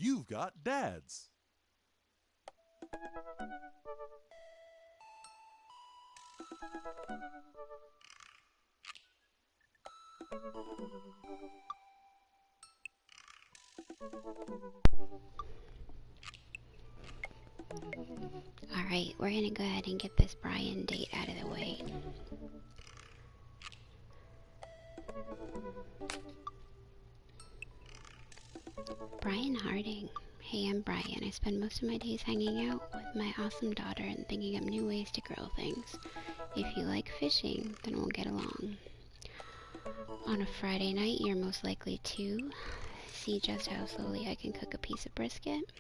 You've got dads. Alright, we're gonna go ahead and get this Brian date out of the way. Brian Harding. Hey, I'm Brian. I spend most of my days hanging out with my awesome daughter and thinking up new ways to grow things. If you like fishing, then we'll get along. On a Friday night, you're most likely to see just how slowly I can cook a piece of brisket.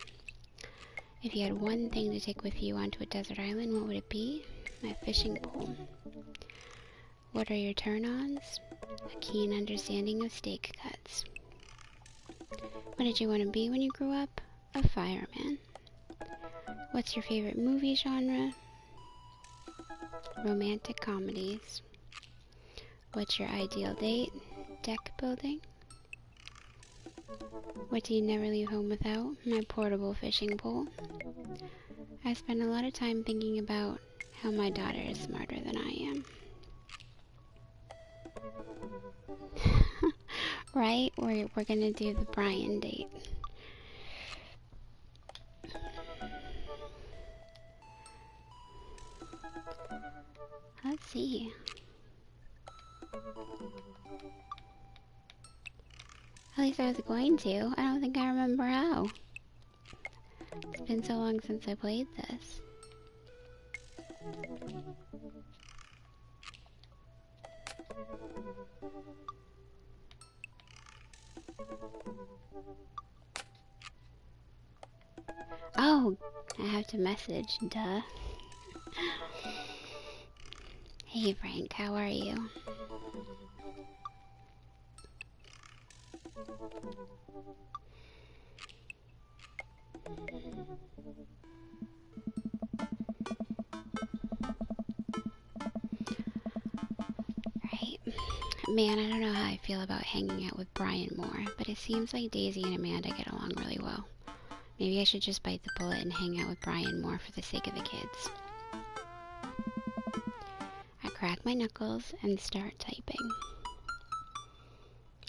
If you had one thing to take with you onto a desert island, what would it be? My fishing pole. What are your turn-ons? A keen understanding of steak cuts. What did you want to be when you grew up? A fireman. What's your favorite movie genre? Romantic comedies. What's your ideal date? Deck building. What do you never leave home without? My portable fishing pole. I spend a lot of time thinking about how my daughter is smarter than I am. Right? We're gonna do the Brian date. Let's see. At least I was going to. I don't think I remember how. It's been so long since I played this. Oh, I have to message, duh. Hey Frank, how are you? Right. Man, I don't know how I feel about hanging out with Brian more, but it seems like Daisy and Amanda get along really well. Maybe I should just bite the bullet and hang out with Brian more for the sake of the kids. I crack my knuckles and start typing.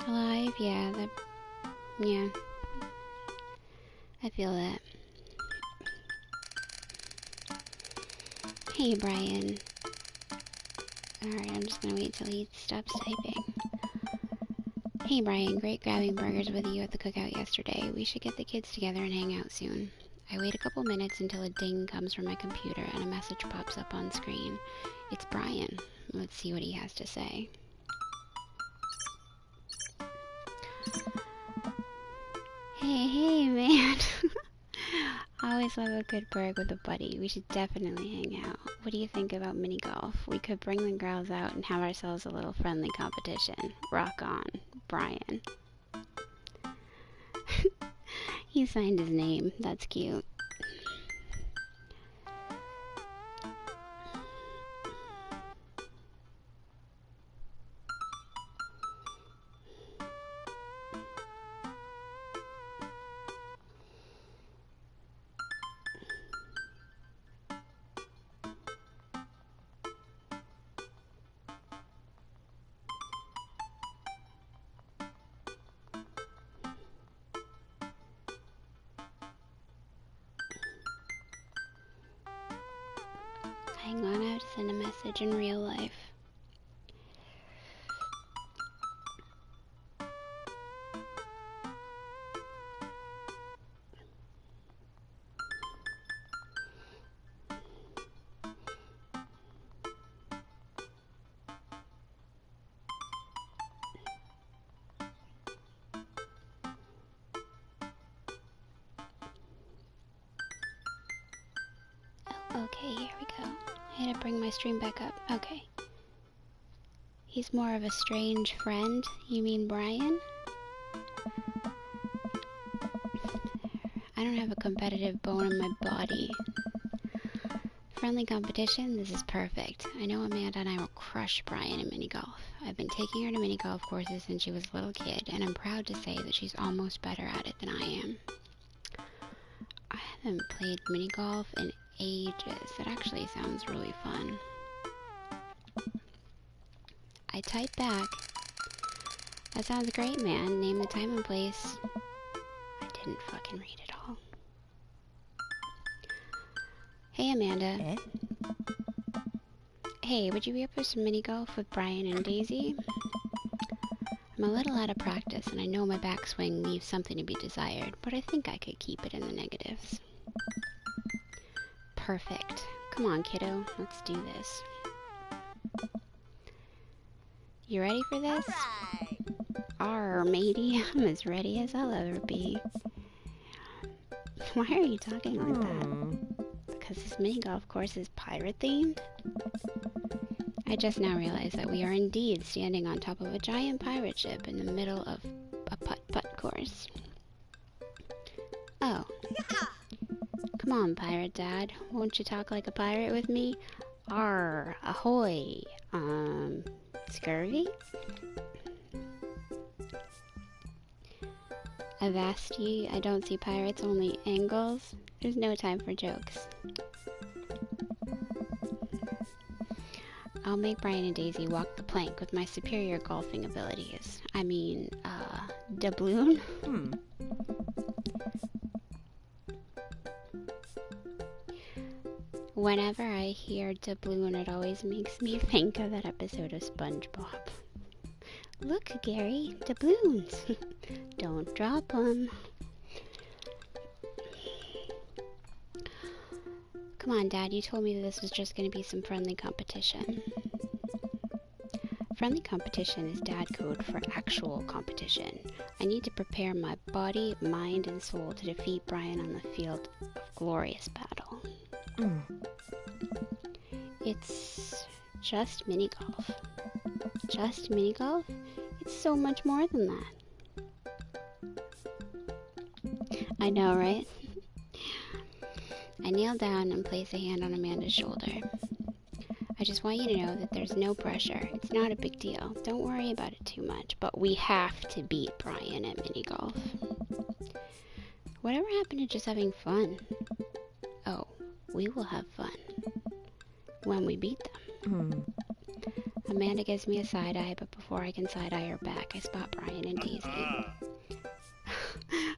Alive? Yeah, yeah. I feel that. Hey, Brian. Alright, I'm just gonna wait till he stops typing. Hey, Brian. Great grabbing burgers with you at the cookout yesterday. We should get the kids together and hang out soon. I wait a couple minutes until a ding comes from my computer and a message pops up on screen. It's Brian. Let's see what he has to say. Hey, man. I always love a good burg with a buddy. We should definitely hang out. What do you think about mini golf? We could bring the girls out and have ourselves a little friendly competition. Rock on, Brian. He signed his name. That's cute. Hang on, I have to send a message in real life. Oh, okay, here we go. I had to bring my stream back up. Okay. He's more of a strange friend. You mean Brian? I don't have a competitive bone in my body. Friendly competition? This is perfect. I know Amanda and I will crush Brian in mini golf. I've been taking her to mini golf courses since she was a little kid, and I'm proud to say that she's almost better at it than I am. Haven't played mini golf in ages. That actually sounds really fun. I type back. That sounds great, man. Name the time and place. I didn't fucking read it all. Hey, Amanda. Eh? Hey, would you be up for some mini golf with Brian and Daisy? I'm a little out of practice, and I know my backswing leaves something to be desired, but I think I could keep it in the negatives. Perfect. Come on, kiddo. Let's do this. You ready for this? Alright. Arr, matey. I'm as ready as I'll ever be. Why are you talking like that? Because this mini golf course is pirate themed? I just now realized that we are indeed standing on top of a giant pirate ship in the middle of a putt-putt course. Oh. Come on, pirate dad. Won't you talk like a pirate with me? Arr, ahoy. Scurvy? Avasti, I don't see pirates, only angles. There's no time for jokes. I'll make Brian and Daisy walk the plank with my superior golfing abilities. I mean, doubloon? Whenever I hear doubloon, it always makes me think of that episode of SpongeBob. Look, Gary, doubloons. Don't drop them. Come on, Dad, you told me that this was just going to be some friendly competition. Friendly competition is dad code for actual competition. I need to prepare my body, mind, and soul to defeat Brian on the field of glorious battle. It's just mini golf. Just mini golf? It's so much more than that. I know, right? I kneel down and place a hand on Amanda's shoulder. I just want you to know that there's no pressure. It's not a big deal. Don't worry about it too much. But we have to beat Brian at mini golf. Whatever happened to just having fun? Oh, we will have fun when we beat them. Amanda gives me a side eye, but before I can side eye her back, I spot Brian and Daisy.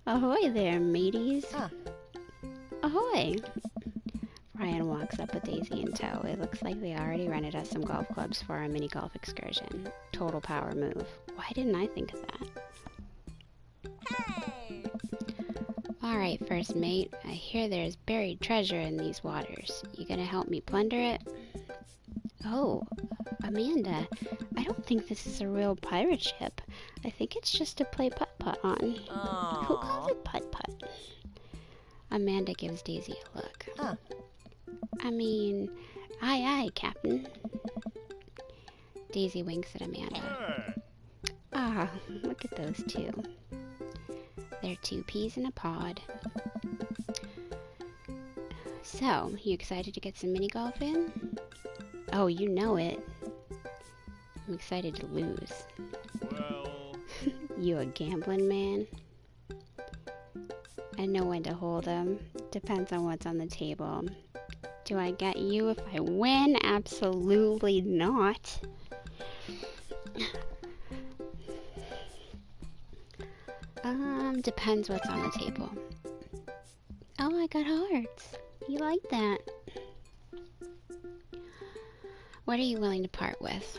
Ahoy there, mateys. Ahoy! Brian walks up with Daisy in tow. It looks like they already rented us some golf clubs for our mini golf excursion. Total power move. Why didn't I think of that? Hey! Alright, first mate. I hear there's buried treasure in these waters. You gonna help me plunder it? Oh, Amanda, I don't think this is a real pirate ship. I think it's just to play putt-putt on. Who calls it putt-putt? Amanda gives Daisy a look. I mean, aye aye, Captain. Daisy winks at Amanda. Ah, look at those two. They're two peas in a pod. So, you excited to get some mini golf in? Oh, you know it. I'm excited to lose. Well... You a gambling man? I know when to hold 'em. Depends on what's on the table. Do I get you if I win? Absolutely not. Depends what's on the table. Oh, I got hearts. You like that? What are you willing to part with?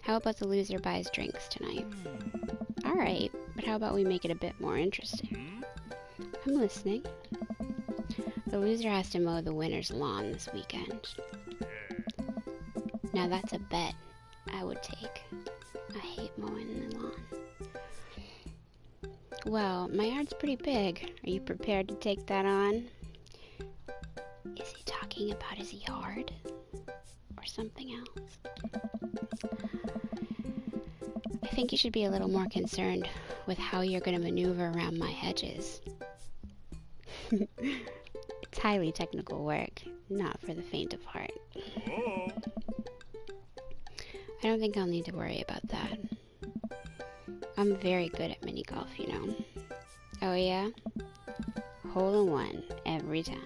How about the loser buys drinks tonight? Alright, but how about we make it a bit more interesting? I'm listening. The loser has to mow the winner's lawn this weekend. Now that's a bet I would take. I hate mowing the lawn. Well, my yard's pretty big. Are you prepared to take that on? Is he talking about his yard? Or something else? I think you should be a little more concerned with how you're going to maneuver around my hedges. It's highly technical work, not for the faint of heart. I don't think I'll need to worry about that. I'm very good at mini golf, you know. Oh yeah? hole in one every time.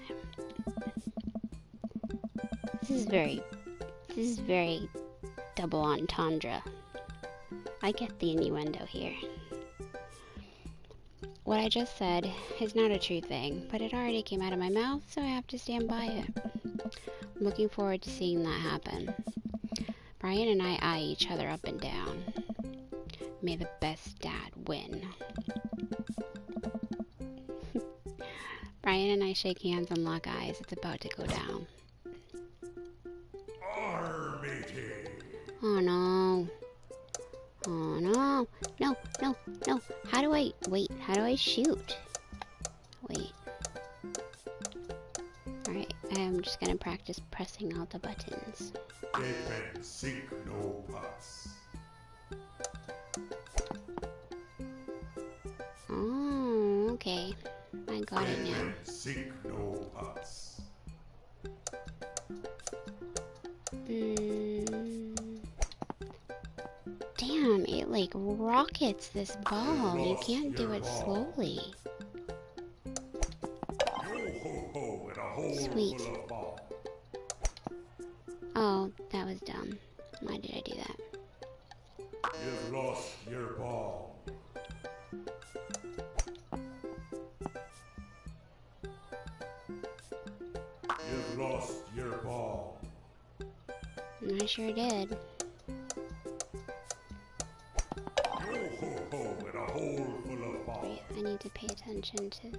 This is very double entendre. I get the innuendo here. What I just said is not a true thing, but it already came out of my mouth, so I have to stand by it. I'm looking forward to seeing that happen. Brian and I eye each other up and down. May the best dad win. Brian and I shake hands and lock eyes. It's about to go down. Oh no. Oh no. No, no, no. How do I... Wait, how do I shoot? Wait. Alright, I'm just gonna practice pressing all the buttons. Dead men sink no pots. Oh, okay. I got it Dead now. men sink no pots. Damn, it like rockets this ball. You can't do it slowly. Yo ho ho and a hole Sweet. full of ball. Oh, that was dumb. Why did I do that? You've lost your ball. You've lost your ball. I sure did. Yo ho ho and a hole full of ball. Wait, I need to pay attention to the,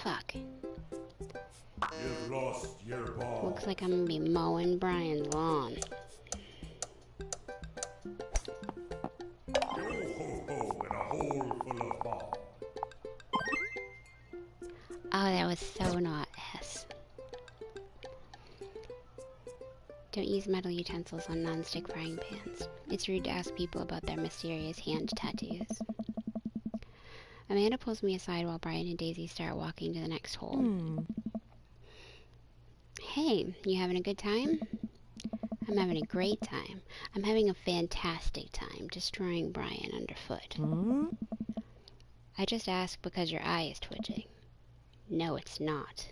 Fuck. You've lost your ball. Looks like I'm gonna be mowing Brian's lawn. Yo ho ho and a hole full of ball. Oh, that was so not S. Don't use metal utensils on non-stick frying pans. It's rude to ask people about their mysterious hand tattoos. Amanda pulls me aside while Brian and Daisy start walking to the next hole. Hey, you having a good time? I'm having a great time. I'm having a fantastic time destroying Brian underfoot. I just asked because your eye is twitching. No, it's not.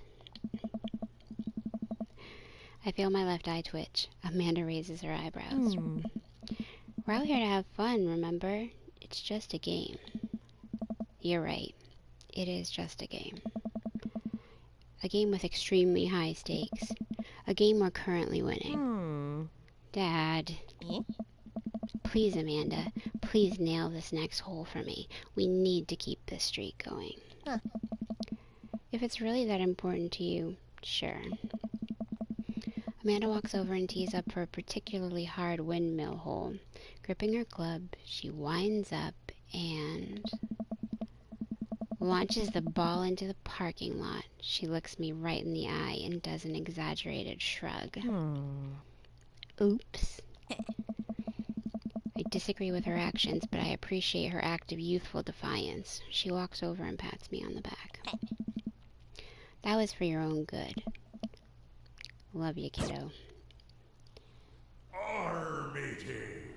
I feel my left eye twitch. Amanda raises her eyebrows. We're out here to have fun, remember? It's just a game. You're right. It is just a game. A game with extremely high stakes. A game we're currently winning. Dad. Please, Amanda. Please nail this next hole for me. We need to keep this streak going. If it's really that important to you, sure. Amanda walks over and tees up for a particularly hard windmill hole. Gripping her club, she winds up and launches the ball into the parking lot. She looks me right in the eye and does an exaggerated shrug. Oops. I disagree with her actions, but I appreciate her act of youthful defiance. She walks over and pats me on the back. That was for your own good. Love you, kiddo. Armatey.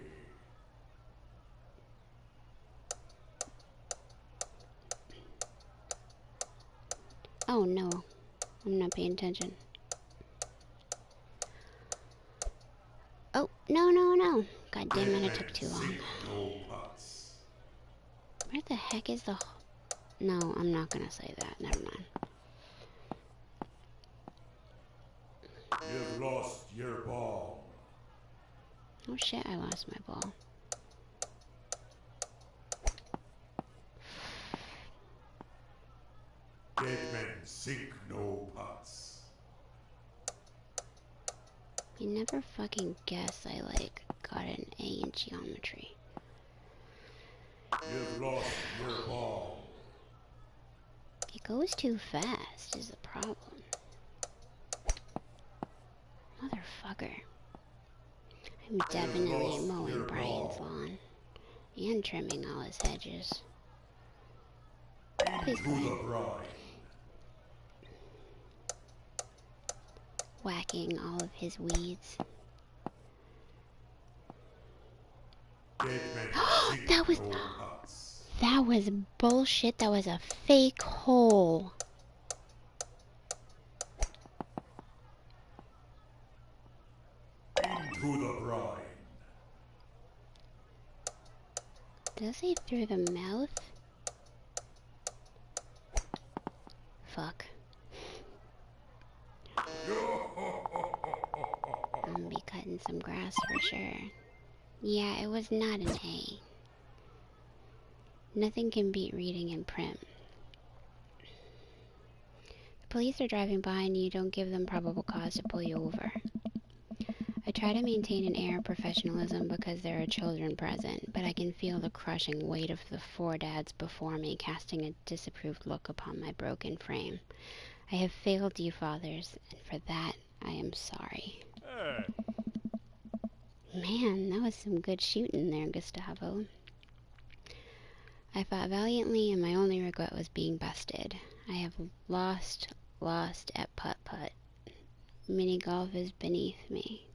Oh no, I'm not paying attention. Oh, no, no, no. God damn it, it took too long. No pots. Where the heck is the... No, I'm not gonna say that. Never mind. You've lost your ball. Oh shit, I lost my ball. Dead men sink no pots. You never fucking guess I, like, got an A in geometry. You've lost your ball. It goes too fast is the problem. Motherfucker. I'm definitely mowing Brian's lawn. And trimming all his hedges. Please To go ahead. the bride. Whacking all of his weeds. Dead men That was bullshit. That was a fake hole. Into the brine. Does he through the mouth? Fuck. I'm gonna be cutting some grass for sure. Yeah, it was not an A. Nothing can beat reading in print. The police are driving by and you don't give them probable cause to pull you over. I try to maintain an air of professionalism because there are children present, but I can feel the crushing weight of the 4 dads before me casting a disapproved look upon my broken frame. I have failed you, fathers, and for that I am sorry. Hey. Man, that was some good shooting there, Gustavo. I fought valiantly, and my only regret was being busted. I have lost at putt-putt. Mini-golf is beneath me.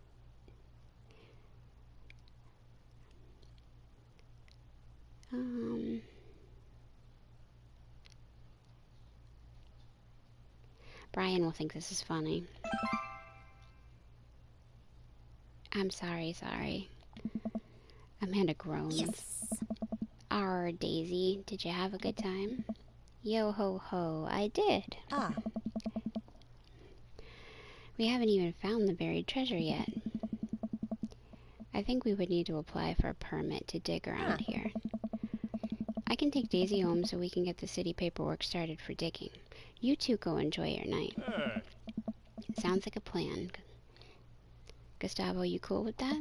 Brian will think this is funny. I'm sorry. Amanda groans. Yes. Arr, Daisy, did you have a good time? Yo ho ho, I did. Ah. We haven't even found the buried treasure yet. I think we would need to apply for a permit to dig around here. I can take Daisy home so we can get the city paperwork started for digging. You two go enjoy your night. Hey. Sounds like a plan. Gustavo, you cool with that?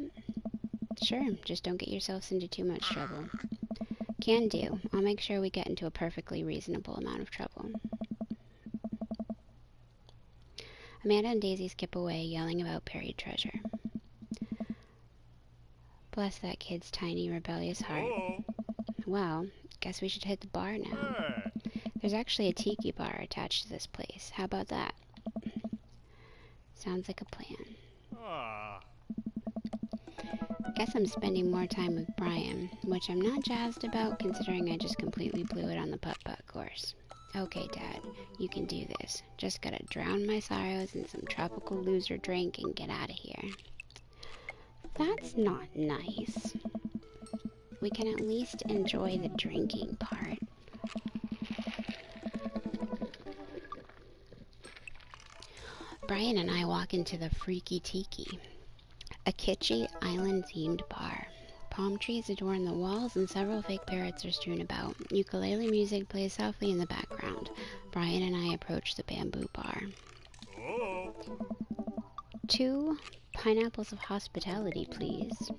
Sure, just don't get yourselves into too much trouble. Can do. I'll make sure we get into a perfectly reasonable amount of trouble. Amanda and Daisy skip away, yelling about buried treasure. Bless that kid's tiny, rebellious heart. Oh. Well, guess we should hit the bar now. Hey. There's actually a tiki bar attached to this place. How about that? Sounds like a plan. Ah. Guess I'm spending more time with Brian, which I'm not jazzed about considering I just completely blew it on the putt-putt course. Okay, Dad, you can do this. Just gotta drown my sorrows in some tropical loser drink and get out of here. That's not nice. We can at least enjoy the drinking part. Brian and I walk into the Freaky Tiki, a kitschy island-themed bar. Palm trees adorn the walls and several fake parrots are strewn about. Ukulele music plays softly in the background. Brian and I approach the bamboo bar. Oh. 2 pineapples of hospitality, please.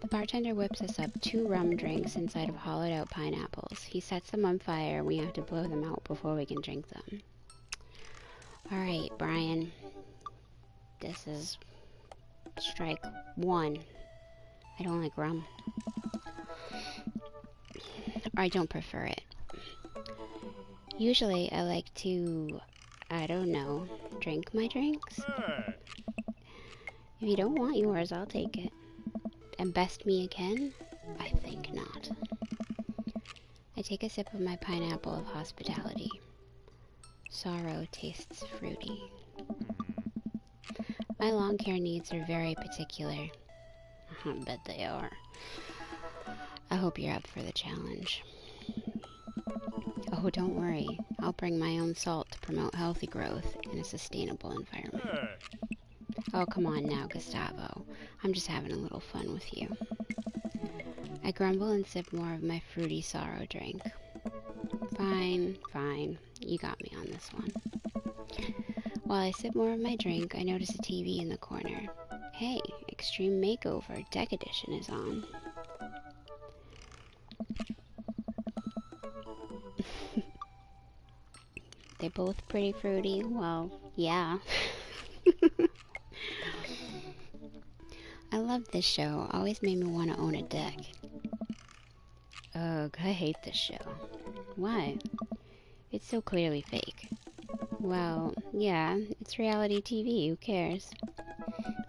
The bartender whips us up 2 rum drinks inside of hollowed-out pineapples. He sets them on fire and we have to blow them out before we can drink them. Alright, Brian. This is strike 1. I don't like rum. Or I don't prefer it. Usually I like to, I don't know, drink my drinks. Hey. If you don't want yours, I'll take it. And best me again? I think not. I take a sip of my pineapple of hospitality. Sorrow tastes fruity. My long care needs are very particular. I bet they are. I hope you're up for the challenge. Oh, don't worry. I'll bring my own salt to promote healthy growth in a sustainable environment. Hey. Oh, come on now, Gustavo. I'm just having a little fun with you. I grumble and sip more of my fruity sorrow drink. Fine. You got me on this one. While I sip more of my drink, I notice a TV in the corner. Hey, Extreme Makeover Deck Edition is on. They're both pretty fruity. Well, yeah. I love this show. Always made me want to own a deck. Ugh, I hate this show. Why? It's so clearly fake. Well, yeah, it's reality TV. Who cares?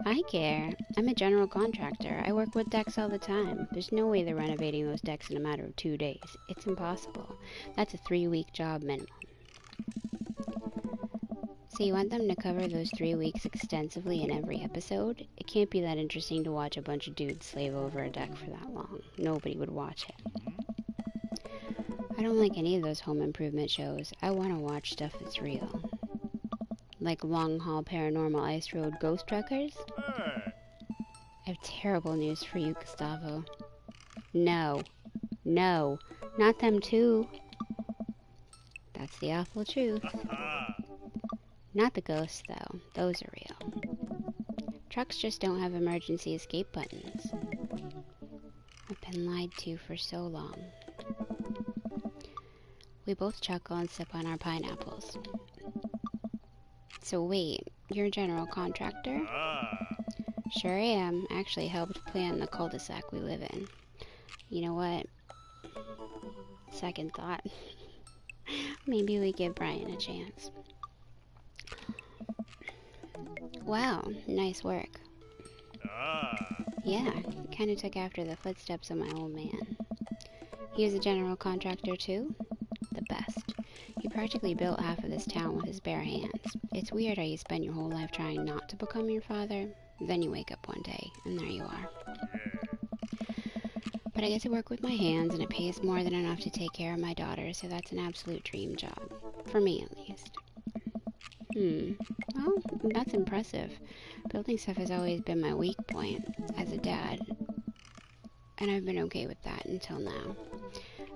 I care. I'm a general contractor. I work with decks all the time. There's no way they're renovating those decks in a matter of 2 days. It's impossible. That's a 3-week job minimum. So you want them to cover those 3 weeks extensively in every episode? It can't be that interesting to watch a bunch of dudes slave over a deck for that long. Nobody would watch it. I don't like any of those home improvement shows. I want to watch stuff that's real. Like Long Haul Paranormal Ice Road Ghost Truckers? Hey. I have terrible news for you, Gustavo. No. No. Not them too. That's the awful truth. Aha. Not the ghosts, though. Those are real. Trucks just don't have emergency escape buttons. I've been lied to for so long. We both chuckle and sip on our pineapples. So wait, you're a general contractor? Ah. Sure am. Actually helped plan the cul-de-sac we live in. You know what? Second thought. Maybe we give Brian a chance. Wow, nice work. Ah. Yeah, kinda took after the footsteps of my old man. He was a general contractor too? The best. He practically built half of this town with his bare hands. It's weird how you spend your whole life trying not to become your father, then you wake up one day, and there you are. But I get to work with my hands, and it pays more than enough to take care of my daughter, so that's an absolute dream job. For me, at least. Well, that's impressive. Building stuff has always been my weak point, as a dad. And I've been okay with that until now.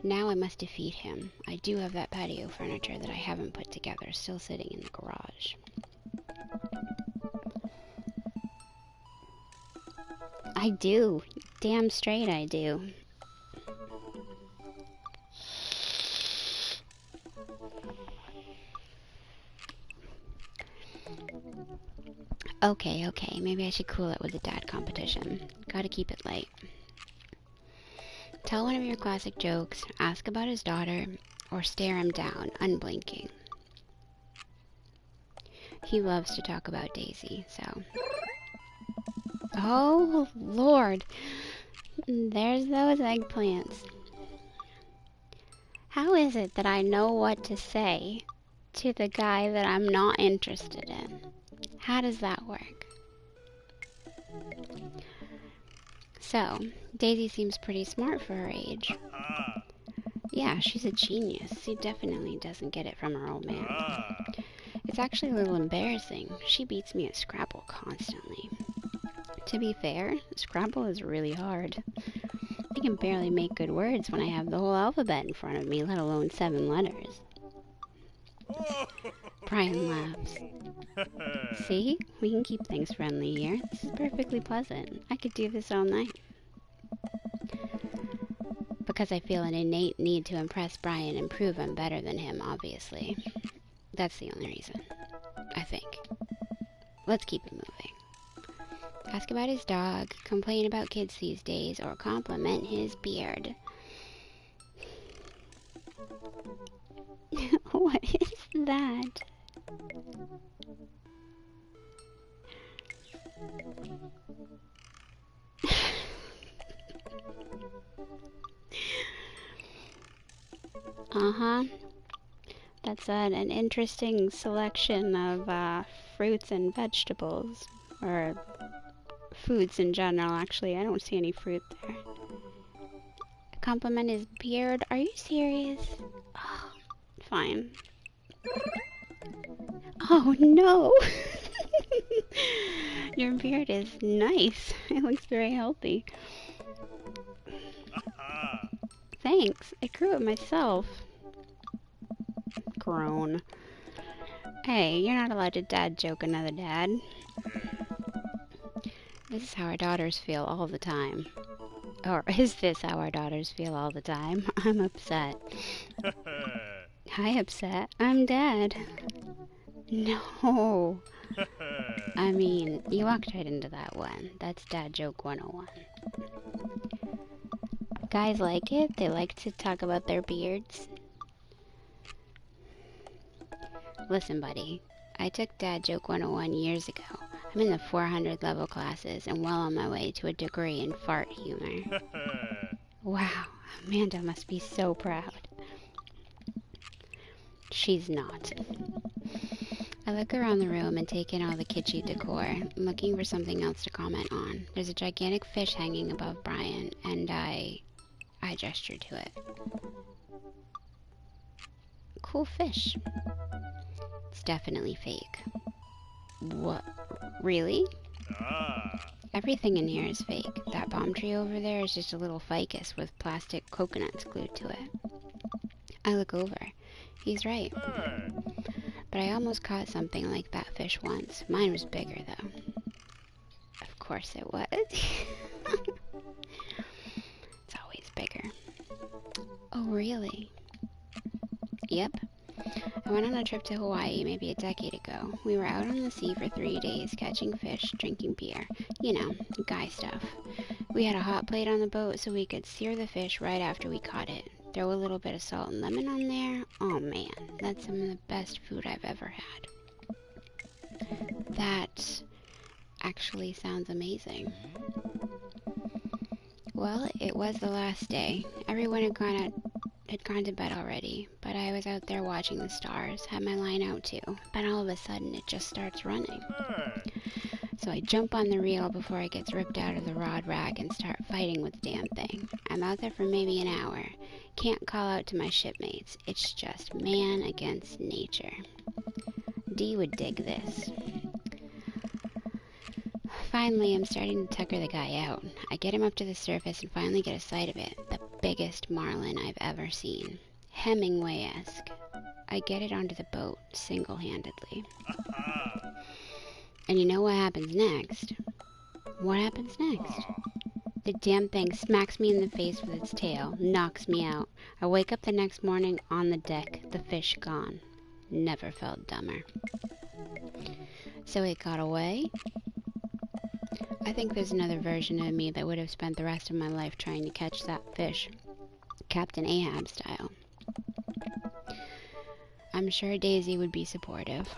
Now I must defeat him. I do have that patio furniture that I haven't put together, still sitting in the garage. I do. Damn straight I do. Okay, maybe I should cool it with a dad competition. Gotta keep it light. Tell one of your classic jokes, ask about his daughter, or stare him down, unblinking. He loves to talk about Daisy, so... Oh, Lord! There's those eggplants. How is it that I know what to say to the guy that I'm not interested in? How does that work? So, Daisy seems pretty smart for her age. Aha. Yeah, she's a genius. She definitely doesn't get it from her old man. Ah. It's actually a little embarrassing. She beats me at Scrabble constantly. To be fair, Scrabble is really hard. I can barely make good words when I have the whole alphabet in front of me, let alone 7 letters. Oh. Brian laughs. See? We can keep things friendly here. This is perfectly pleasant. I could do this all night. Because I feel an innate need to impress Brian and prove I'm better than him, obviously. That's the only reason. I think. Let's keep it moving. Ask about his dog, complain about kids these days, or compliment his beard. What is that? Uh-huh. That's an interesting selection of fruits and vegetables. Or foods in general, actually. I don't see any fruit there. Compliment his beard? Are you serious? Oh, fine. Oh, no! Your beard is nice. It looks very healthy. Aha. Thanks. I grew it myself. Grown. Hey, you're not allowed to dad joke another dad. This is how our daughters feel all the time. Or is this how our daughters feel all the time? I'm upset. Hi, upset. I'm dad. No. I mean, you walked right into that one. That's dad joke 101. Guys like it. They like to talk about their beards. Listen, buddy. I took dad joke 101 years ago. I'm in the 400 level classes and well on my way to a degree in fart humor. Wow, Amanda must be so proud. She's not. I look around the room and take in all the kitschy decor, looking for something else to comment on. There's a gigantic fish hanging above Brian, and I gesture to it. Cool fish. It's definitely fake. What? Really? Everything in here is fake. That palm tree over there is just a little ficus with plastic coconuts glued to it. I look over. He's right. But I almost caught something like that fish once. Mine was bigger, though. Of course it was. It's always bigger. Oh, really? Yep. I went on a trip to Hawaii maybe a decade ago. We were out on the sea for 3 days, catching fish, drinking beer. You know, guy stuff. We had a hot plate on the boat so we could sear the fish right after we caught it. Throw a little bit of salt and lemon on there. Oh man, that's some of the best food I've ever had. That actually sounds amazing. Well, it was the last day. Everyone had gone to bed already, but I was out there watching the stars, had my line out too, but all of a sudden it just starts running. So I jump on the reel before it gets ripped out of the rod rack and start fighting with the damn thing. I'm out there for maybe an hour. Can't call out to my shipmates. It's just man against nature. Dee would dig this. Finally, I'm starting to tucker the guy out. I get him up to the surface and finally get a sight of it. The biggest marlin I've ever seen. Hemingway-esque. I get it onto the boat, single-handedly. And you know what happens next? What happens next? The damn thing smacks me in the face with its tail, knocks me out. I wake up the next morning on the deck, the fish gone. Never felt dumber. So it got away? I think there's another version of me that would have spent the rest of my life trying to catch that fish, Captain Ahab style. I'm sure Daisy would be supportive.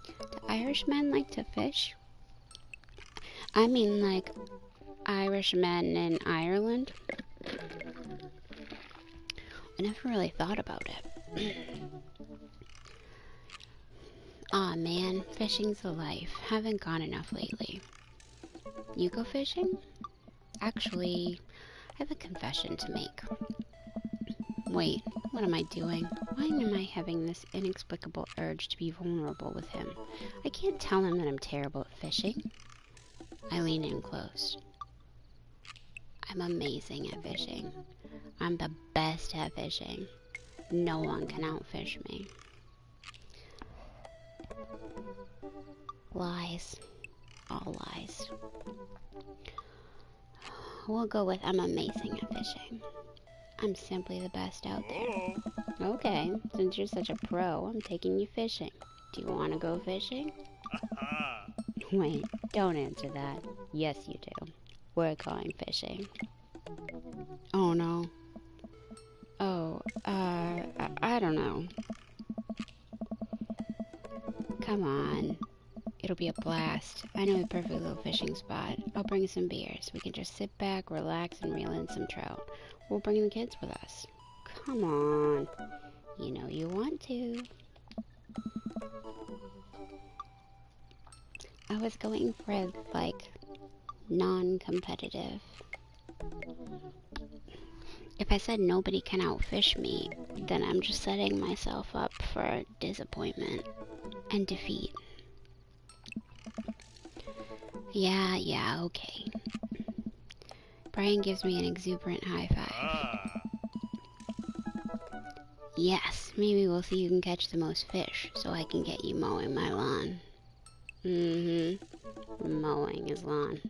Do Irishmen like to fish? I mean, like, Irishmen in Ireland? I never really thought about it. Aw, man, fishing's the life. Haven't gone enough lately. You go fishing? Actually, I have a confession to make. Wait, what am I doing? Why am I having this inexplicable urge to be vulnerable with him? I can't tell him that I'm terrible at fishing. I lean in close. I'm amazing at fishing. I'm the best at fishing. No one can outfish me. Lies. All lies. We'll go with I'm amazing at fishing. I'm simply the best out there. Okay, since you're such a pro, I'm taking you fishing. Do you want to go fishing? Wait, don't answer that. Yes, you do. We're going fishing. Oh, no. Oh, I don't know. Come on. It'll be a blast. I know the perfect little fishing spot. I'll bring some beers. We can just sit back, relax, and reel in some trout. We'll bring the kids with us. Come on. You know you want to. I was going for, like, non-competitive. If I said nobody can outfish me, then I'm just setting myself up for disappointment and defeat. Yeah, okay. Brian gives me an exuberant high five. Yes, maybe we'll see who can catch the most fish, so I can get you mowing my lawn. Mowing his lawn.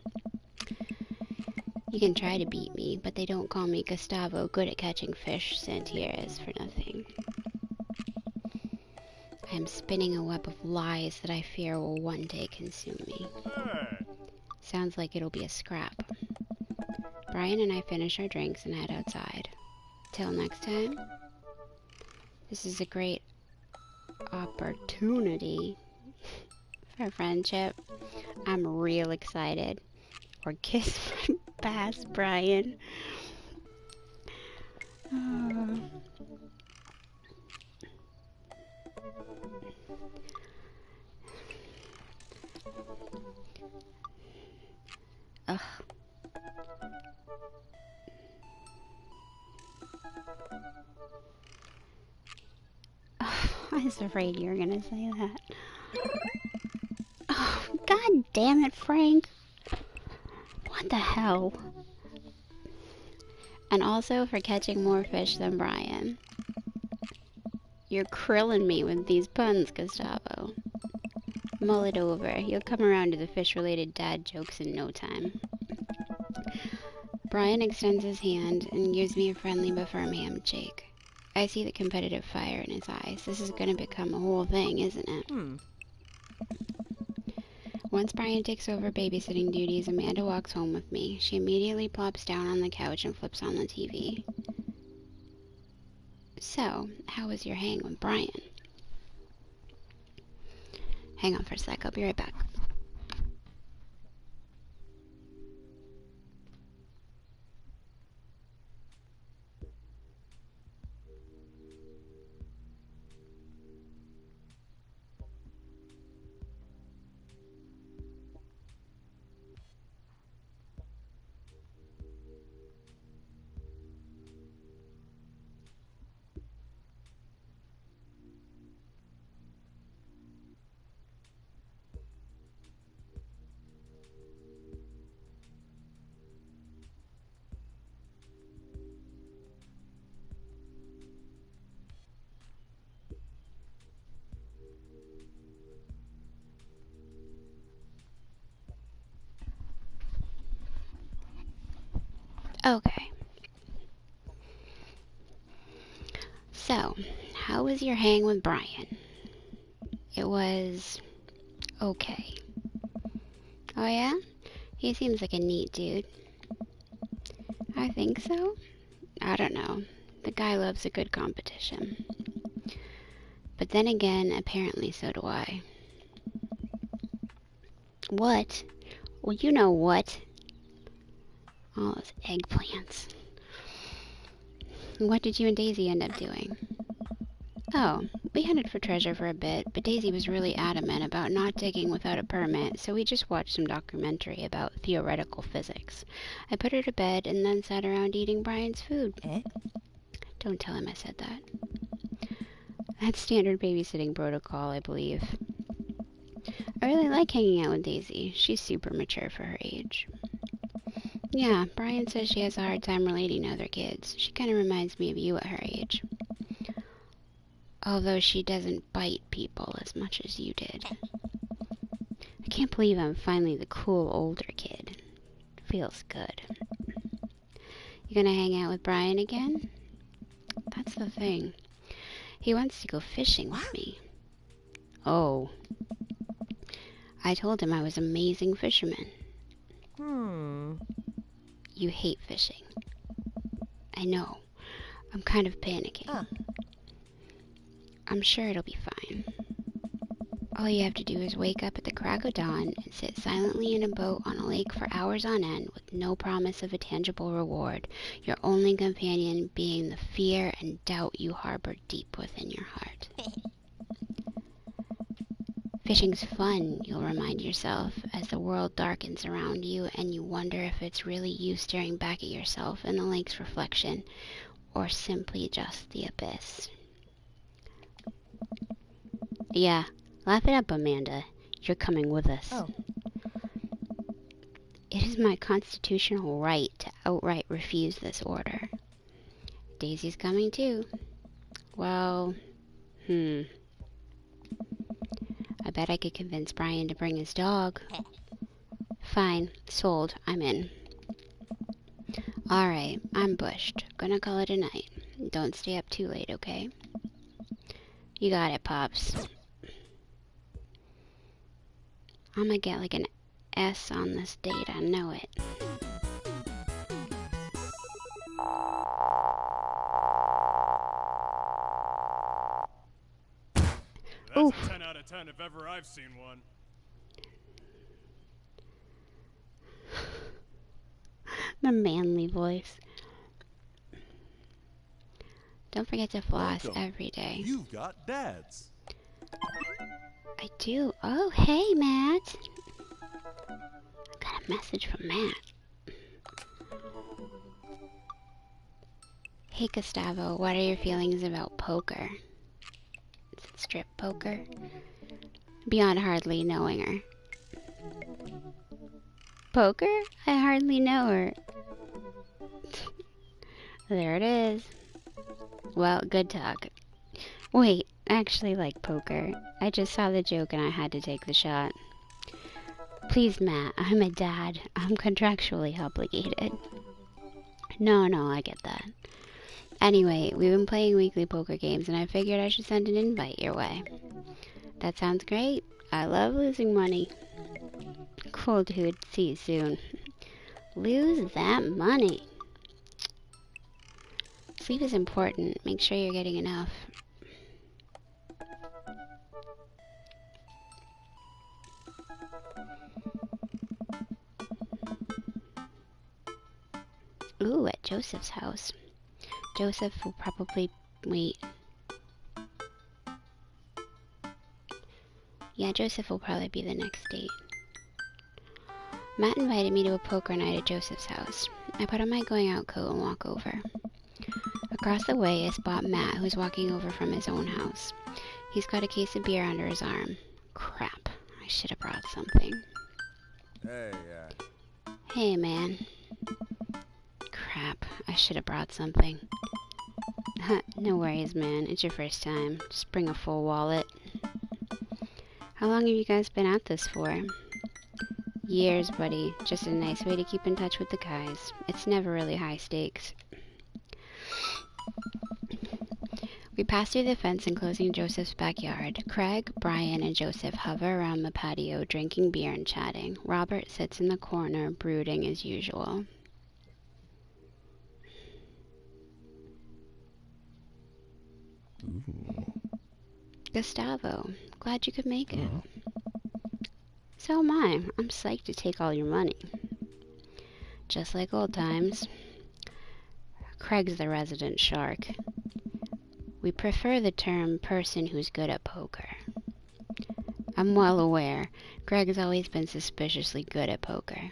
You can try to beat me, but they don't call me Gustavo good at catching fish Santieres for nothing. I am spinning a web of lies that I fear will one day consume me. Sounds like it'll be a scrap. Brian and I finish our drinks and head outside. Till next time, this is a great opportunity for friendship. I'm real excited. Or kiss my bass, Brian. Oh. Ugh. Oh, I was afraid you were gonna say that. Oh, God damn it, Frank. What the hell? And also for catching more fish than Brian. You're krilling me with these puns, Gustavo. Mull it over. You'll come around to the fish-related dad jokes in no time. Brian extends his hand and gives me a friendly but firm handshake. I see the competitive fire in his eyes. This is going to become a whole thing, isn't it? Once Brian takes over babysitting duties, Amanda walks home with me. She immediately plops down on the couch and flips on the TV. So, how was your hang with Brian? Hang on for a sec, I'll be right back. Okay. So, how was your hang with Brian? It was okay. Oh yeah? He seems like a neat dude. I think so? I don't know. The guy loves a good competition. But then again, apparently so do I. What? Well, you know what? All those eggplants. What did you and Daisy end up doing? Oh, we hunted for treasure for a bit, but Daisy was really adamant about not digging without a permit, so we just watched some documentary about theoretical physics. I put her to bed and then sat around eating Brian's food. Don't tell him I said that. That's standard babysitting protocol, I believe. I really like hanging out with Daisy. She's super mature for her age. Yeah, Brian says she has a hard time relating to other kids. She kind of reminds me of you at her age. Although she doesn't bite people as much as you did. I can't believe I'm finally the cool older kid. Feels good. You gonna hang out with Brian again? That's the thing. He wants to go fishing with me. Oh. I told him I was an amazing fisherman. You hate fishing. I know. I'm kind of panicking. I'm sure it'll be fine. All you have to do is wake up at the crack of dawn and sit silently in a boat on a lake for hours on end with no promise of a tangible reward, your only companion being the fear and doubt you harbor deep within your heart. Fishing's fun, you'll remind yourself, as the world darkens around you and you wonder if it's really you staring back at yourself in the lake's reflection, or simply just the abyss. Yeah, laugh it up, Amanda. You're coming with us. It is my constitutional right to outright refuse this order. Daisy's coming too. Well, I bet I could convince Brian to bring his dog. Fine, sold. I'm in. Alright, I'm bushed. Gonna call it a night. Don't stay up too late, okay? You got it, Pops. I'm gonna get like an S on this date, I know it. That's Oof. a 10 out of 10 if ever I've seen one. The manly voice. Don't forget to floss Welcome. every day. You've got dads. I do. Oh, hey, Matt. Got a message from Matt. Hey, Gustavo, what are your feelings about poker? Is it strip poker? Beyond hardly knowing her. Poker? I hardly know her. There it is. Well, good talk. Wait, I actually like poker. I just saw the joke and I had to take the shot. Please, Matt, I'm a dad. I'm contractually obligated. No, I get that. Anyway, we've been playing weekly poker games and I figured I should send an invite your way. That sounds great. I love losing money. Cool, dude. See you soon. Lose that money. Sleep is important. Make sure you're getting enough. Ooh, at Joseph's house. Joseph will probably wait. Yeah, Joseph will probably be the next date. Matt invited me to a poker night at Joseph's house. I put on my going out coat and walk over. Across the way, I spot Matt, who's walking over from his own house. He's got a case of beer under his arm. Crap, I should have brought something. Hey, Hey, man. Crap, I should have brought something. No worries, man. It's your first time. Just bring a full wallet. How long have you guys been at this for? Years, buddy. Just a nice way to keep in touch with the guys. It's never really high stakes. We pass through the fence enclosing Joseph's backyard. Craig, Brian, and Joseph hover around the patio, drinking beer and chatting. Robert sits in the corner, brooding as usual. Gustavo, glad you could make it. So am I. I'm psyched to take all your money. Just like old times. Craig's the resident shark. We prefer the term person who's good at poker. I'm well aware. Craig has always been suspiciously good at poker.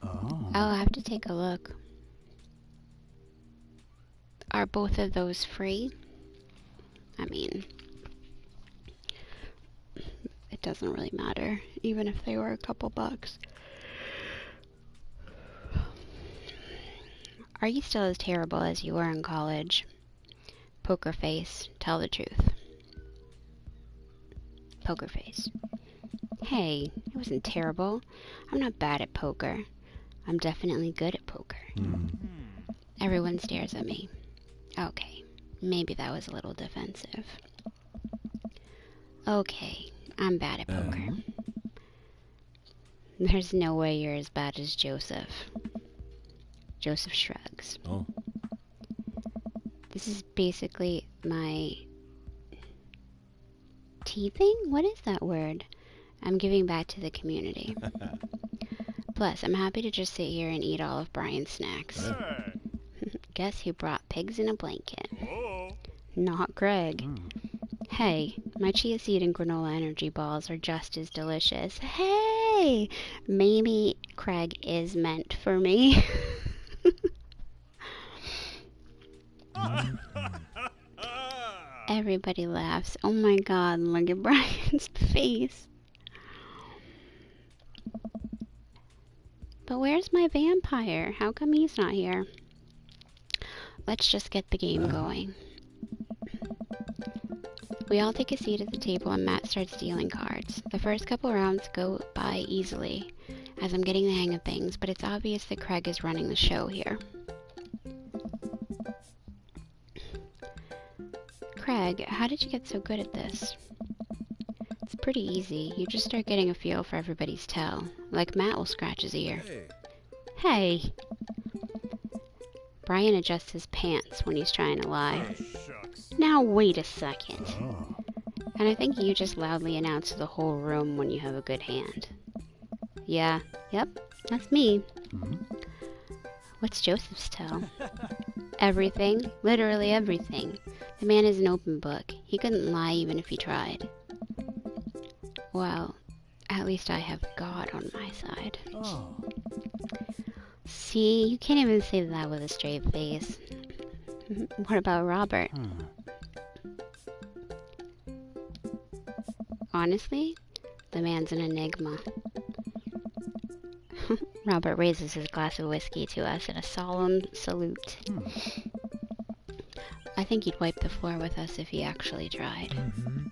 I'll have to take a look. Are both of those free? I mean, it doesn't really matter, even if they were a couple bucks. Are you still as terrible as you were in college? Poker face, tell the truth. Poker face. Hey, it wasn't terrible. I'm not bad at poker. I'm definitely good at poker. Everyone stares at me. Okay, maybe that was a little defensive. Okay, I'm bad at poker. There's no way you're as bad as Joseph. Joseph shrugs. Oh. This is basically my teething? What is that word? I'm giving back to the community. Plus, I'm happy to just sit here and eat all of Brian's snacks. Hey. Guess who brought pigs in a blanket? Oh. Not Greg. Hey, my chia seed and granola energy balls are just as delicious. Hey! Maybe Craig is meant for me. Everybody laughs. Oh my god, look at Brian's face. But where's my vampire? How come he's not here? Let's just get the game going. We all take a seat at the table and Matt starts dealing cards. The first couple rounds go by easily, as I'm getting the hang of things, but it's obvious that Craig is running the show here. Craig, how did you get so good at this? It's pretty easy. You just start getting a feel for everybody's tell. Like Matt will scratch his ear. Hey. Hey! Brian adjusts his pants when he's trying to lie. Oh, shucks. Now wait a second. Oh. And I think you just loudly announce to the whole room when you have a good hand. Yeah, yep, that's me. Hmm? What's Joseph's tell? Everything, literally everything. The man is an open book. He couldn't lie even if he tried. Well, at least I have God on my side. Oh. See, you can't even say that with a straight face. What about Robert? Honestly, the man's an enigma. Robert raises his glass of whiskey to us in a solemn salute. I think he'd wipe the floor with us if he actually tried. Mm-hmm.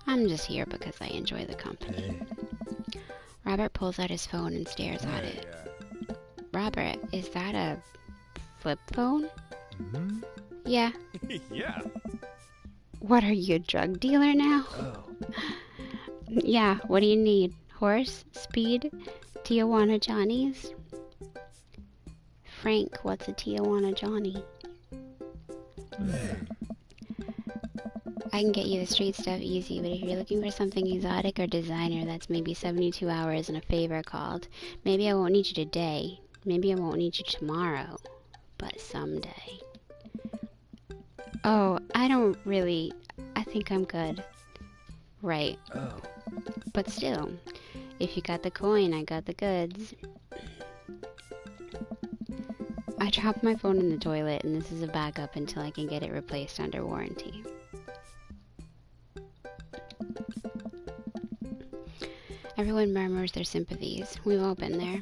I'm just here because I enjoy the company. Hey. Robert pulls out his phone and stares at it. Robert, is that a flip phone? Mm-hmm. Yeah. Yeah. What are you, a drug dealer now? Oh. Yeah, what do you need? Horse? Speed? Tijuana Johnnies? Frank, what's a Tijuana Johnny? Hey. I can get you the street stuff easy, but if you're looking for something exotic or designer, that's maybe 72 hours and a favor called. Maybe I won't need you today. Maybe I won't need you tomorrow. But someday. Oh, I think I'm good. Right. Oh. But still, if you got the coin, I got the goods. I dropped my phone in the toilet, and this is a backup until I can get it replaced under warranty. Everyone murmurs their sympathies. We've all been there.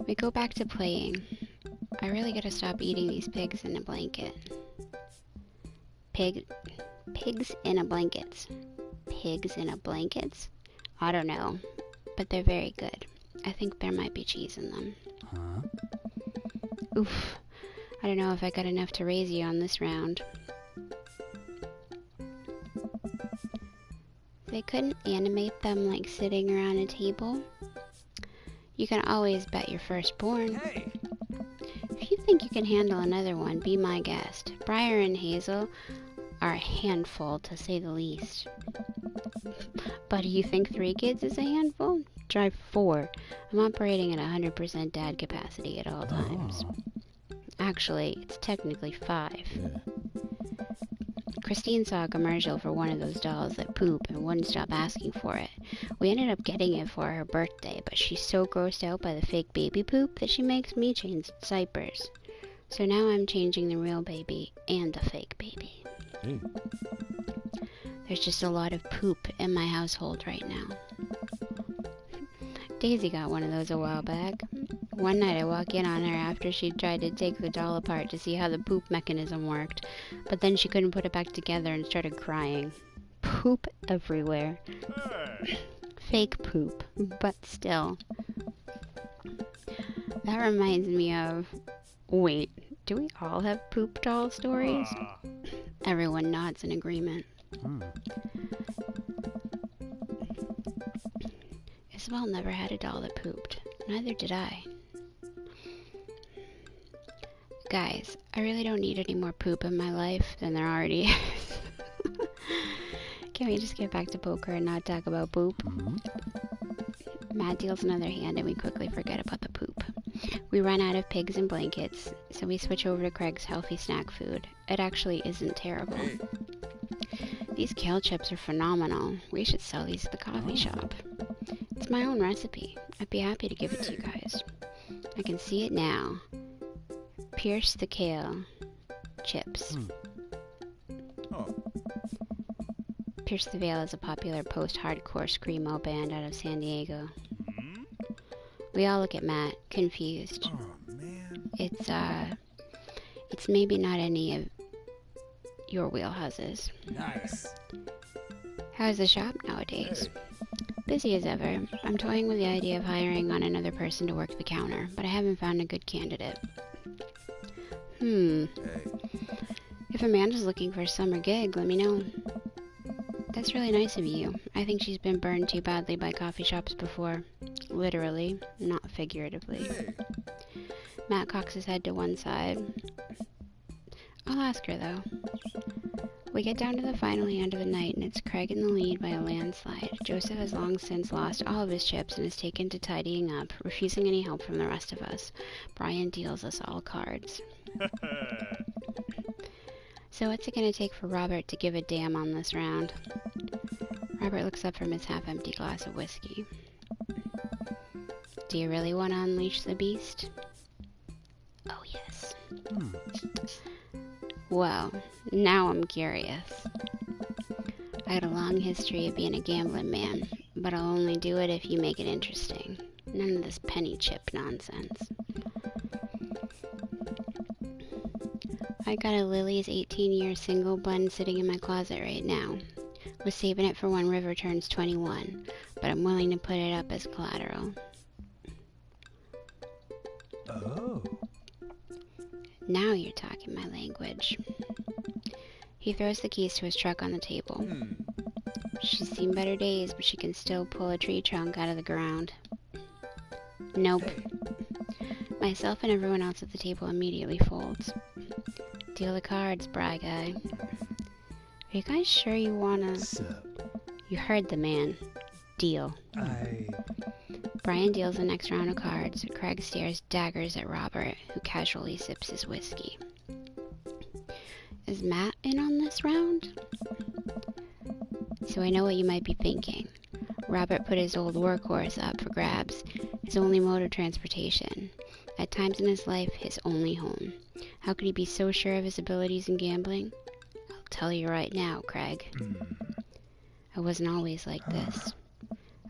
We go back to playing. I really gotta stop eating these pigs in a blanket. Pigs in a blankets. Pigs in a blankets? I don't know, but they're very good. I think there might be cheese in them. Huh? Oof. I don't know if I got enough to raise you on this round. They couldn't animate them like sitting around a table. You can always bet your firstborn. Hey. If you think you can handle another one, be my guest. Briar and Hazel are a handful, to say the least. But do you think 3 kids is a handful? Try 4. I'm operating at 100% dad capacity at all times. Actually, it's technically 5. Yeah. Christine saw a commercial for one of those dolls that poop and wouldn't stop asking for it. We ended up getting it for her birthday, but she's so grossed out by the fake baby poop that she makes me change diapers. So now I'm changing the real baby and the fake baby. Hey. There's just a lot of poop in my household right now. Daisy got one of those a while back. One night I walk in on her after she tried to take the doll apart to see how the poop mechanism worked, but then she couldn't put it back together and started crying. Poop everywhere. Hey. Fake poop, but still. That reminds me of... Wait, do we all have poop doll stories? Everyone nods in agreement. Isabel never had a doll that pooped. Neither did I. Guys, I really don't need any more poop in my life than there already is. Can we just get back to poker and not talk about poop? Matt deals another hand and we quickly forget about the poop. We run out of pigs and blankets, so we switch over to Craig's healthy snack food. It actually isn't terrible. These kale chips are phenomenal. We should sell these at the coffee shop. It's my own recipe. I'd be happy to give it to you guys. I can see it now. Pierce the kale chips. Oh. Pierce the Veil is a popular post-hardcore screamo band out of San Diego. Hmm? We all look at Matt, confused. Oh, man. It's maybe not any of your wheelhouses. Nice. How's the shop nowadays? Busy as ever. I'm toying with the idea of hiring on another person to work the counter, but I haven't found a good candidate. Hey. If Amanda's looking for a summer gig, let me know. That's really nice of you. I think she's been burned too badly by coffee shops before. Literally, not figuratively. Hey. Matt cocks his head to one side. I'll ask her, though. We get down to the final hand of the night, and it's Craig in the lead by a landslide. Joseph has long since lost all of his chips and is taken to tidying up, refusing any help from the rest of us. Brian deals us all cards. So what's it gonna take for Robert to give a damn on this round? Robert looks up from his half-empty glass of whiskey. Do you really want to unleash the beast? Oh, yes. Well, now I'm curious. I had a long history of being a gambling man, but I'll only do it if you make it interesting. None of this penny chip nonsense. I got a Lily's 18-year single bun sitting in my closet right now. Was saving it for when River turns 21, but I'm willing to put it up as collateral. Oh. Now you're talking my language. He throws the keys to his truck on the table. She's seen better days, but she can still pull a tree trunk out of the ground. Nope. Myself and everyone else at the table immediately folds. Deal the cards, Bry Guy. Are you guys sure you wanna... You heard the man. Deal. Brian deals the next round of cards. Craig stares daggers at Robert, who casually sips his whiskey. Is Matt in on this round? So I know what you might be thinking. Robert put his old workhorse up for grabs, his only mode of transportation. At times in his life, his only home. How could he be so sure of his abilities in gambling? I'll tell you right now, Craig. I wasn't always like this.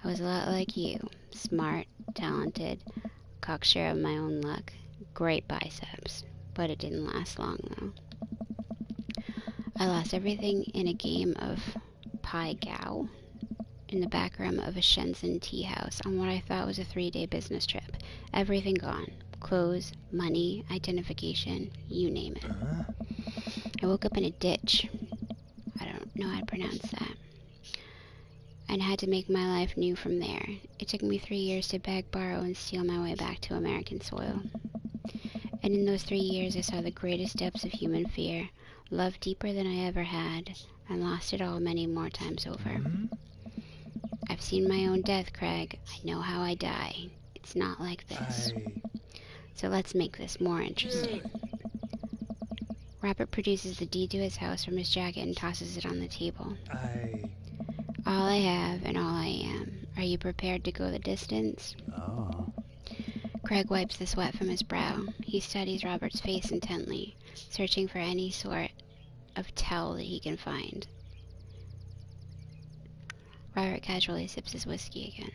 I was a lot like you. Smart, talented, cocksure of my own luck. Great biceps. But it didn't last long, though. I lost everything in a game of Pai Gow in the back room of a Shenzhen tea house on what I thought was a 3-day business trip. Everything gone. Clothes, money, identification, you name it. I woke up in a ditch. I don't know how to pronounce that. And had to make my life new from there. It took me 3 years to beg, borrow, and steal my way back to American soil. And in those 3 years I saw the greatest depths of human fear, love deeper than I ever had, and lost it all many more times over. I've seen my own death, Craig. I know how I die. It's not like this. So let's make this more interesting. Robert produces the deed to his house from his jacket and tosses it on the table. All I have and all I am. Are you prepared to go the distance? Craig wipes the sweat from his brow. He studies Robert's face intently, searching for any sort of tell that he can find. Robert casually sips his whiskey again.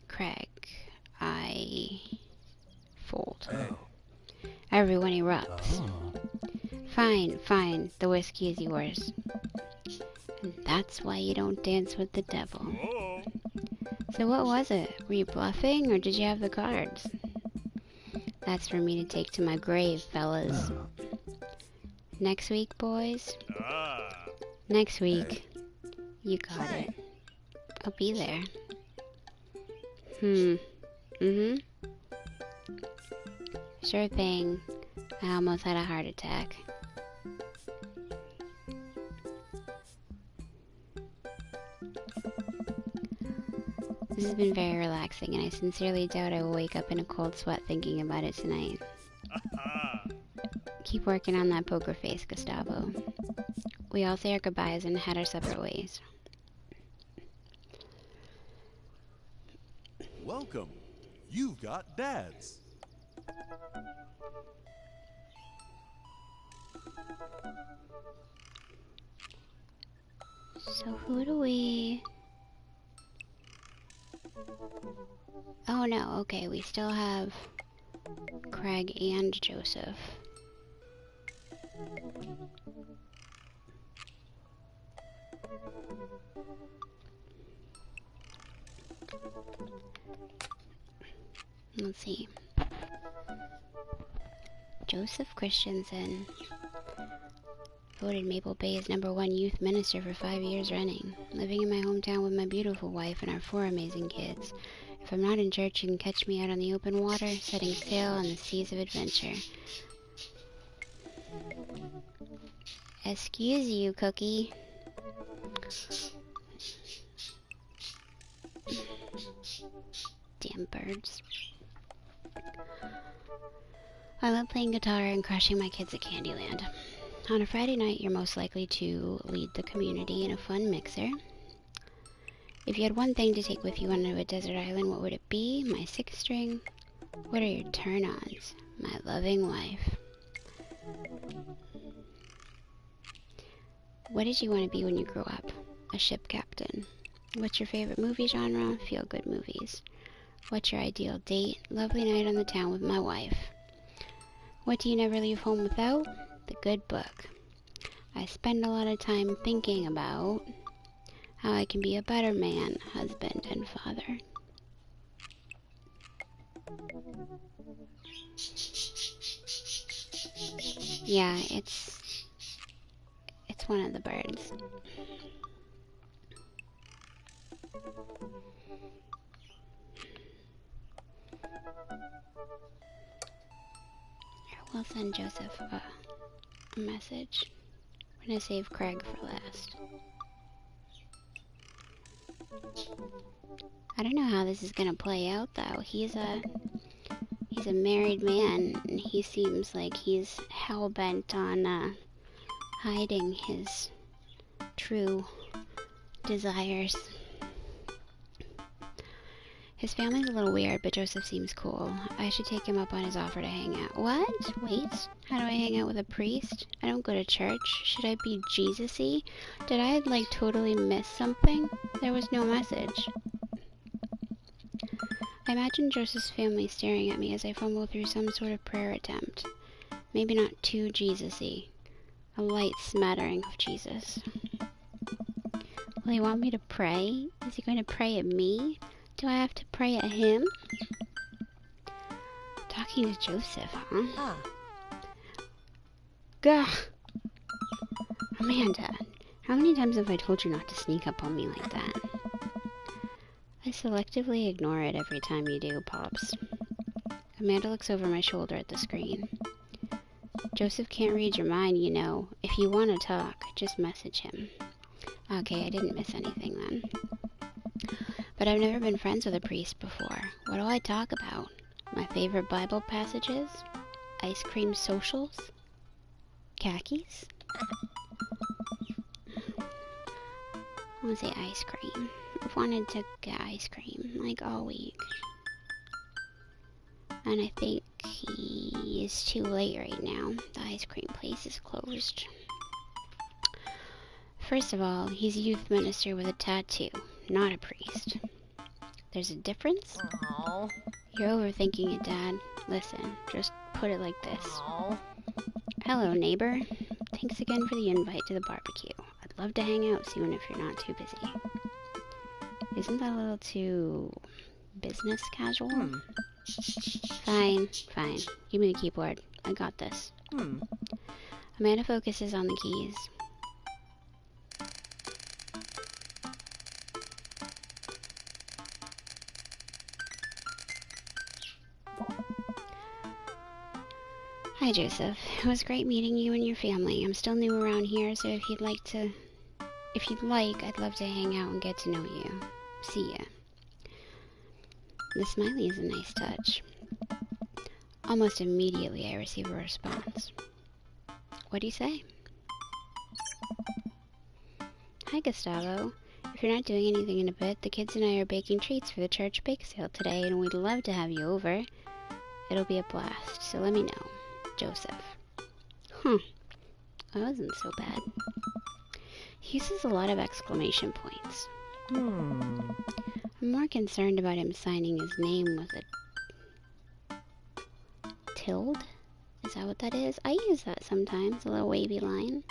Craig, I fold. Everyone erupts. Fine, fine, the whiskey is yours. And that's why you don't dance with the devil. Whoa. So what was it? Were you bluffing, or did you have the cards? That's for me to take to my grave, fellas. Next week, boys. Next week. You got it. I'll be there. Sure thing. I almost had a heart attack. This has been very relaxing, and I sincerely doubt I will wake up in a cold sweat thinking about it tonight. Keep working on that poker face, Gustavo. We all say our goodbyes and head our separate ways. Welcome. You've got dads. So who do we... Oh no, okay, we still have Craig and Joseph. Let's see. Joseph Christensen voted Maple Bay as #1 youth minister for 5 years running, living in my hometown with my beautiful wife and our 4 amazing kids. If If I'm not in church, you can catch me out on the open water, setting sail on the seas of adventure. Excuse you, Cookie. Damn birds. I love playing guitar and crushing my kids at Candyland. On a Friday night, you're most likely to lead the community in a fun mixer. If you had one thing to take with you onto a desert island, what would it be? My sixth string? What are your turn-ons? My loving wife. What did you want to be when you grew up? A ship captain. What's your favorite movie genre? Feel-good movies. What's your ideal date? Lovely night on the town with my wife. What do you never leave home without? The good book. I spend a lot of time thinking about how I can be a better man, husband, and father. Yeah, it's one of the birds. We'll send Joseph a message. We're gonna save Craig for last. I don't know how this is gonna play out though. He's a married man, and he seems like he's hell-bent on hiding his true desires. His family's a little weird, but Joseph seems cool. I should take him up on his offer to hang out. What? Wait, how do I hang out with a priest? I don't go to church. Should I be Jesus-y? Did I, like, totally miss something? There was no message. I imagine Joseph's family staring at me as I fumble through some sort of prayer attempt. Maybe not too Jesus-y. A light smattering of Jesus. Will he want me to pray? Is he going to pray at me? Do I have to pray at him? Talking to Joseph, huh? Gah! Amanda, how many times have I told you not to sneak up on me like that? I selectively ignore it every time you do, Pops. Amanda looks over my shoulder at the screen. Joseph can't read your mind, you know. If you want to talk, just message him. Okay, I didn't miss anything then. But I've never been friends with a priest before. What do I talk about? My favorite Bible passages? Ice cream socials? Khakis? I want to say ice cream. I've wanted to get ice cream, like, all week. And I think he is too late right now. The ice cream place is closed. First of all, he's a youth minister with a tattoo, not a priest. There's a difference? Aww. You're overthinking it, Dad. Listen, just put it like this. Aww. Hello, neighbor. Thanks again for the invite to the barbecue. I'd love to hang out soon if you're not too busy. Isn't that a little too business casual? Fine. Give me the keyboard. I got this. Amanda focuses on the keys. Hi, Joseph. It was great meeting you and your family. I'm still new around here, so if you'd like, I'd love to hang out and get to know you. See ya. The smiley is a nice touch. Almost immediately, I receive a response. What do you say? Hi, Gustavo. If you're not doing anything in a bit, the kids and I are baking treats for the church bake sale today, and we'd love to have you over. It'll be a blast, so let me know. Joseph. That wasn't so bad. He uses a lot of exclamation points. I'm more concerned about him signing his name with a tilde? Is that what that is? I use that sometimes, a little wavy line.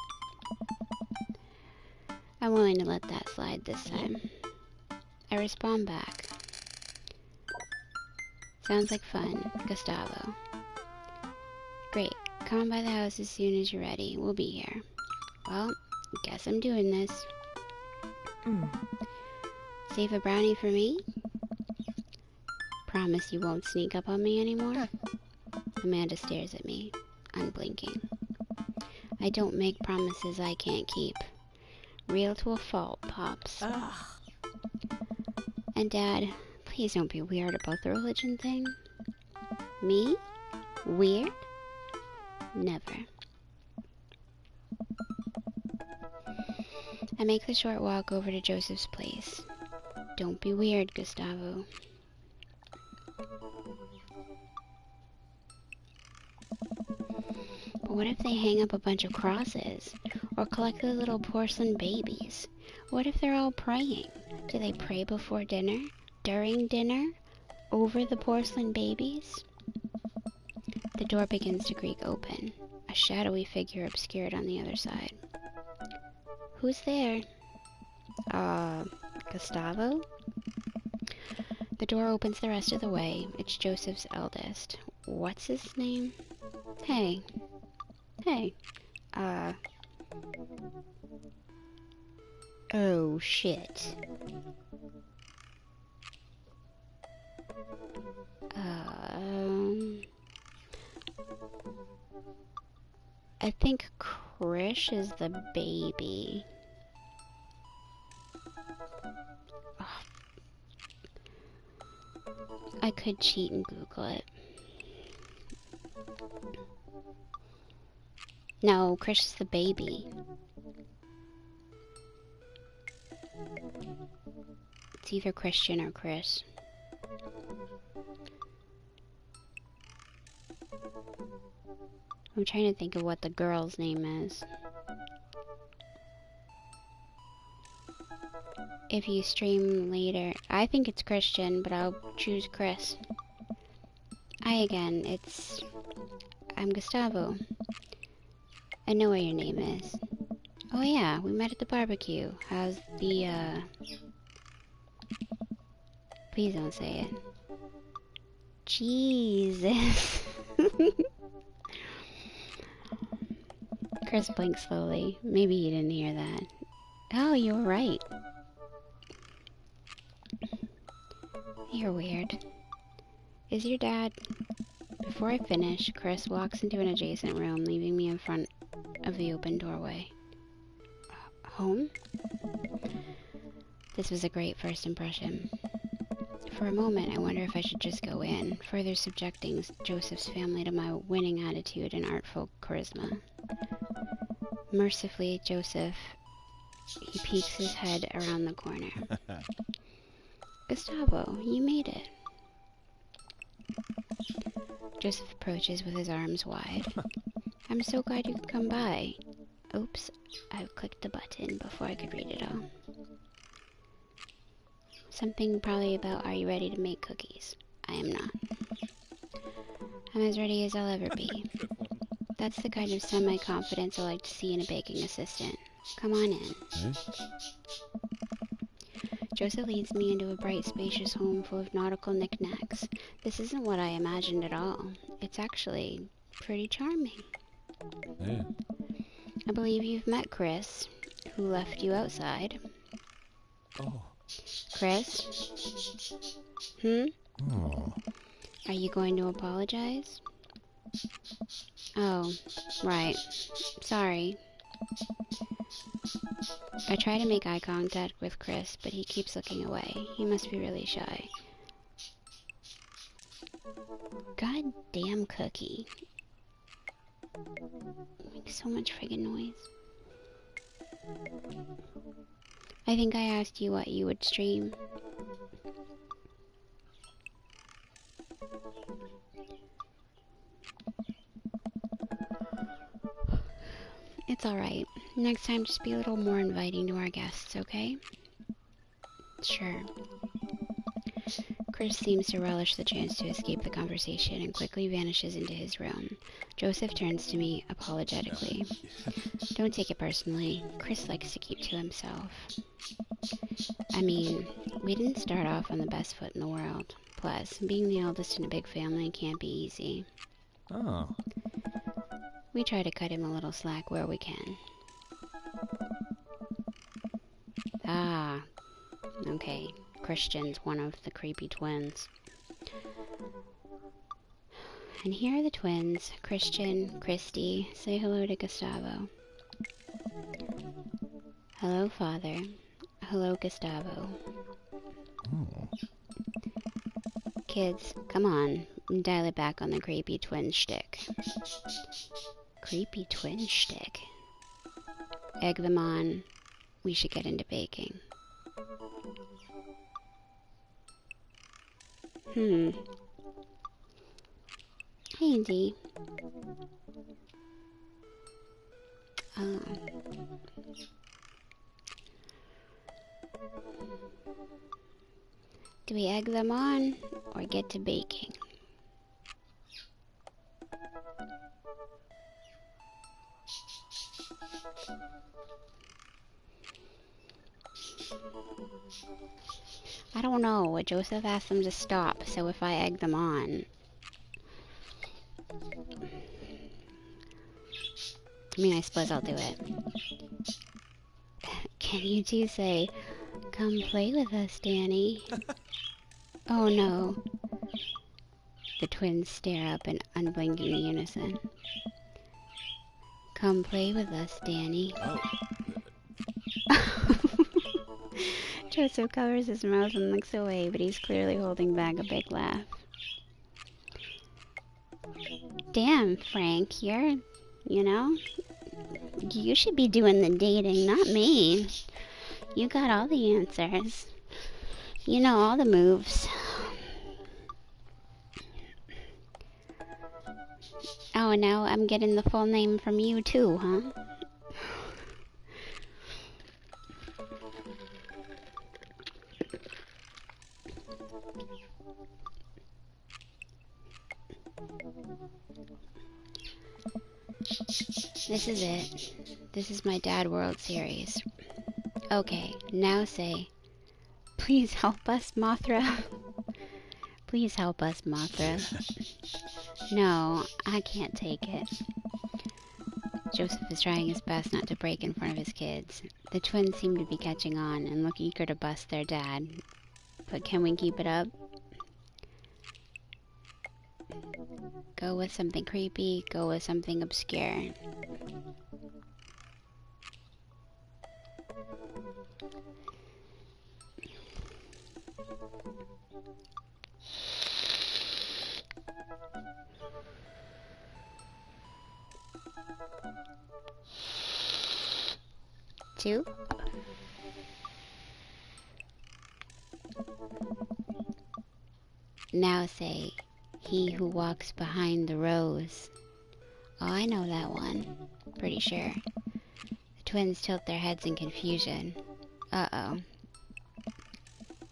I'm willing to let that slide this time. I respond back. Sounds like fun, Gustavo. Great. Come on by the house as soon as you're ready. We'll be here. Well, guess I'm doing this. Save a brownie for me? Promise you won't sneak up on me anymore? Amanda stares at me, unblinking. I don't make promises I can't keep. Real to a fault, Pops. Ugh. And Dad, please don't be weird about the religion thing. Me? Weird? Never. I make the short walk over to Joseph's place. Don't be weird, Gustavo. But what if they hang up a bunch of crosses? Or collect the little porcelain babies? What if they're all praying? Do they pray before dinner? During dinner? Over the porcelain babies? The door begins to creak open. A shadowy figure obscured on the other side. Who's there? Gustavo? The door opens the rest of the way. It's Joseph's eldest. What's his name? Hey. Hey. Oh, shit. I think Krish is the baby. Oh. I could cheat and Google it. No, Krish is the baby. It's either Christian or Chris. I'm trying to think of what the girl's name is. If you stream later, I think it's Christian, but I'll choose Chris. Hi again, I'm Gustavo. I know what your name is. Oh yeah, we met at the barbecue. How's the, Please don't say it. Jesus. Chris blinked slowly. Maybe he didn't hear that. Oh, you were right. You're weird. Is your dad... Before I finish, Chris walks into an adjacent room, leaving me in front of the open doorway. Home? This was a great first impression. For a moment, I wonder if I should just go in, further subjecting Joseph's family to my winning attitude and artful charisma. Mercifully, Joseph, he peeks his head around the corner. Gustavo, you made it. Joseph approaches with his arms wide. I'm so glad you could come by. Oops, I clicked the button before I could read it all. Something probably about, are you ready to make cookies? I am not. I'm as ready as I'll ever be. That's the kind of semi-confidence I like to see in a baking assistant. Come on in. Joseph leads me into a bright, spacious home full of nautical knickknacks. This isn't what I imagined at all. It's actually pretty charming. Yeah. I believe you've met Chris, who left you outside. Oh. Chris? Oh. Are you going to apologize? Oh, right. Sorry. I try to make eye contact with Chris, but he keeps looking away. He must be really shy. Goddamn cookie. Makes so much friggin' noise. I think I asked you what you would stream. It's alright. Next time, just be a little more inviting to our guests, okay? Sure. Chris seems to relish the chance to escape the conversation and quickly vanishes into his room. Joseph turns to me apologetically. Don't take it personally. Chris likes to keep to himself. I mean, we didn't start off on the best foot in the world. Plus, being the eldest in a big family can't be easy. Oh. We try to cut him a little slack where we can. Ah, okay. Christian's one of the creepy twins. And here are the twins, Christian, Christy. Say hello to Gustavo. Hello, Father. Hello, Gustavo. Oh. Kids, come on. Dial it back on the creepy twin shtick. Creepy twin shtick. Egg them on. We should get into baking. Hey, Andy. Oh. Do we egg them on or get to baking? I don't know. Joseph asked them to stop, so if I egg them on... I mean, I suppose I'll do it. Can you two say, "Come play with us, Danny"? Oh no. The twins stare up in unblinking unison. Come play with us, Danny. Oh. Joseph covers his mouth and looks away, but he's clearly holding back a big laugh. Damn, Frank, you know, you should be doing the dating, not me. You got all the answers. You know all the moves. Oh, and now I'm getting the full name from you too, huh? This is it. This is my Dad World Series. Okay, now say, "Please help us, Mothra." Please help us, Mothra. No, I can't take it. Joseph is trying his best not to break in front of his kids. The twins seem to be catching on and look eager to bust their dad. But can we keep it up? Go with something creepy, go with something obscure. Two. Now say, "He who walks behind the rose." Oh, I know that one. Pretty sure. The twins tilt their heads in confusion. Uh-oh.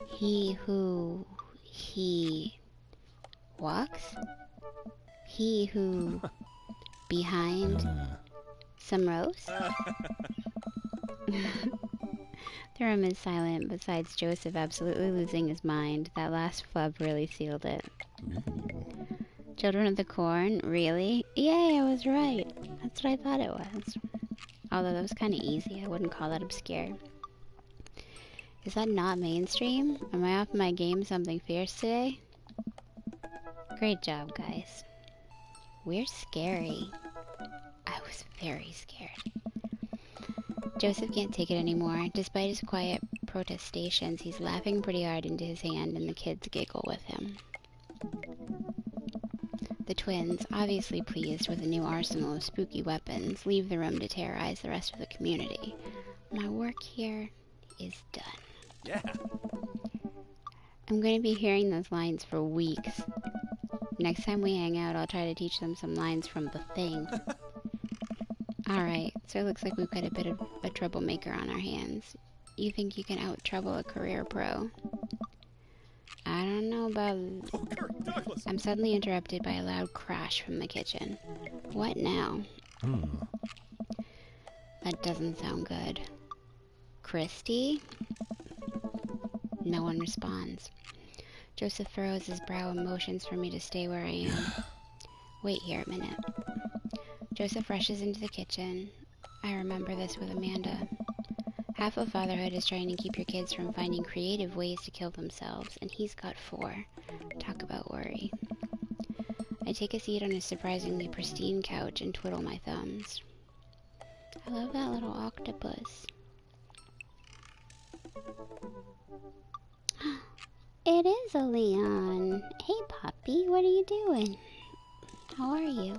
He walks? He who behind some rose? The room is silent, besides Joseph absolutely losing his mind. That last flub really sealed it. Children of the Corn? Really? Yay, I was right. That's what I thought it was. Although that was kind of easy. I wouldn't call that obscure. Is that not mainstream? Am I off my game something fierce today? Great job, guys. We're scary. I was very scared. Joseph can't take it anymore. Despite his quiet protestations, he's laughing pretty hard into his hand, and the kids giggle with him. The twins, obviously pleased with a new arsenal of spooky weapons, leave the room to terrorize the rest of the community. My work here is done. Yeah. I'm going to be hearing those lines for weeks. Next time we hang out, I'll try to teach them some lines from The Thing. Alright, so it looks like we've got a bit of a troublemaker on our hands. You think you can out-trouble a career pro? I don't know about... I'm suddenly interrupted by a loud crash from the kitchen. What now? That doesn't sound good. Christy? No one responds. Joseph furrows his brow and motions for me to stay where I am. Wait here a minute. Joseph rushes into the kitchen. I remember this with Amanda. Half of fatherhood is trying to keep your kids from finding creative ways to kill themselves, and he's got 4. Talk about worry. I take a seat on a surprisingly pristine couch and twiddle my thumbs. I love that little octopus. It is a Leon. Hey, puppy, what are you doing? How are you?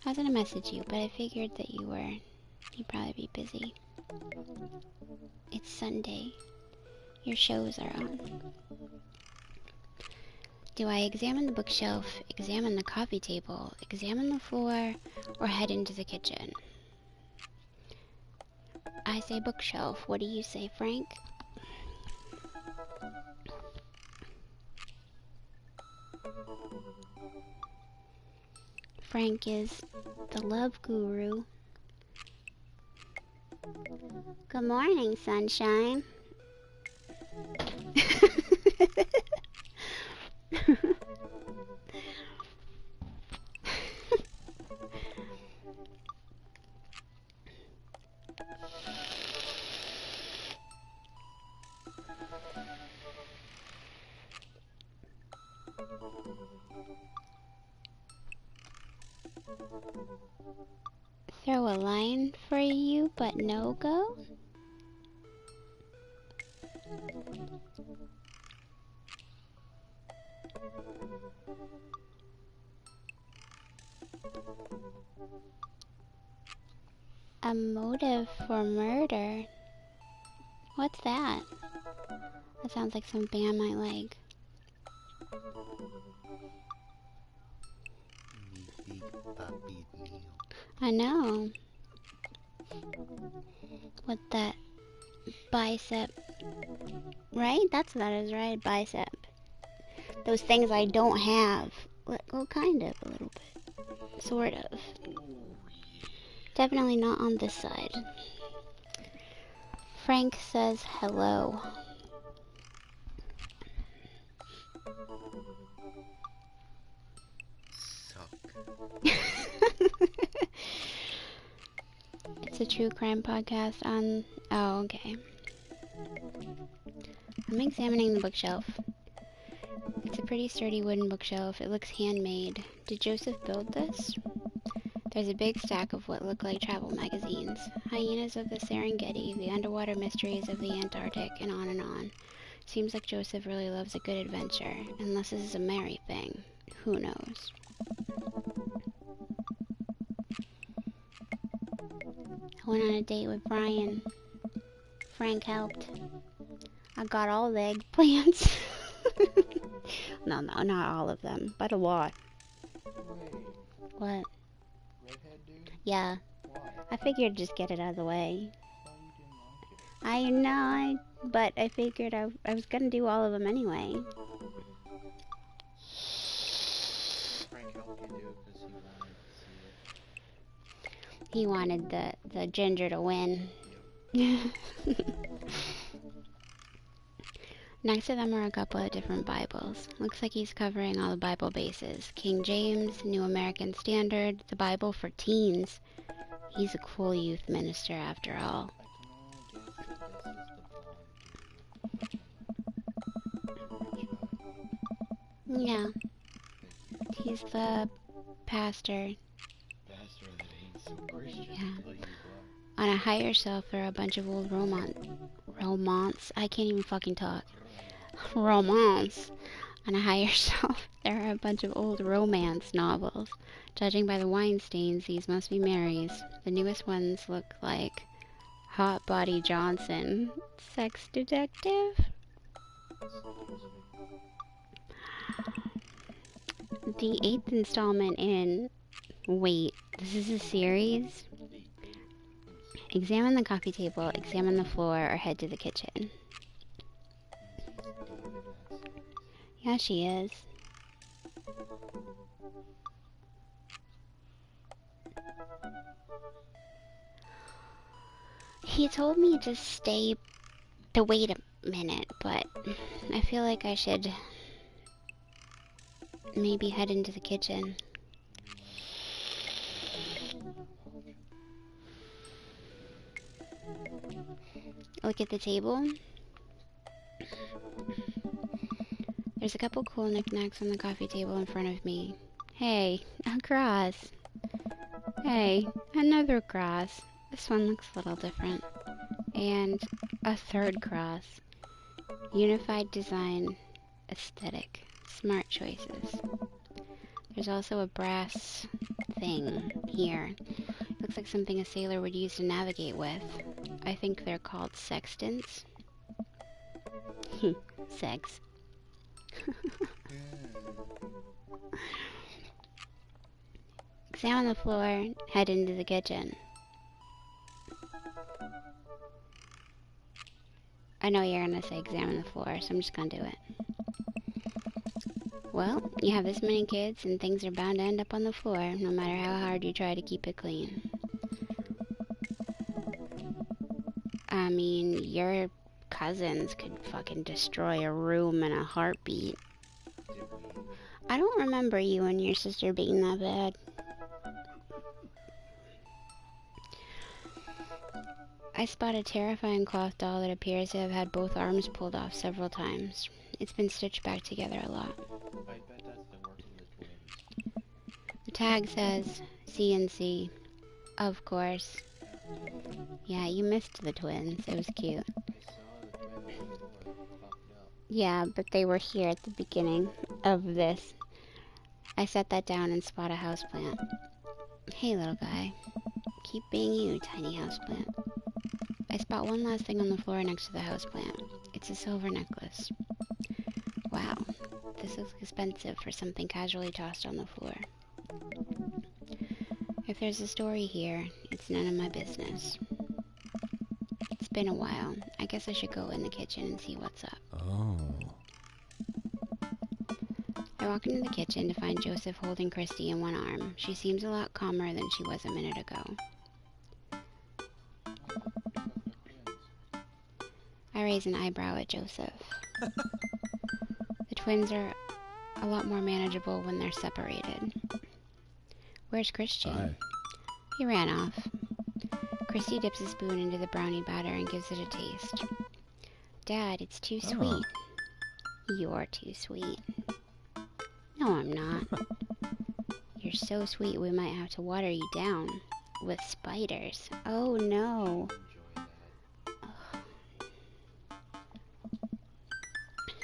I was gonna message you, but I figured that you'd probably be busy. It's Sunday. Your shows are on. Do I examine the bookshelf, examine the coffee table, examine the floor, or head into the kitchen? I say bookshelf. What do you say, Frank? Frank is the love guru. Good morning, sunshine. Throw a line for you, but no go? A motive for murder? What's that? That sounds like some band I like. I know. What that bicep, right? That's what that is, right? Bicep. Those things I don't have. Well, kind of, a little bit. Sort of. Definitely not on this side. Frank says hello. It's a true crime podcast on... Oh, okay. I'm examining the bookshelf. It's a pretty sturdy wooden bookshelf. It looks handmade. Did Joseph build this? There's a big stack of what look like travel magazines. Hyenas of the Serengeti, the underwater mysteries of the Antarctic, and on and on. Seems like Joseph really loves a good adventure, unless this is a Mary thing. Who knows? I went on a date with Brian. Frank helped. I got all the eggplants. No, not all of them, but a lot. What? Redhead dude? Yeah. Why? I figured just get it out of the way. Thought you didn't like it. I know, but I figured I was gonna do all of them anyway. Frank helped you do it because he wanted to see it. He wanted the ginger to win. Next to them are a couple of different Bibles. Looks like he's covering all the Bible bases. King James, New American Standard, the Bible for teens. He's a cool youth minister after all. Yeah. He's the pastor. Pastor that ain't so Christian. Yeah. On a higher shelf there are a bunch of old romance. I can't even fucking talk. Romance. On a higher shelf there are a bunch of old romance novels. Judging by the wine stains, these must be Mary's. The newest ones look like Hot Body Johnson, Sex Detective. The 8th installment in... Wait, this is a series? Examine the coffee table, examine the floor, or head to the kitchen. Yeah, she is. He told me to wait a minute, but I feel like I should maybe head into the kitchen. Look at the table. There's a couple cool knickknacks on the coffee table in front of me. Hey, a cross. Hey, another cross. This one looks a little different. And a third cross. Unified design, aesthetic, smart choices. There's also a brass thing here. Looks like something a sailor would use to navigate with. I think they're called sextants. Sex. Examine the floor, head into the kitchen. I know you're gonna say examine the floor, so I'm just gonna do it. Well, you have this many kids and things are bound to end up on the floor, no matter how hard you try to keep it clean. I mean, your cousins could fucking destroy a room in a heartbeat. I don't remember you and your sister being that bad. I spot a terrifying cloth doll that appears to have had both arms pulled off several times. It's been stitched back together a lot. I bet that's the work of the twins. The tag says CNC. Of course. Yeah, you missed the twins. It was cute. I saw the twins before, fucked up. Yeah, but they were here at the beginning of this. I set that down and spot a houseplant. Hey, little guy. Keep being you, tiny houseplant. I spot one last thing on the floor next to the houseplant. It's a silver necklace. Wow, this looks expensive for something casually tossed on the floor. If there's a story here, it's none of my business. It's been a while. I guess I should go in the kitchen and see what's up. Oh. I walk into the kitchen to find Joseph holding Christy in one arm. She seems a lot calmer than she was a minute ago. I raise an eyebrow at Joseph. The twins are a lot more manageable when they're separated. Where's Christian? Hi. He ran off. Christy dips a spoon into the brownie batter and gives it a taste. Dad, it's too sweet. You're too sweet. No, I'm not. You're so sweet we might have to water you down with spiders. Oh no.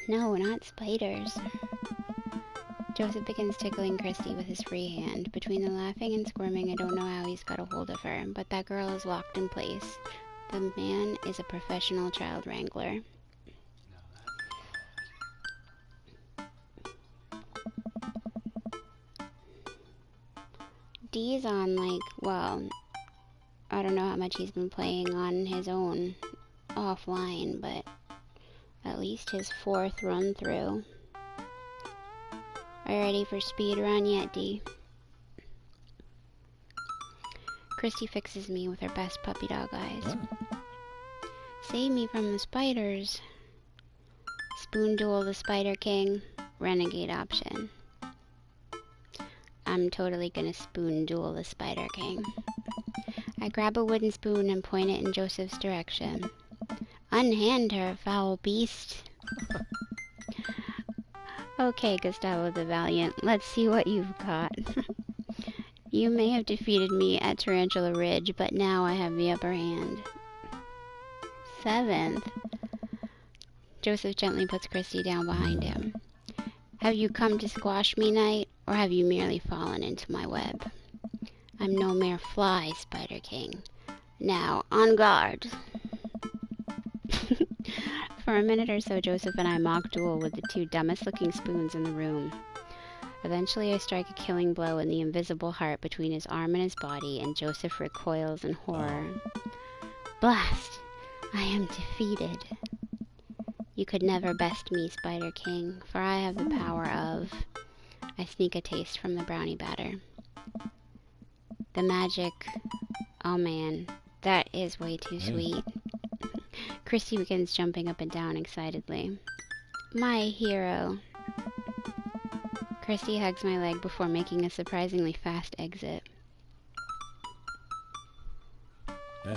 No, not spiders. Joseph begins tickling Christy with his free hand. Between the laughing and squirming, I don't know how he's got a hold of her, but that girl is locked in place. The man is a professional child wrangler. Dee's on, like, well, I don't know how much he's been playing on his own offline, but at least his 4th run through. Are you ready for speed run yet, Dee? Christy fixes me with her best puppy dog eyes. Oh. Save me from the spiders. Spoon duel the Spider King. Renegade option. I'm totally gonna spoon duel the Spider King. I grab a wooden spoon and point it in Joseph's direction. Unhand her, foul beast. Okay, Gustavo the Valiant, let's see what you've got. You may have defeated me at Tarantula Ridge, but now I have the upper hand. 7th. Joseph gently puts Christy down behind him. Have you come to squash me, knight, or have you merely fallen into my web? I'm no mere fly, Spider King. Now, on guard! For a minute or so, Joseph and I mock duel with the 2 dumbest looking spoons in the room. Eventually, I strike a killing blow in the invisible heart between his arm and his body, and Joseph recoils in horror. Blast! I am defeated. You could never best me, Spider King, for I have the power of... I sneak a taste from the brownie batter. The magic... Oh man, that is way too sweet. Christy begins jumping up and down excitedly. My hero. Christy hugs my leg before making a surprisingly fast exit. Yeah.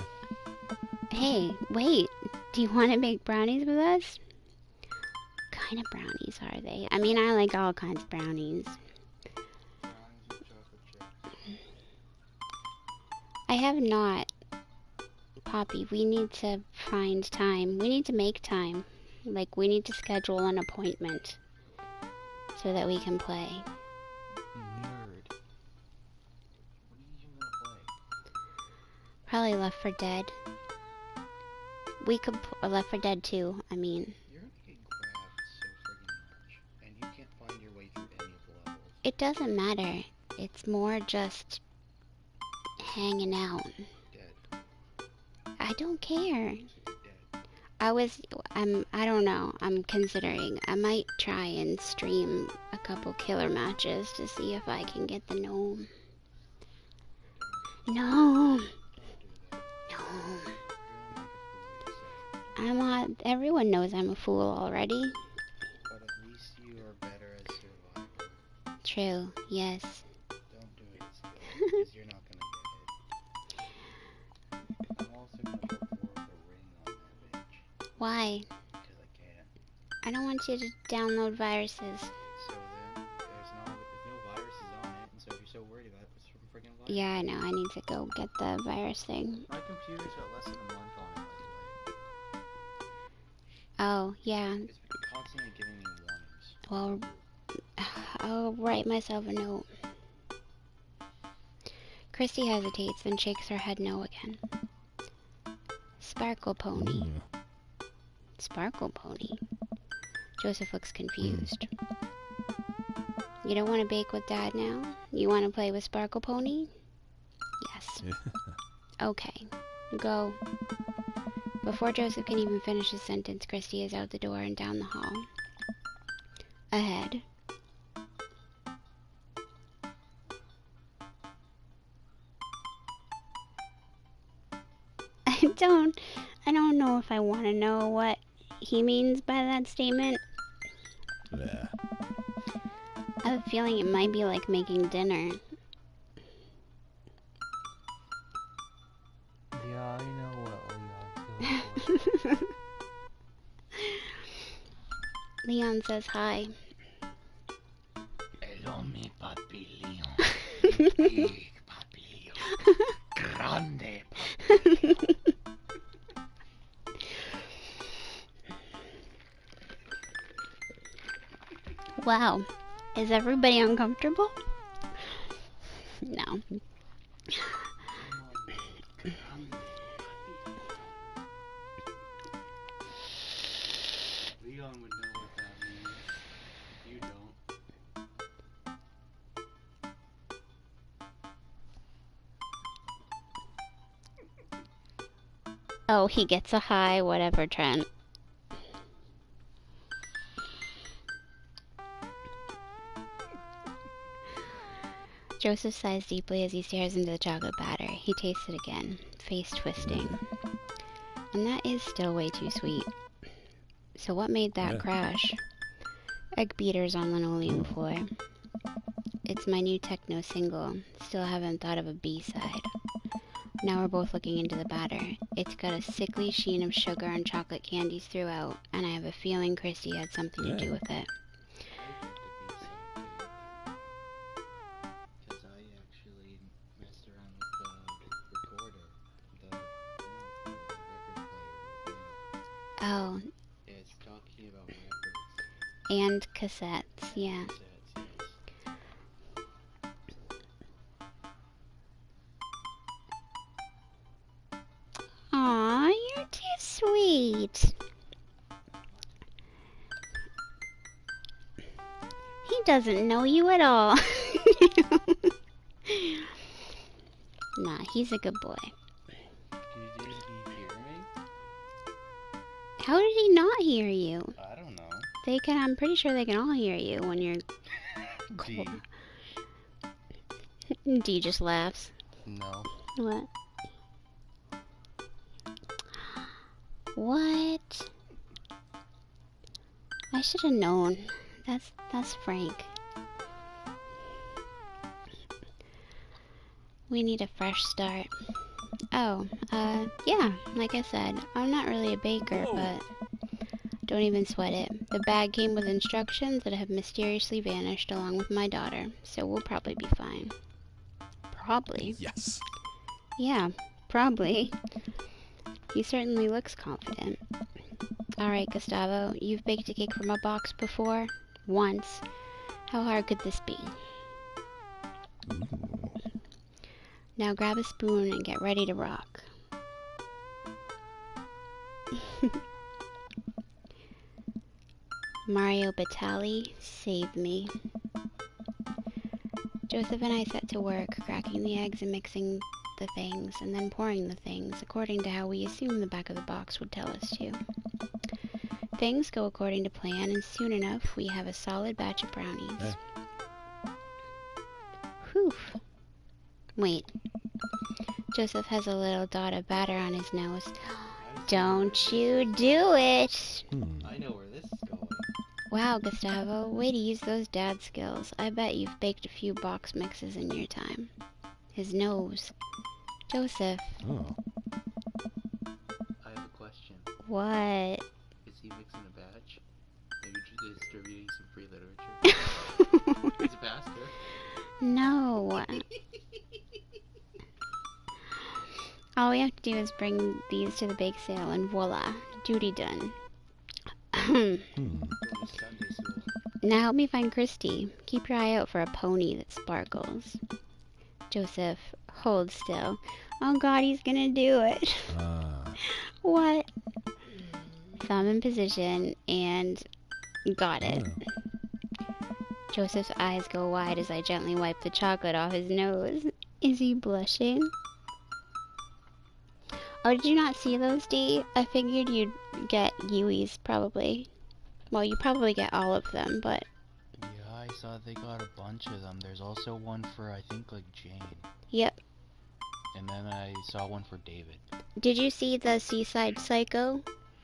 Hey, wait! Do you want to make brownies with us? What kind of brownies are they? I mean, I like all kinds of brownies. Brownies with chocolate chips. I have not. Poppy, we need to find time. We need to make time. Like, we need to schedule an appointment so that we can play. Nerd. What are you even gonna play? Probably Left 4 Dead. We could Left 4 Dead 2, I mean. You're gonna get grabbed so friggin' much, and you can't find your way through any of the levels. It doesn't matter. It's more just hanging out. Dead. I don't care. So you're dead. I don't know. I'm considering. I might try and stream a couple killer matches to see if I can get the gnome. No. Don't do that. No. You're gonna make a fool of yourself. I'm not. Everyone knows I'm a fool already. But at least you are better as survivor. True. Yes. Don't do it still, because you're not gonna get it. I'm also gonna put forth a ring on that bitch. Why? Because I can. I don't want you to download viruses. So then, there's no viruses on it, and so if you're so worried about it, put some friggin' virus. Yeah, I know. I need to go get the virus thing. My computer's got less than a month on it, by the way. Oh, yeah. It's constantly giving me warnings. Well, I'll write myself a note. Christy hesitates, then shakes her head no again. Sparkle Pony. Mm. Sparkle Pony? Joseph looks confused. You don't want to bake with Dad now? You want to play with Sparkle Pony? Yes. Okay. Go. Before Joseph can even finish his sentence, Christy is out the door and down the hall. Ahead. I don't know if I want to know what he means by that statement. Yeah. I have a feeling it might be like making dinner. Yeah, I know what Leon's going for. Leon says hi. Hello, mi papi Leon. Big papi Leon. Grande papi. Wow. Is everybody uncomfortable? No. Leon would know what that means. You don't. Oh, he gets a hi, whatever, Trent. Joseph sighs deeply as he stares into the chocolate batter. He tastes it again, face twisting. And that is still way too sweet. So what made that crash? Egg beaters on linoleum floor. It's my new techno single. Still haven't thought of a B-side. Now we're both looking into the batter. It's got a sickly sheen of sugar and chocolate candies throughout, and I have a feeling Christy had something to do with it. Because I actually messed around with the recorder, the record player. Oh, It's talking about records. and cassettes, yeah. Cassettes, yes. Aw, you're too sweet. He doesn't know you at all. Nah, he's a good boy. Did he hear me? How did he not hear you? I don't know. They can. I'm pretty sure they can all hear you when you're. D. D just laughs. No. What? What? I should have known. That's Frank. We need a fresh start. Oh, yeah, like I said, I'm not really a baker, but don't even sweat it. The bag came with instructions that have mysteriously vanished along with my daughter, so we'll probably be fine. Probably. Yes. Yeah, probably. He certainly looks confident. Alright, Gustavo, you've baked a cake from a box before? Once. How hard could this be? Now grab a spoon and get ready to rock. Mario Batali, save me. Joseph and I set to work, cracking the eggs and mixing the things, and then pouring the things, according to how we assumed the back of the box would tell us to. Things go according to plan, and soon enough, we have a solid batch of brownies. Whew. Wait. Joseph has a little dot of batter on his nose. Don't you do it! I know where this is going. Wow, Gustavo, way to use those dad skills. I bet you've baked a few box mixes in your time. His nose. Joseph. Oh. I have a question. What? Is he mixing a batch? Maybe just distributing some free literature? He's a pastor. No. All we have to do is bring these to the bake sale and voila, duty done. Going to Sunday school. Now help me find Christy. Keep your eye out for a pony that sparkles. Joseph, hold still. Oh god, he's gonna do it. What? Thumb in position and got it. Joseph's eyes go wide as I gently wipe the chocolate off his nose. Is he blushing? Oh, did you not see those, Dee? I figured you'd get Yui's, probably. Well, you probably get all of them, but... Yeah, I saw they got a bunch of them. There's also one for, I think, like, Jane. Yep. And then I saw one for David. Did you see the Seaside Psycho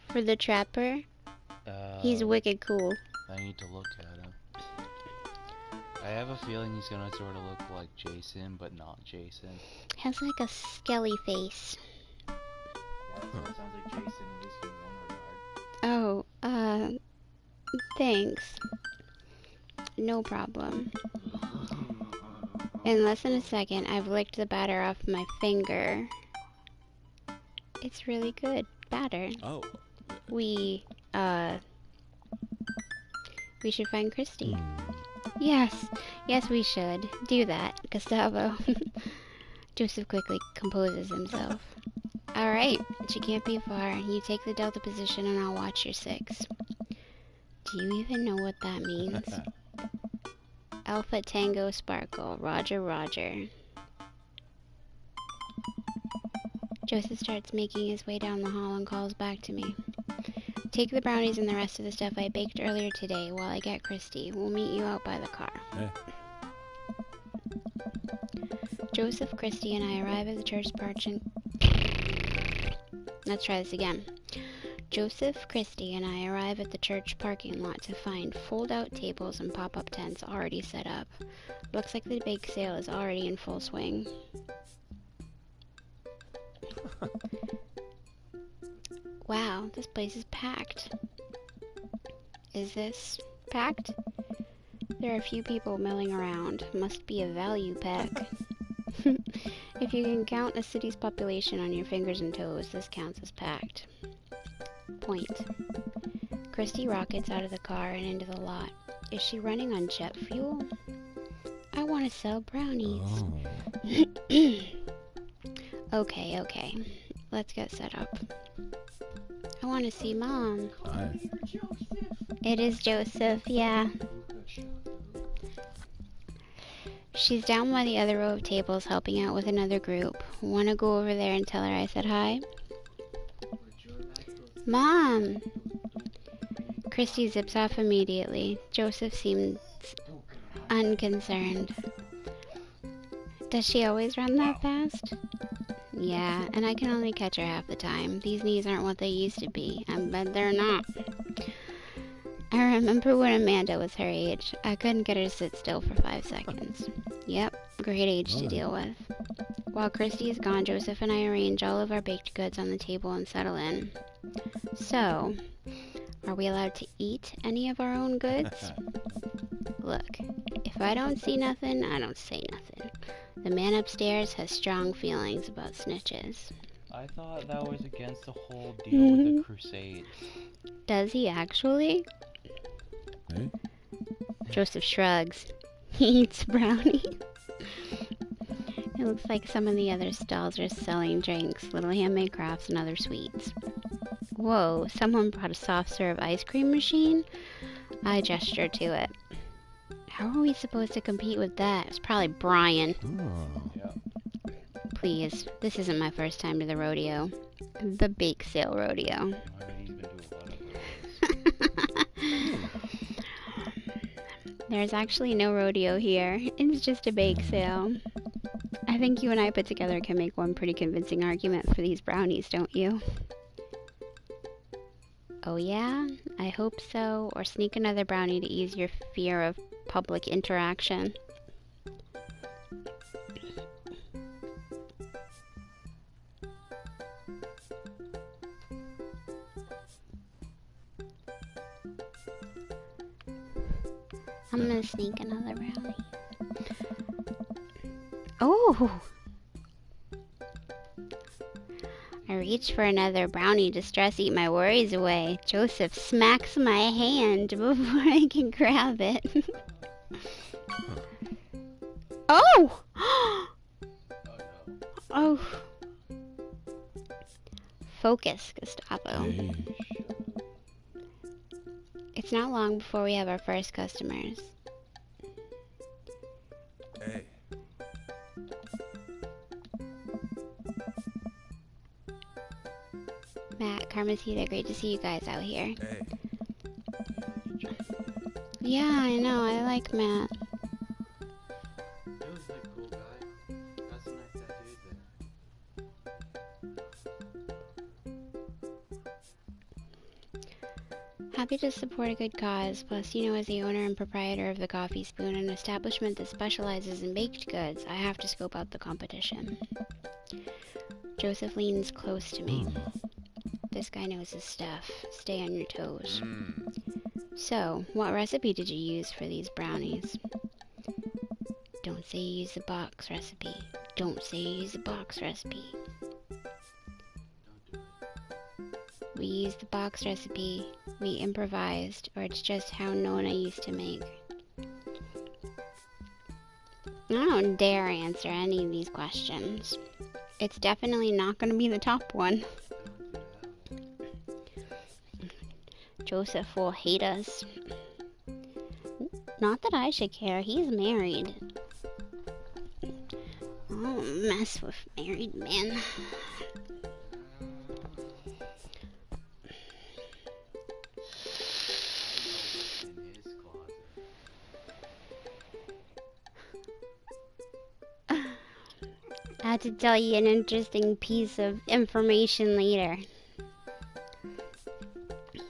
for the Trapper? He's wicked cool. I need to look at him. I have a feeling he's gonna sort of look like Jason, but not Jason. Has like a skelly face. Yeah, that sounds like Jason, at least in one regard. Oh, thanks. No problem. In less than a second, I've licked the batter off my finger. It's really good batter. Oh. We should find Christy. Yes, we should. Do that, Gustavo. Joseph quickly composes himself. Alright, she can't be far. You take the delta position and I'll watch your 6. Do you even know what that means? Alpha Tango Sparkle. Roger, roger. Joseph starts making his way down the hall and calls back to me. Take the brownies and the rest of the stuff I baked earlier today while I get Christy. We'll meet you out by the car. Joseph, Christy, and I arrive at the church parking... Let's try this again. Joseph, Christy, and I arrive at the church parking lot to find fold-out tables and pop-up tents already set up. Looks like the bake sale is already in full swing. Wow, this place is packed. Is this packed? There are a few people milling around. Must be a value pack. If you can count a city's population on your fingers and toes, this counts as packed. Point. Christy rockets out of the car and into the lot. Is she running on jet fuel? I want to sell brownies. Okay. Let's get set up. I want to see Mom. Hi. It is Joseph, yeah. She's down by the other row of tables helping out with another group. Wanna go over there and tell her I said hi? Mom! Christy zips off immediately. Joseph seems unconcerned. Does she always run that fast? Yeah, and I can only catch her half the time. These knees aren't what they used to be. I bet they're not. I remember when Amanda was her age. I couldn't get her to sit still for 5 seconds. Yep, great age to deal with. While Christy is gone, Joseph and I arrange all of our baked goods on the table and settle in. So, are we allowed to eat any of our own goods? Look, if I don't see nothing, I don't say nothing. The man upstairs has strong feelings about snitches. I thought that was against the whole deal with the Crusades. Does he actually? Eh? Joseph shrugs. He eats brownie. It looks like some of the other stalls are selling drinks, little handmade crafts, and other sweets. Whoa, someone brought a soft serve ice cream machine? I gesture to it. How are we supposed to compete with that? It's probably Brian. Oh. Yeah. Please, this isn't my first time to the rodeo. The bake sale rodeo. I bet he's been to a lot of rodeos. There's actually no rodeo here. It's just a bake sale. I think you and I put together can make one pretty convincing argument for these brownies, don't you? Oh yeah? I hope so. Or sneak another brownie to ease your fear of public interaction. I'm gonna sneak another brownie. Oh! I reach for another brownie to stress-eat my worries away. Joseph smacks my hand before I can grab it. Oh! Oh no. Oh. Focus, Gustavo. Hey. It's not long before we have our first customers. Hey. Matt, Carmencita, great to see you guys out here. Hey. Yeah, I know, I like Matt. It was like cool guy. That's a nice tattoo there. Happy to support a good cause, plus, you know, as the owner and proprietor of the Coffee Spoon, an establishment that specializes in baked goods, I have to scope out the competition. Joseph leans close to me. This guy knows his stuff. Stay on your toes. So, what recipe did you use for these brownies? Don't say you use the box recipe. Don't say you use the box recipe. Don't do it. We used the box recipe. We improvised, or it's just how Nona used to make. I don't dare answer any of these questions. It's definitely not going to be the top one. Joseph will hate us. Not that I should care. He's married. I don't mess with married men. In his closet. I have to tell you an interesting piece of information later. Just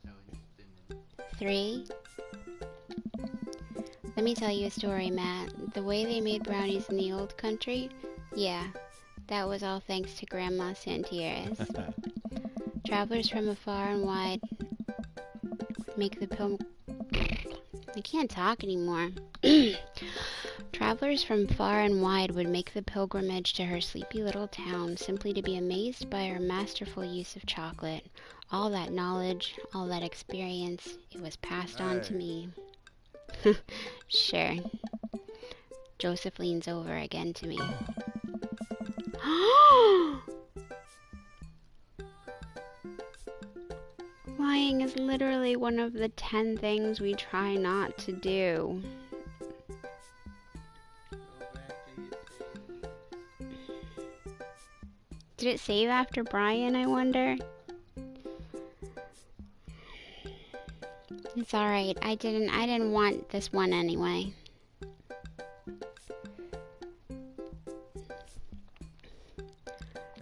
how interesting. 3. Let me tell you a story, Matt. The way they made brownies in the old country, yeah, that was all thanks to Grandma Santier's. Travelers from afar and wide make the I can't talk anymore. Travelers from far and wide would make the pilgrimage to her sleepy little town simply to be amazed by her masterful use of chocolate. All that knowledge, all that experience, it was passed on to me. Sure. Joseph leans over again to me. Lying is literally one of the 10 things we try not to do. Go back to your days. Did it save after Brian, I wonder? It's alright. I didn't want this one anyway.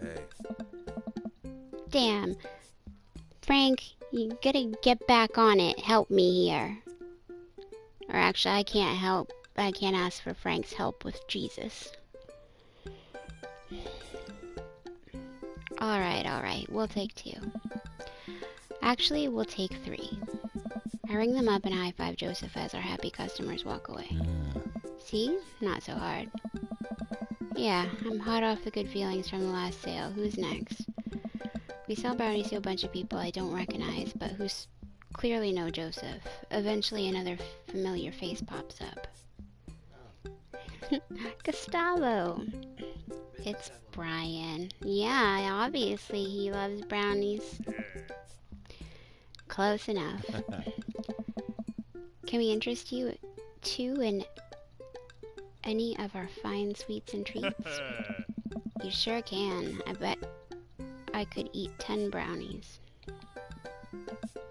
Hey. Damn. Frank, you gotta get back on it. Help me here. Or actually, I can't help. I can't ask for Frank's help with Jesus. Alright, we'll take 2. Actually, we'll take 3. I ring them up and high-five Joseph as our happy customers walk away. See? Not so hard. Yeah, I'm hot off the good feelings from the last sale. Who's next? We sell brownies to a bunch of people I don't recognize, but who clearly know Joseph. Eventually another familiar face pops up. Gustavo! It's Brian. Yeah, obviously he loves brownies. Close enough. Can we interest you two in any of our fine sweets and treats? You sure can. I bet I could eat 10 brownies.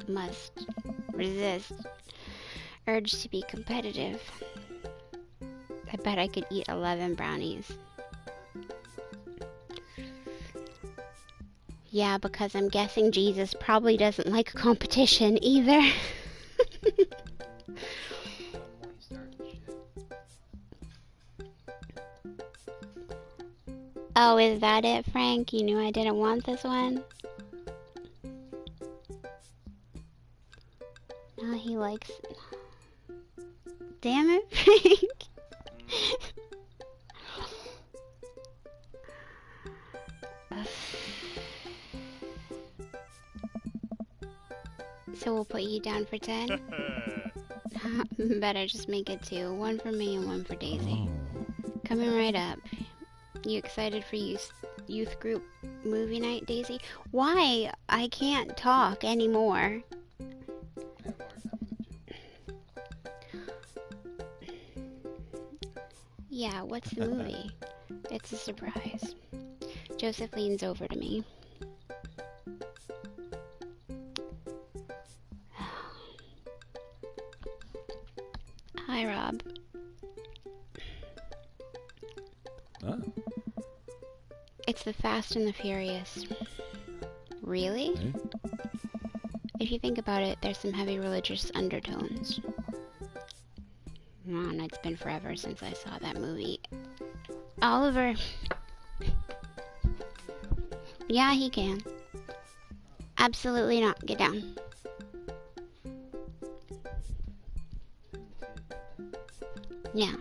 Must resist urge to be competitive. I bet I could eat 11 brownies. Yeah, because I'm guessing Jesus probably doesn't like competition either. Oh, is that it, Frank? You knew I didn't want this one? No, he likes... Damn it, Frank! So we'll put you down for 10? Better just make it 2. 1 for me and 1 for Daisy. Coming right up. You excited for youth group movie night, Daisy? Why? I can't talk anymore. Yeah, what's the movie? It's a surprise. Joseph leans over to me. Hi, Rob. Oh. It's the Fast and the Furious. Really? Eh? If you think about it, there's some heavy religious undertones. Man, it's been forever since I saw that movie. Oliver. Yeah, he can. Absolutely not. Get down. Yeah.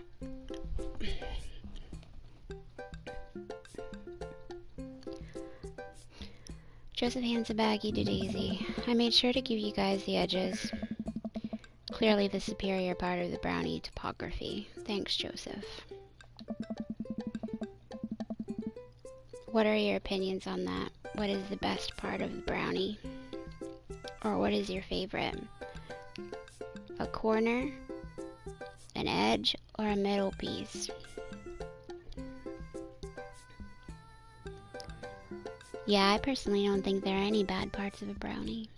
Joseph hands a baggie to Daisy. I made sure to give you guys the edges. Clearly the superior part of the brownie topography. Thanks, Joseph. What are your opinions on that? What is the best part of the brownie? Or what is your favorite? A corner? An edge? Or a middle piece? Yeah, I personally don't think there are any bad parts of a brownie.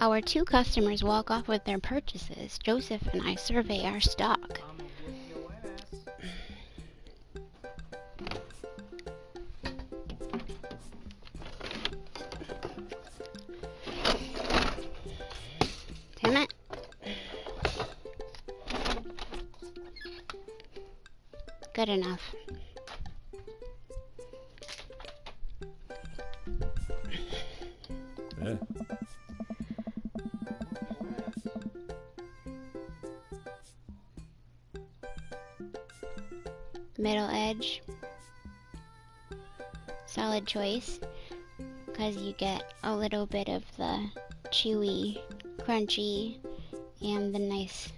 Our 2 customers walk off with their purchases. Joseph and I survey our stock. Damn it. Good enough. Yeah. Middle edge. Solid choice, because you get a little bit of the chewy, crunchy, and the nice,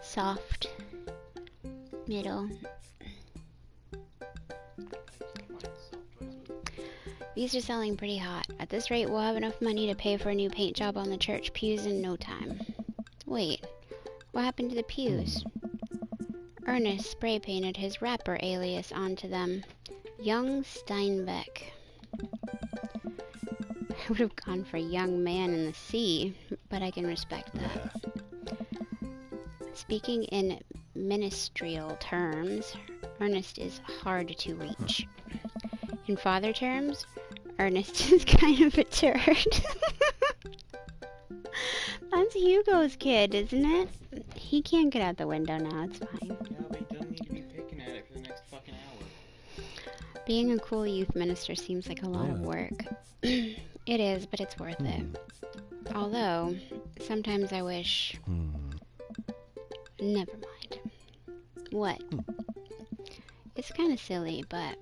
soft middle. These are selling pretty hot. At this rate, we'll have enough money to pay for a new paint job on the church pews in no time. Wait, what happened to the pews? Ernest spray painted his rapper alias onto them. Young Steinbeck. I would have gone for young man in the sea, but I can respect that. Speaking in ministerial terms, Ernest is hard to reach. In father terms, Ernest is kind of a turd. That's Hugo's kid, isn't it? He can't get out the window now, it's fine. Yeah, but he doesn't need to be picking at it for the next fucking hour. Being a cool youth minister seems like a lot of work. It is, but it's worth it. Although, sometimes I wish... Never mind. What? It's kind of silly, but...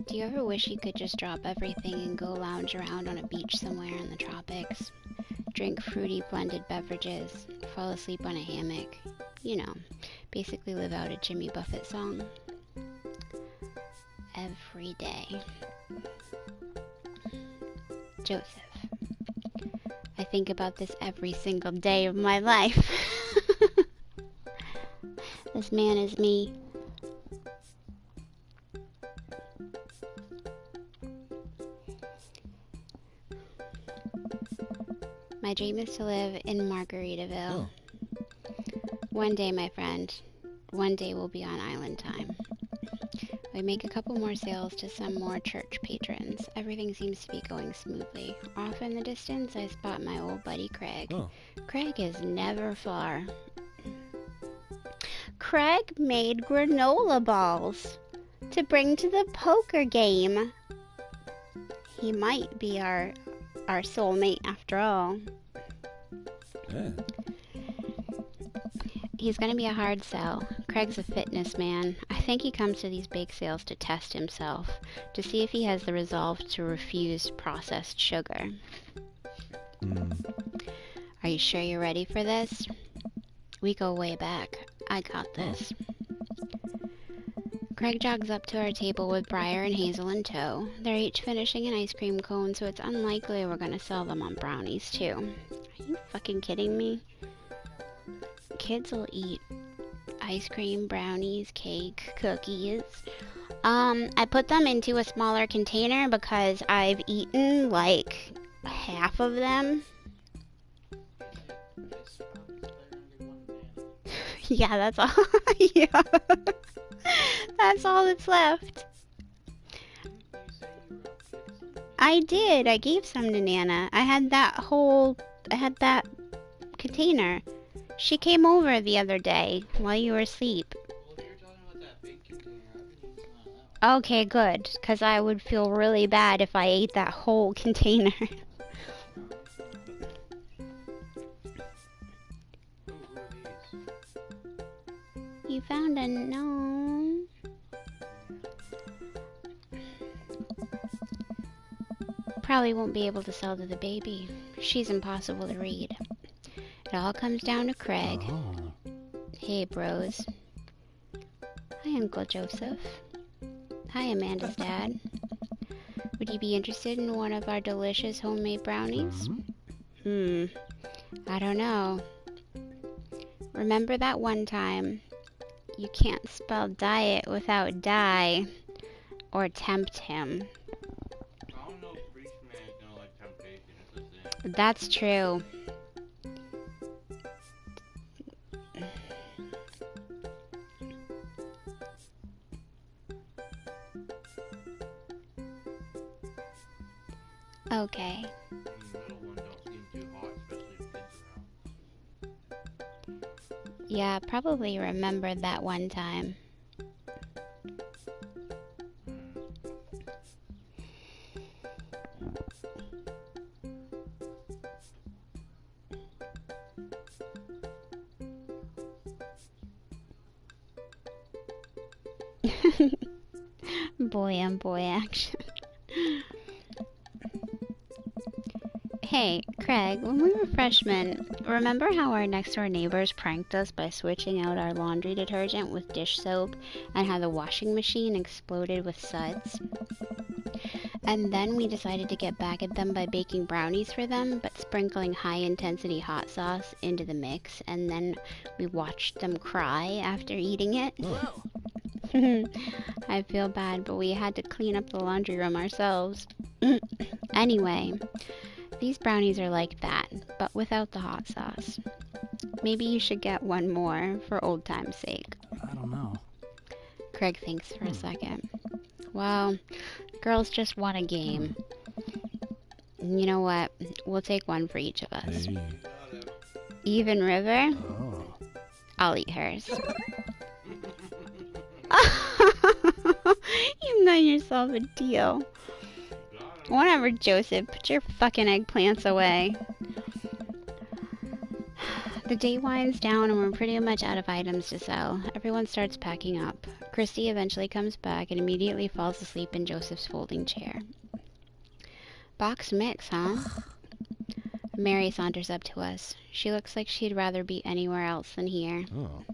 Do you ever wish you could just drop everything and go lounge around on a beach somewhere in the tropics? Drink fruity blended beverages, fall asleep on a hammock. You know, basically live out a Jimmy Buffett song. Every day. Joseph. I think about this every single day of my life. This man is me. My dream is to live in Margaritaville. One day, my friend. One day we'll be on island time. We make a couple more sales to some more church patrons. Everything seems to be going smoothly. Off in the distance, I spot my old buddy Craig. Craig is never far. Craig made granola balls to bring to the poker game. He might be our soulmate after all. Yeah. He's gonna be a hard sell. Craig's a fitness man. I think he comes to these bake sales to test himself, to see if he has the resolve to refuse processed sugar. Are you sure you're ready for this? We go way back. I got this. Craig jogs up to our table with Briar and Hazel in tow. They're each finishing an ice cream cone, so it's unlikely we're gonna sell them on brownies, too. Are you fucking kidding me? Kids will eat ice cream, brownies, cake, cookies. I put them into a smaller container because I've eaten like half of them. Yeah, that's all. Yeah. That's all that's left. I did. I gave some to Nana. I had that container. She came over the other day while you were asleep. Okay, good. Because I would feel really bad if I ate that whole container. You found a gnome. Probably won't be able to sell to the baby. She's impossible to read. It all comes down to Craig. Hey, bros. Hi, Uncle Joseph. Hi, Amanda's dad. Would you be interested in one of our delicious homemade brownies? I don't know. Remember that one time? You can't spell diet without die, or tempt him. I don't know if Preach Man is gonna like temptation. It's a sin. That's true. Okay. The middle one don't seem too hot, especially if kids around. Yeah, probably remembered that one time. Boy on boy action. Hey, Craig, when we were freshmen, remember how our next door neighbors pranked us by switching out our laundry detergent with dish soap and how the washing machine exploded with suds? And then we decided to get back at them by baking brownies for them, but sprinkling high-intensity hot sauce into the mix, and then we watched them cry after eating it. I feel bad, but we had to clean up the laundry room ourselves. Anyway, these brownies are like that, but without the hot sauce. Maybe you should get one more for old time's sake. I don't know. Craig thinks for a second. Well, girls just won a game. You know what? We'll take one for each of us. Hey. Even River? Oh. I'll eat hers. find yourself a deal. Whatever, Joseph. Put your fucking eggplants away. The day winds down and we're pretty much out of items to sell. Everyone starts packing up. Christy eventually comes back and immediately falls asleep in Joseph's folding chair. Box mix, huh? Mary saunters up to us. She looks like she'd rather be anywhere else than here. Oh.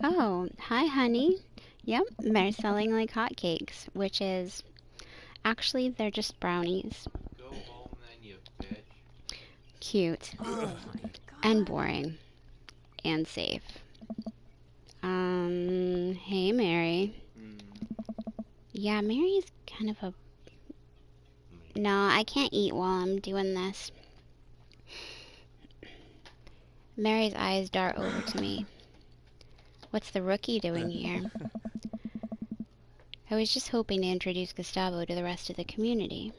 Oh, hi, honey. Yep, they're selling like hotcakes, which is... Actually, they're just brownies. Go home then, you bitch. Cute. Oh my god. And boring. And safe. Hey, Mary. Yeah, Mary's kind of a... No, I can't eat while I'm doing this. Mary's eyes dart over to me. What's the rookie doing here? I was just hoping to introduce Gustavo to the rest of the community.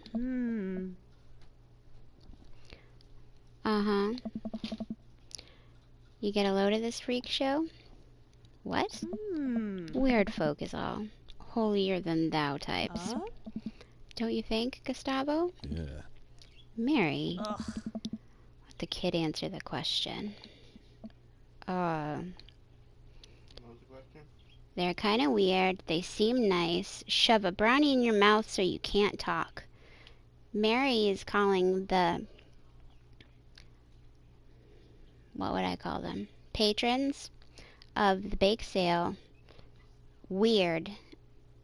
Uh-huh. You get a load of this freak show? What? Weird folk is all. Holier than thou types. Don't you think, Gustavo? Yeah. Mary. Let the kid answer the question. What was the question? They're kind of weird. They seem nice. Shove a brownie in your mouth so you can't talk. Mary is calling the... What would I call them? Patrons of the bake sale weird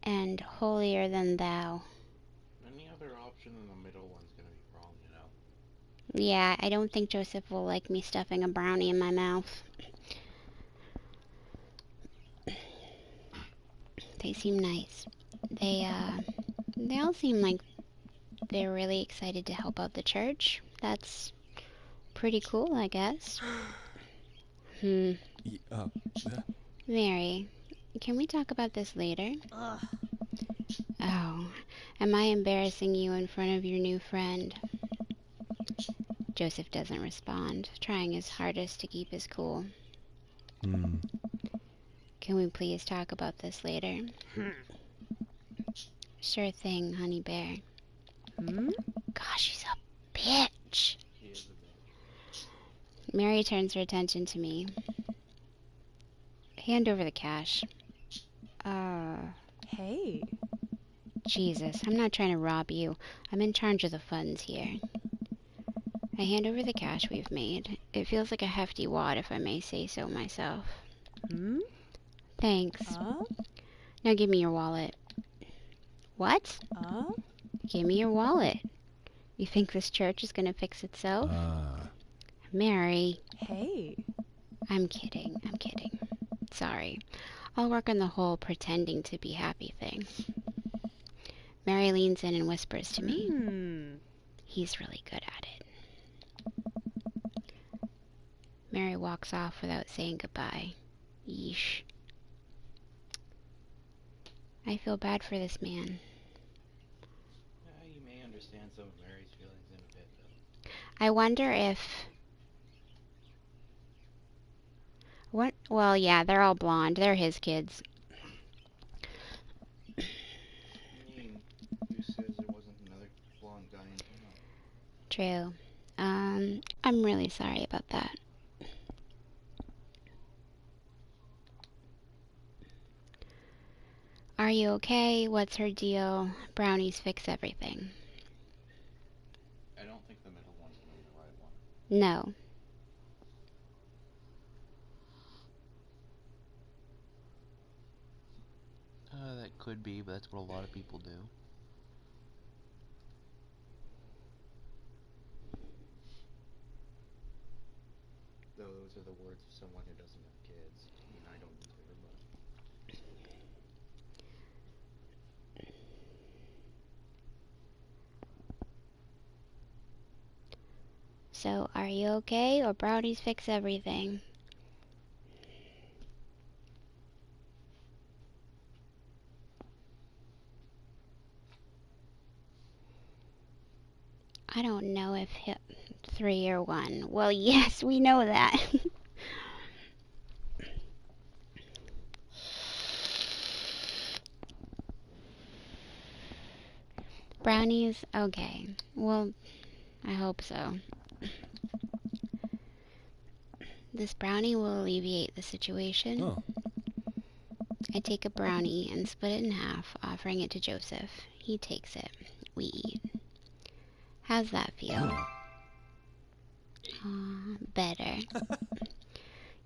and holier than thou. Any other option than the middle one's gonna be wrong, you know? Yeah, I don't think Joseph will like me stuffing a brownie in my mouth. They seem nice. They all seem like they're really excited to help out the church. That's pretty cool, I guess. Mary, can we talk about this later? Oh, am I embarrassing you in front of your new friend? Joseph doesn't respond, trying his hardest to keep his cool. Can we please talk about this later? Sure thing, honey bear. Gosh, she's a bitch. She is a bitch. Mary turns her attention to me. Hand over the cash. Hey. Jesus, I'm not trying to rob you. I'm in charge of the funds here. I hand over the cash we've made. It feels like a hefty wad, if I may say so myself. Thanks. Now give me your wallet. What? Give me your wallet. You think this church is gonna fix itself? Mary. Hey. I'm kidding. Sorry. I'll work on the whole pretending to be happy thing. Mary leans in and whispers to me. He's really good at it. Mary walks off without saying goodbye. Yeesh. I feel bad for this man. You may understand some of Mary's feelings in a bit, though. I wonder if... What? Well, yeah, they're all blonde. They're his kids. I mean, who says there wasn't another blonde guy in town? True. I'm really sorry about that. Are you okay? What's her deal? Brownies fix everything. I don't think the middle one's gonna be the right one. No. That could be, but that's what a lot of people do. Those are the words of someone who doesn't have kids. I mean, I don't either, but... So, are you okay? Or brownies fix everything? I don't know if 3 or 1. Well, yes, we know that. Brownies? Okay. Well, I hope so. This brownie will alleviate the situation. Oh. I take a brownie and split it in half, offering it to Joseph. He takes it. We eat. How's that feel? Better.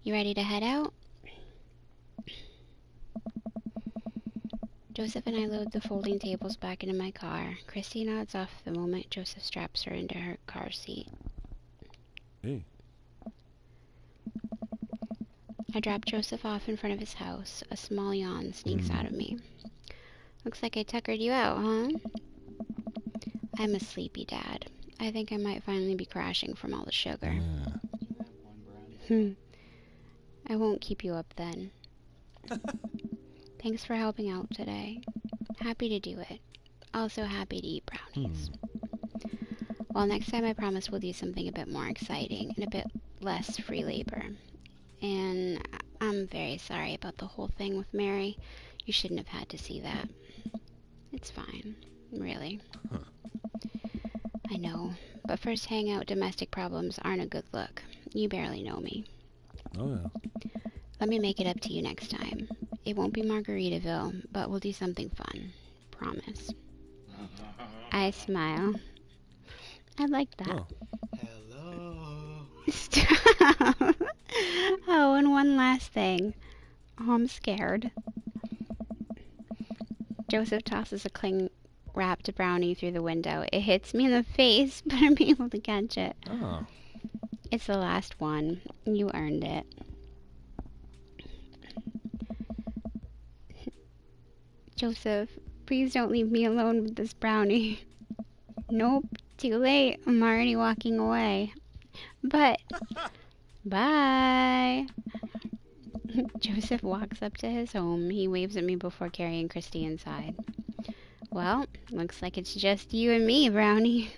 You ready to head out? Joseph and I load the folding tables back into my car. Christy nods off the moment Joseph straps her into her car seat. Hey. I drop Joseph off in front of his house. A small yawn sneaks out of me. Looks like I tuckered you out, huh? I'm a sleepy dad. I think I might finally be crashing from all the sugar. You have one brownie. I won't keep you up then. Thanks for helping out today. Happy to do it. Also happy to eat brownies. Well, next time I promise we'll do something a bit more exciting and a bit less free labor. And I'm very sorry about the whole thing with Mary. You shouldn't have had to see that. It's fine, really. I know, but first hangout domestic problems aren't a good look. You barely know me. Oh, yeah. Let me make it up to you next time. It won't be Margaritaville, but we'll do something fun. Promise. I smile. I like that. Oh. Hello. Stop. Oh, and one last thing. Oh, I'm scared. Joseph tosses a cling-wrapped brownie through the window. It hits me in the face, but I'm able to catch it. Oh. It's the last one. You earned it. Joseph, please don't leave me alone with this brownie. Nope, too late. I'm already walking away. But, bye. Joseph walks up to his home. He waves at me before carrying Christy inside. Well, looks like it's just you and me, Brownie.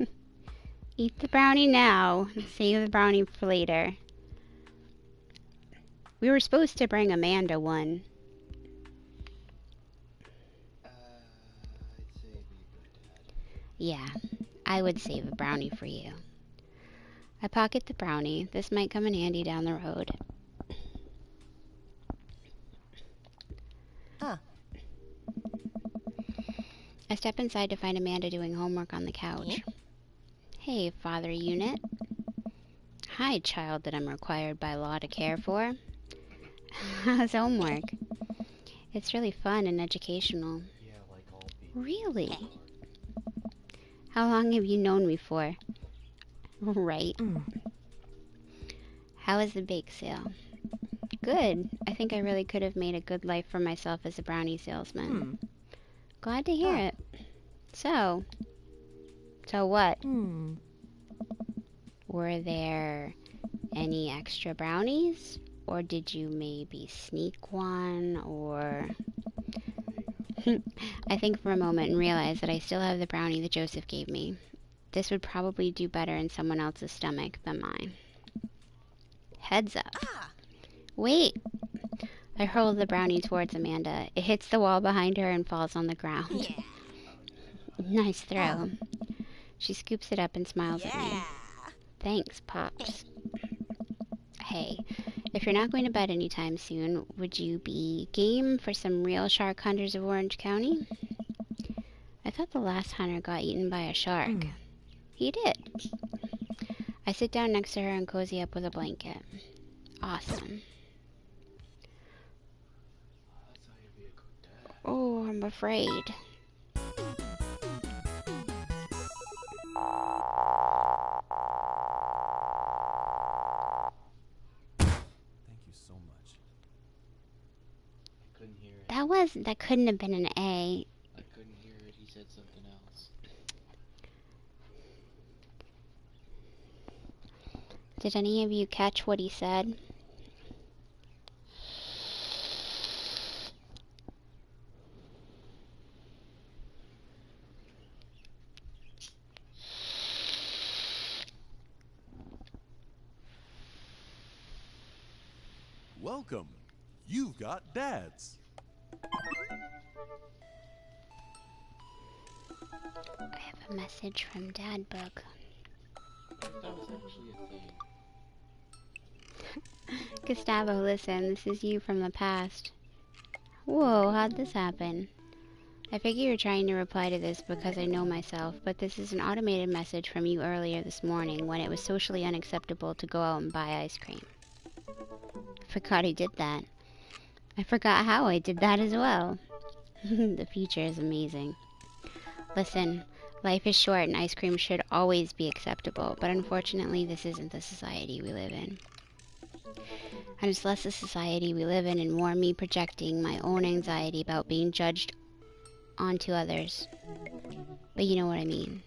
Eat the brownie now. Save the brownie for later. We were supposed to bring Amanda one. I'd say be a good dad. Yeah, I would save a brownie for you. I pocket the brownie. This might come in handy down the road. I step inside to find Amanda doing homework on the couch. Hey, Father Unit. Hi, child that I'm required by law to care for. How's homework? It's really fun and educational. Yeah, like all people. Really? How long have you known me for? Right. How was the bake sale? Good. I think I really could have made a good life for myself as a brownie salesman. Glad to hear it. So what? Were there any extra brownies? Or did you maybe sneak one? Or... I think for a moment and realize that I still have the brownie that Joseph gave me. This would probably do better in someone else's stomach than mine. Heads up. Wait! I hurl the brownie towards Amanda. It hits the wall behind her and falls on the ground. Nice throw. She scoops it up and smiles at me. Thanks, Pops. Hey, if you're not going to bed anytime soon, would you be game for some real shark hunters of Orange County? I thought the last hunter got eaten by a shark. He did. I sit down next to her and cozy up with a blanket. Awesome. That's how you be a good dad. Oh, I'm afraid. Thank you so much. I couldn't hear it. That couldn't have been an A. I couldn't hear it. He said something else. Did any of you catch what he said? Welcome. You've got dads. I have A message from Dad book. What if that was actually a thing? Gustavo, listen, this is you from the past. Whoa, how'd this happen? I figure you're trying to reply to this because I know myself, but this is an automated message from you earlier this morning when it was socially unacceptable to go out and buy ice cream. I forgot I did that. I forgot how I did that as well. The future is amazing. Listen, life is short and ice cream should always be acceptable, but unfortunately this isn't the society we live in. And it's less the society we live in and more me projecting my own anxiety about being judged onto others. But you know what I mean.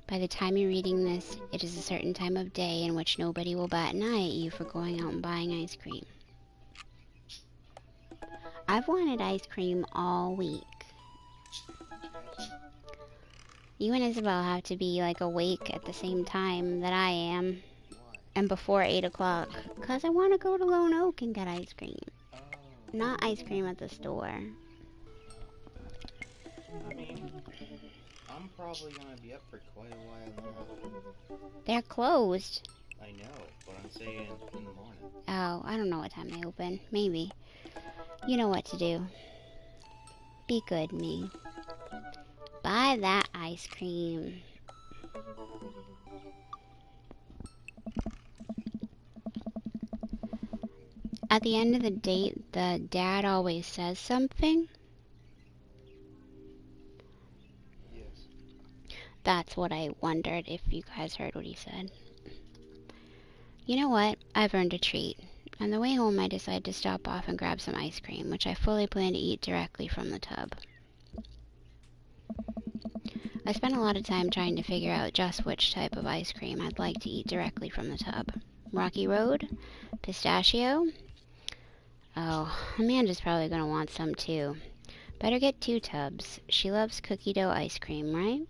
By the time you're reading this, it is a certain time of day in which nobody will bat an eye at you for going out and buying ice cream. I've wanted ice cream all week. You and Isabel have to be like awake at the same time that I am. And before 8 o'clock. Because I want to go to Lone Oak and get ice cream. Not ice cream at the store. I mean, I'm probably gonna be up for quite a while now. They're closed. I know, but I'm saying in the morning. Oh, I don't know what time they open. Maybe. You know what to do. Be good, me. Buy that ice cream. At the end of the date, the dad always says something. Yes. That's what I wondered if you guys heard what he said. You know what? I've earned a treat. On the way home, I decided to stop off and grab some ice cream, which I fully plan to eat directly from the tub. I spent a lot of time trying to figure out just which type of ice cream I'd like to eat directly from the tub. Rocky Road? Pistachio? Oh, Amanda's probably going to want some too. Better get 2 tubs. She loves cookie dough ice cream, right?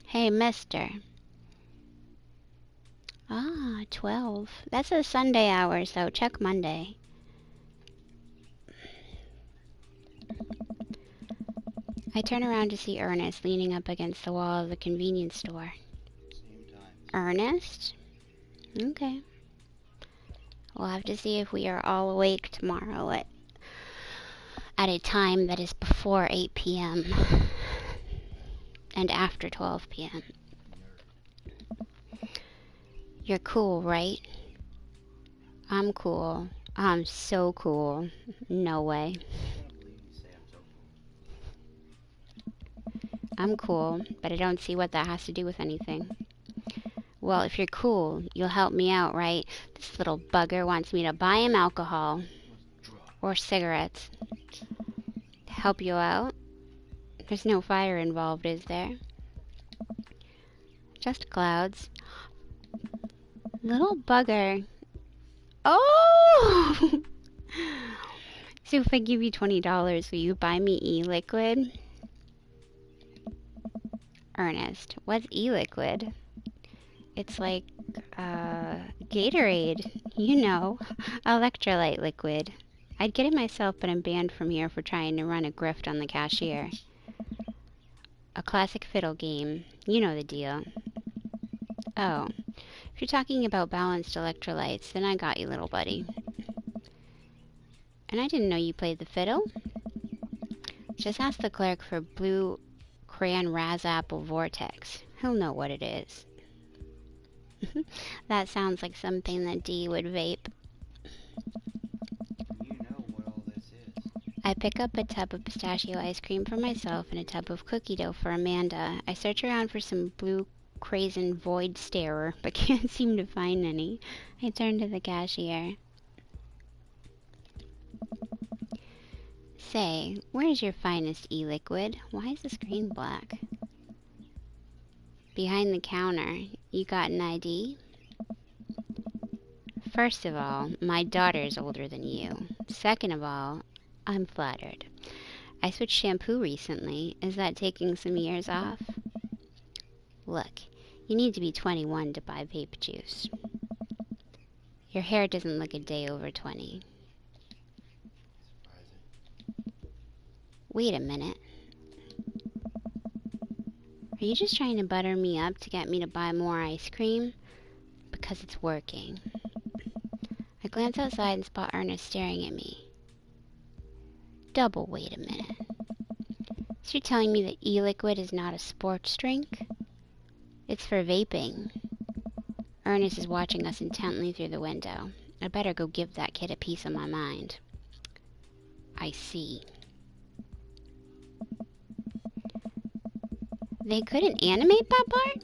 Hey, mister. Ah, 12. That's a Sunday hour, so check Monday. I turn around to see Ernest leaning up against the wall of the convenience store. Same time. Ernest? Okay. We'll have to see if we are all awake tomorrow at a time that is before 8 p.m. and after 12 p.m. You're cool, right? I'm cool. I'm so cool. No way. I can't believe you say I'm so cool. I'm cool, but I don't see what that has to do with anything. Well, if you're cool, you'll help me out, right? This little bugger wants me to buy him alcohol. Or cigarettes. To help you out? There's no fire involved, is there? Just clouds. Little bugger. Oh! So if I give you $20, will you buy me e-liquid? Ernest, what's e-liquid? It's like, Gatorade. You know, electrolyte liquid. I'd get it myself, but I'm banned from here for trying to run a grift on the cashier. A classic fiddle game. You know the deal. Oh, if you're talking about balanced electrolytes, then I got you, little buddy. And I didn't know you played the fiddle. Just ask the clerk for blue crayon Razapple Vortex. He'll know what it is. That sounds like something that Dee would vape. You know what all this is. I pick up a tub of pistachio ice cream for myself and a tub of cookie dough for Amanda. I search around for some blue crayon void starer, but can't seem to find any. I turn to the cashier. Say, where's your finest e-liquid? Why is the screen black? Behind the counter. You got an ID? First of all, my daughter's older than you. Second of all, I'm flattered. I switched shampoo recently. Is that taking some years off? Look, you need to be 21 to buy vape juice. Your hair doesn't look a day over 20. Surprising. Wait a minute. Are you just trying to butter me up to get me to buy more ice cream? Because it's working. I glance outside and spot Ernest staring at me. Double, wait a minute. So you're telling me that e-liquid is not a sports drink? It's for vaping. Ernest is watching us intently through the window. I better go give that kid a piece of my mind. I see. They couldn't animate that part?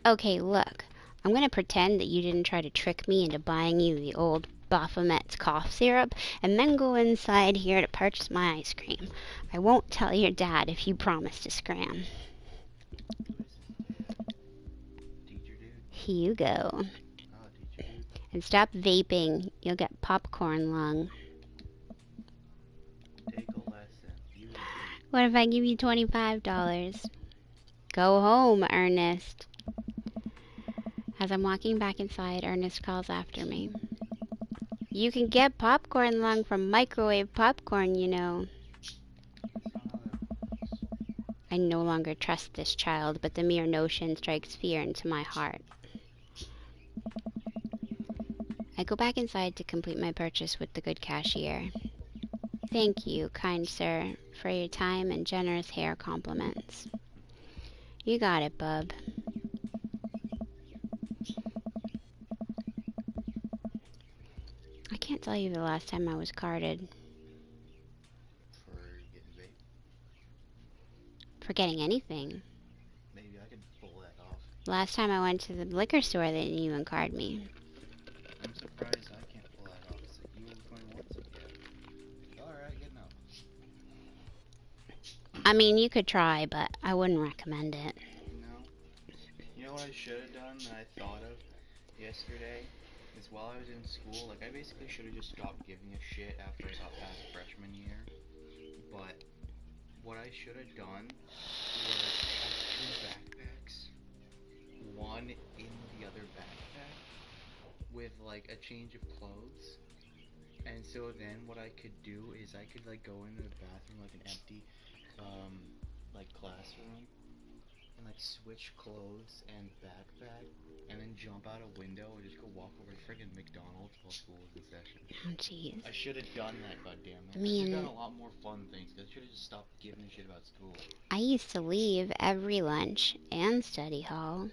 Okay, look. I'm gonna pretend that you didn't try to trick me into buying you the old Baphomet's cough syrup, and then go inside here to purchase my ice cream. I won't tell your dad if you promise to scram. Teacher dude? Here you go. Oh, teacher dude. And stop vaping. You'll get popcorn lung. Take a lesson. You do. What if I give you $25? Go home, Ernest. As I'm walking back inside, Ernest calls after me. You can get popcorn lung from microwave popcorn, you know. That's not how that works. I no longer trust this child, but the mere notion strikes fear into my heart. I go back inside to complete my purchase with the good cashier. Thank you, kind sir, for your time and generous hair compliments. You got it, bub. I can't tell you the last time I was carded. For getting vape. For getting anything. Maybe I could pull that off. Last time I went to the liquor store, they didn't even card me. I'm surprised I can't pull that off. It's like you over 21, so yeah. Alright, good enough. I mean, you could try, but I wouldn't recommend it. No. You know what I should have done that I thought of yesterday? Is while I was in school, like I basically should have just stopped giving a shit after I got past freshman year. But what I should have done was have two backpacks. One in the other backpack with like a change of clothes. And so then what I could do is I could like go into the bathroom like an empty like classroom and like switch clothes and backpack and then jump out a window and just go walk over to friggin' McDonald's while school was in session. Oh, jeez. I should have done that, goddammit. I I mean- should have done a lot more fun things. I should have just stopped giving a shit about school. I used to leave every lunch and study hall.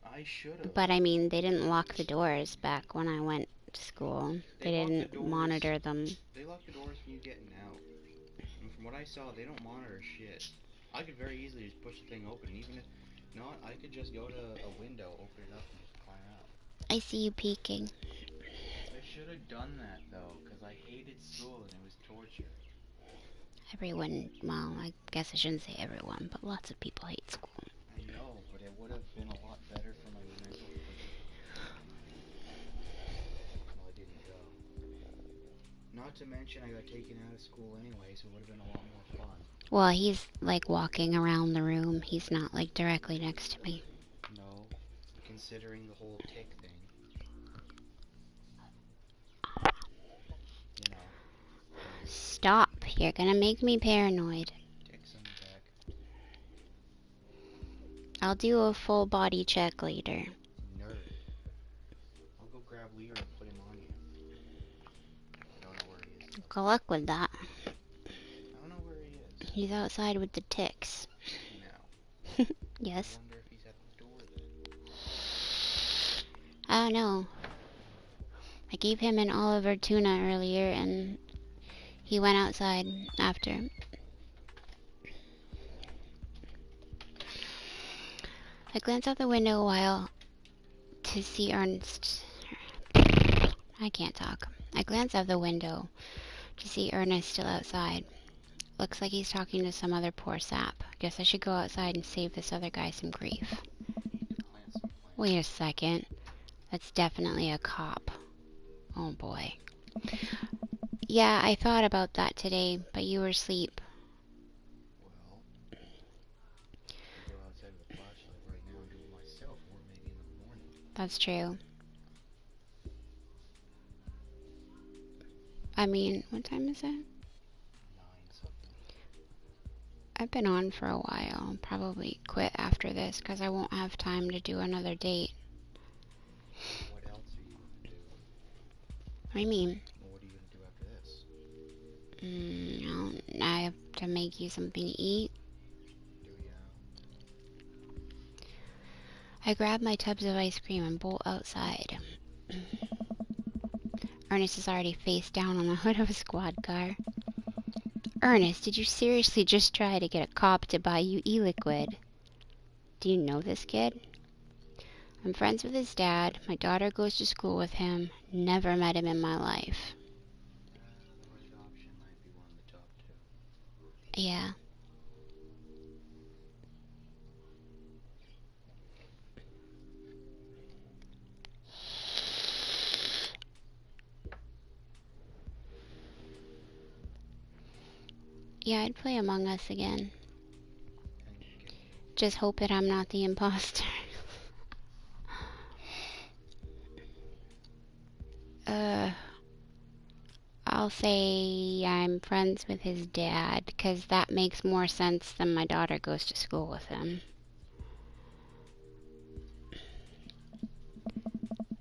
I should have. But I mean, they didn't lock the doors back when I went to school. They They lock the didn't doors. monitor them. They lock the doors when you getting out. And from what I saw, they don't monitor shit. I could very easily just push the thing open. Even if not, I could just go to a window, open it up, and just climb out. I see you peeking. I should have done that though, because I hated school and it was torture. Everyone, well, I guess I shouldn't say everyone, but lots of people hate school. I know, but it would have been a lot better for my mental condition. Well, I didn't go. Not to mention I got taken out of school anyway, so it would have been a lot more fun. Well, he's like walking around the room. He's not like directly next to me. No, considering the whole tick thing. You know, Stop. You're gonna make me paranoid. ticks on the back. I'll do a full body check later. Nerd. I'll go grab Lear and put him on you. I don't know where he is. Good luck with that. I don't know where he is. He's outside with the ticks. No. Yes. I wonder if he's at the door then. I don't know. I gave him an Oliver tuna earlier and he went outside after. I glance out the window a while to see Ernest. I can't talk. I glance out the window to see Ernest still outside. Looks like he's talking to some other poor sap. Guess I should go outside and save this other guy some grief. Plant some plants. Wait a second. That's definitely a cop. Oh boy. Yeah, I thought about that today, but you were asleep. Well, I could go outside with a flashlight right now and do it myself, or maybe in the morning. That's true. I mean, what time is it? 9 something. I've been on for a while. I'll probably quit after this because I won't have time to do another date. What else are you gonna do? What do you mean? Well, what are you gonna do after this? I have to make you something to eat. Do you? I grab my tubs of ice cream and bolt outside. Ernest is already face down on the hood of a squad car. Ernest, did you seriously just try to get a cop to buy you e-liquid? Do you know this kid? I'm friends with his dad. My daughter goes to school with him. Never met him in my life. The right option might be one to talk to. Yeah. Yeah, I'd play Among Us again. Just hope that I'm not the imposter. I'll say I'm friends with his dad, because that makes more sense than my daughter goes to school with him.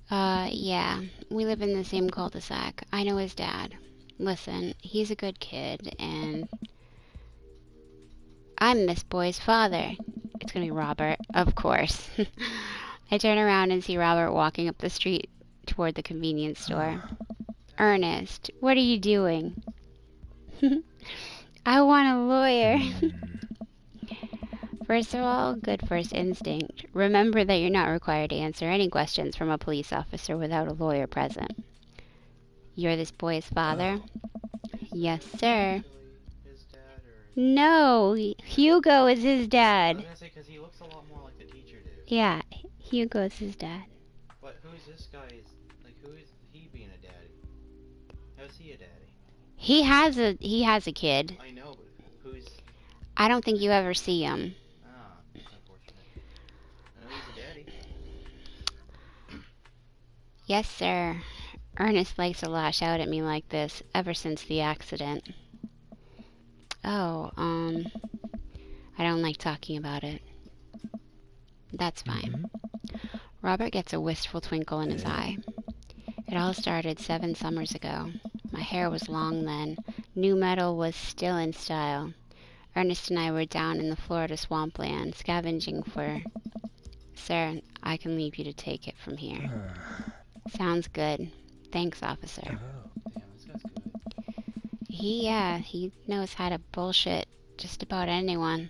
Yeah, we live in the same cul-de-sac. I know his dad. Listen, he's a good kid, and I'm this boy's father. It's gonna be Robert, of course. I turn around and see Robert walking up the street toward the convenience store. Ernest, what are you doing? I want a lawyer. First of all, good first instinct. Remember that you're not required to answer any questions from a police officer without a lawyer present. You're this boy's father? Yes, sir. His dad or... No, Hugo is his I was dad. gonna say, because he looks a lot more like the teacher did. Yeah, Hugo is his dad. But who is this guy? Who is he being a daddy? How's he a daddy? He has a kid. I know, but who's... I don't think you ever see him. Ah, that's unfortunate. I know he's a daddy. Yes, sir. Ernest likes to lash out at me like this ever since the accident. Oh, I don't like talking about it. That's fine. Robert gets a wistful twinkle in his eye. It all started 7 summers ago. My hair was long then. Nu metal was still in style. Ernest and I were down in the Florida swampland, scavenging for... Sir, I can leave you to take it from here. Sounds good. Thanks, officer. Damn, this guy's good. He knows how to bullshit just about anyone.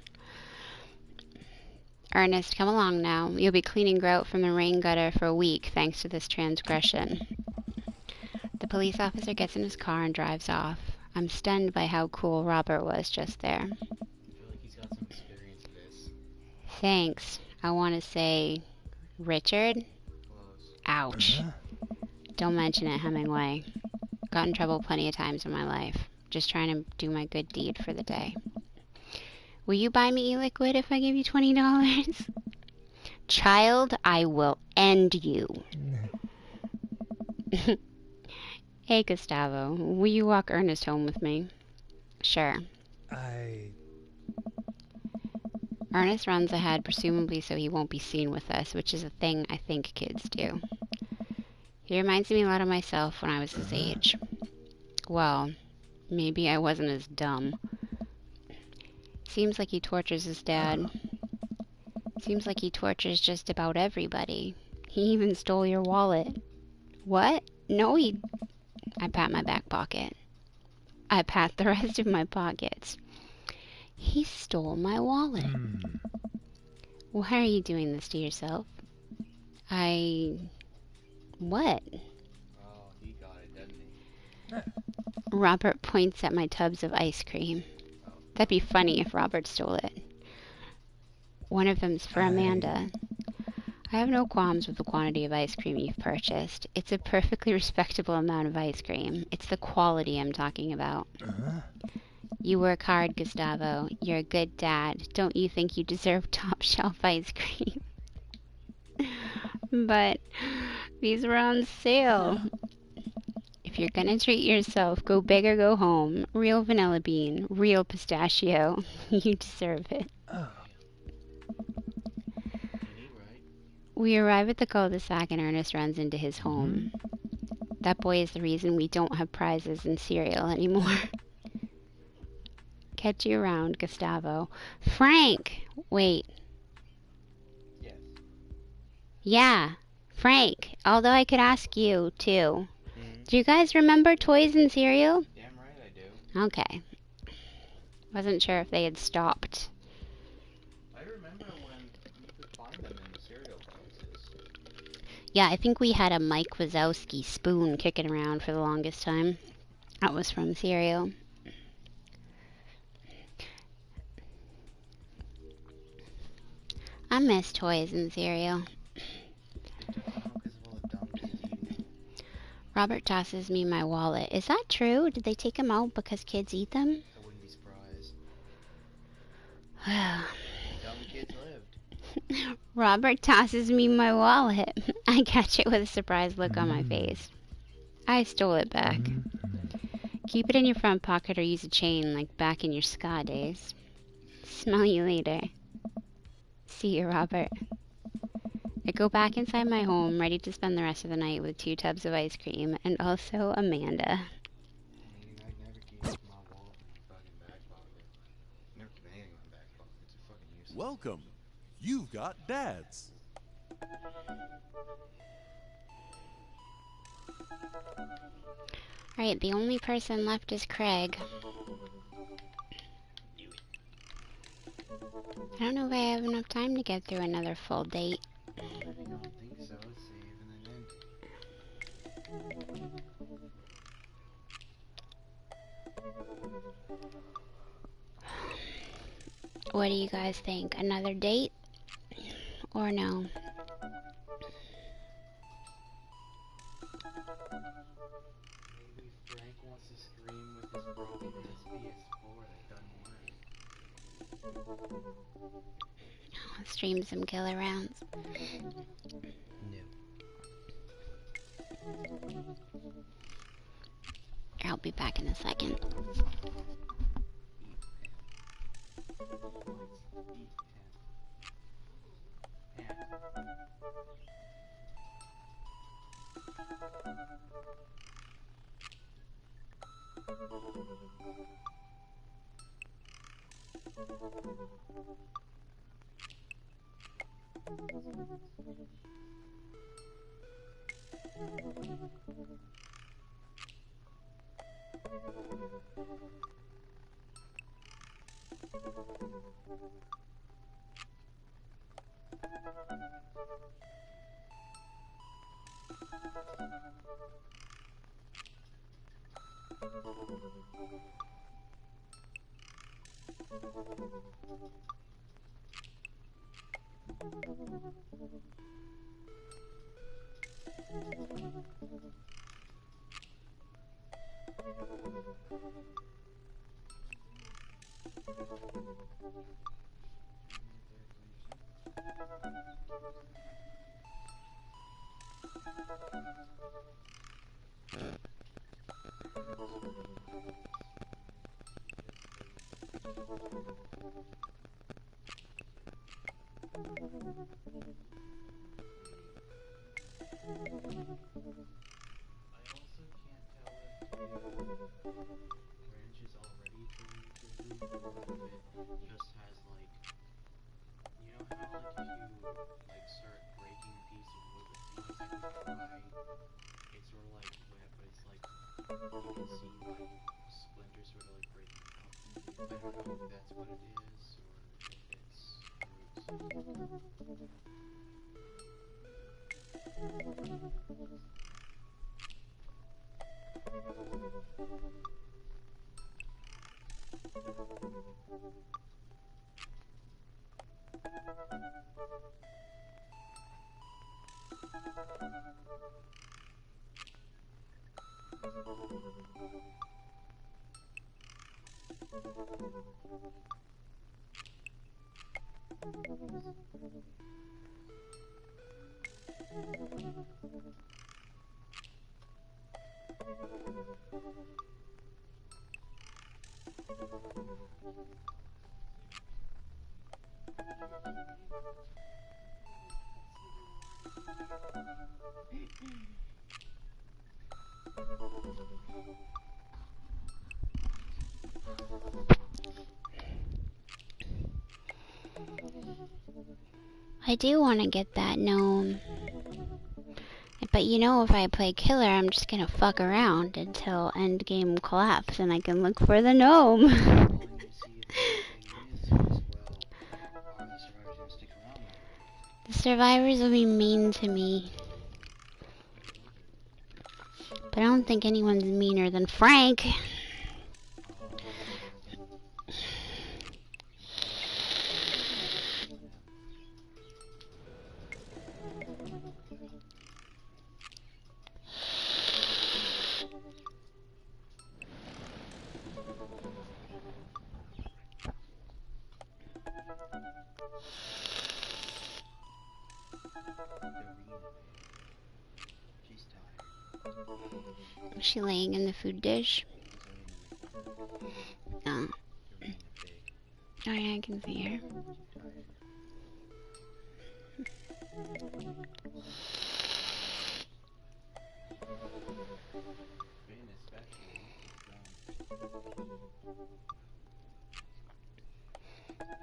Ernest, come along now. You'll be cleaning grout from the rain gutter for a week, thanks to this transgression. The police officer gets in his car and drives off. I'm stunned by how cool Robert was just there. I feel like he's got some experience with this. Thanks. I want to say... Richard? Close. Ouch. Don't mention it, Hemingway. Got in trouble plenty of times in my life. Just trying to do my good deed for the day. Will you buy me e-liquid if I give you $20? Child, I will end you. Hey, Gustavo, will you walk Ernest home with me? Sure. Ernest runs ahead, presumably so he won't be seen with us, which is a thing I think kids do. He reminds me a lot of myself when I was his age. Well, maybe I wasn't as dumb. Seems like he tortures his dad. Seems like he tortures just about everybody. He even stole your wallet. What? No, he... I pat my back pocket. I pat the rest of my pockets. He stole my wallet. Why are you doing this to yourself? What? Oh, he got it, didn't he? Robert points at my tubs of ice cream. That'd be funny if Robert stole it. One of them's for Amanda. I have no qualms with the quantity of ice cream you've purchased. It's a perfectly respectable amount of ice cream. It's the quality I'm talking about. You work hard, Gustavo. You're a good dad. Don't you think you deserve top shelf ice cream? But these are on sale. If If you're gonna treat yourself, go big or go home. Real vanilla bean, real pistachio. You deserve it. Any right? We arrive at the cul-de-sac and Ernest runs into his home. That boy is the reason we don't have prizes in cereal anymore. Catch you around, Gustavo. Frank! Wait. Yes. Yeah, Frank. Although I could ask you, too. Mm-hmm. Do you guys remember toys and cereal? Damn right I do. Okay. Wasn't sure if they had stopped. I remember when you could find them in the cereal places. Yeah, I think we had a Mike Wazowski spoon kicking around for the longest time. That was from cereal. I miss toys and cereal. They took them out because of all the dumb kids eating them. Robert tosses me my wallet. Is that true? Did they take them out because kids eat them? I wouldn't be surprised. Dumb kids lived. Robert tosses me my wallet. I catch it with a surprised look on my face. I stole it back. Keep it in your front pocket or use a chain like back in your ska days. Smell you later. See you, Robert. I go back inside my home, ready to spend the rest of the night with 2 tubs of ice cream and also Amanda. I never keep my wallet in my fucking back pocket. Never keep anything in my back pocket. It's fucking useless. Welcome. You've got dads. Alright, the only person left is Craig. I don't know if I have enough time to get through another full date. I don't think so. Save and then end. What do you guys think? Another date? Or no? Maybe Frank wants to stream with his broken PS4 that doesn't work. I'll stream some killer rounds. No. I'll be back in a second. I do want to get that gnome. But you know, if I play killer, I'm just gonna fuck around until endgame collapse and I can look for the gnome. Calling to see if the thing is, well, are the survivors gonna stick around though? The survivors will be mean to me. But I don't think anyone's meaner than Frank. She's tired. Is she laying in the food dish? Oh. Oh yeah, I can see her.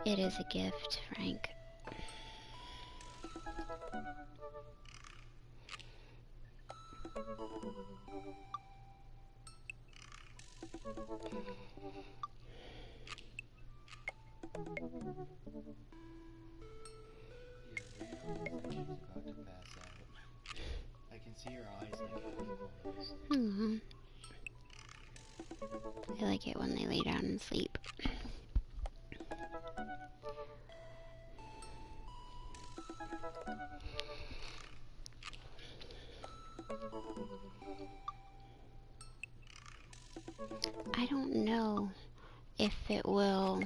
It is a gift, Frank. I can see her eyes like half closed. Aww. I like it when they lay down and sleep. I don't know if it will.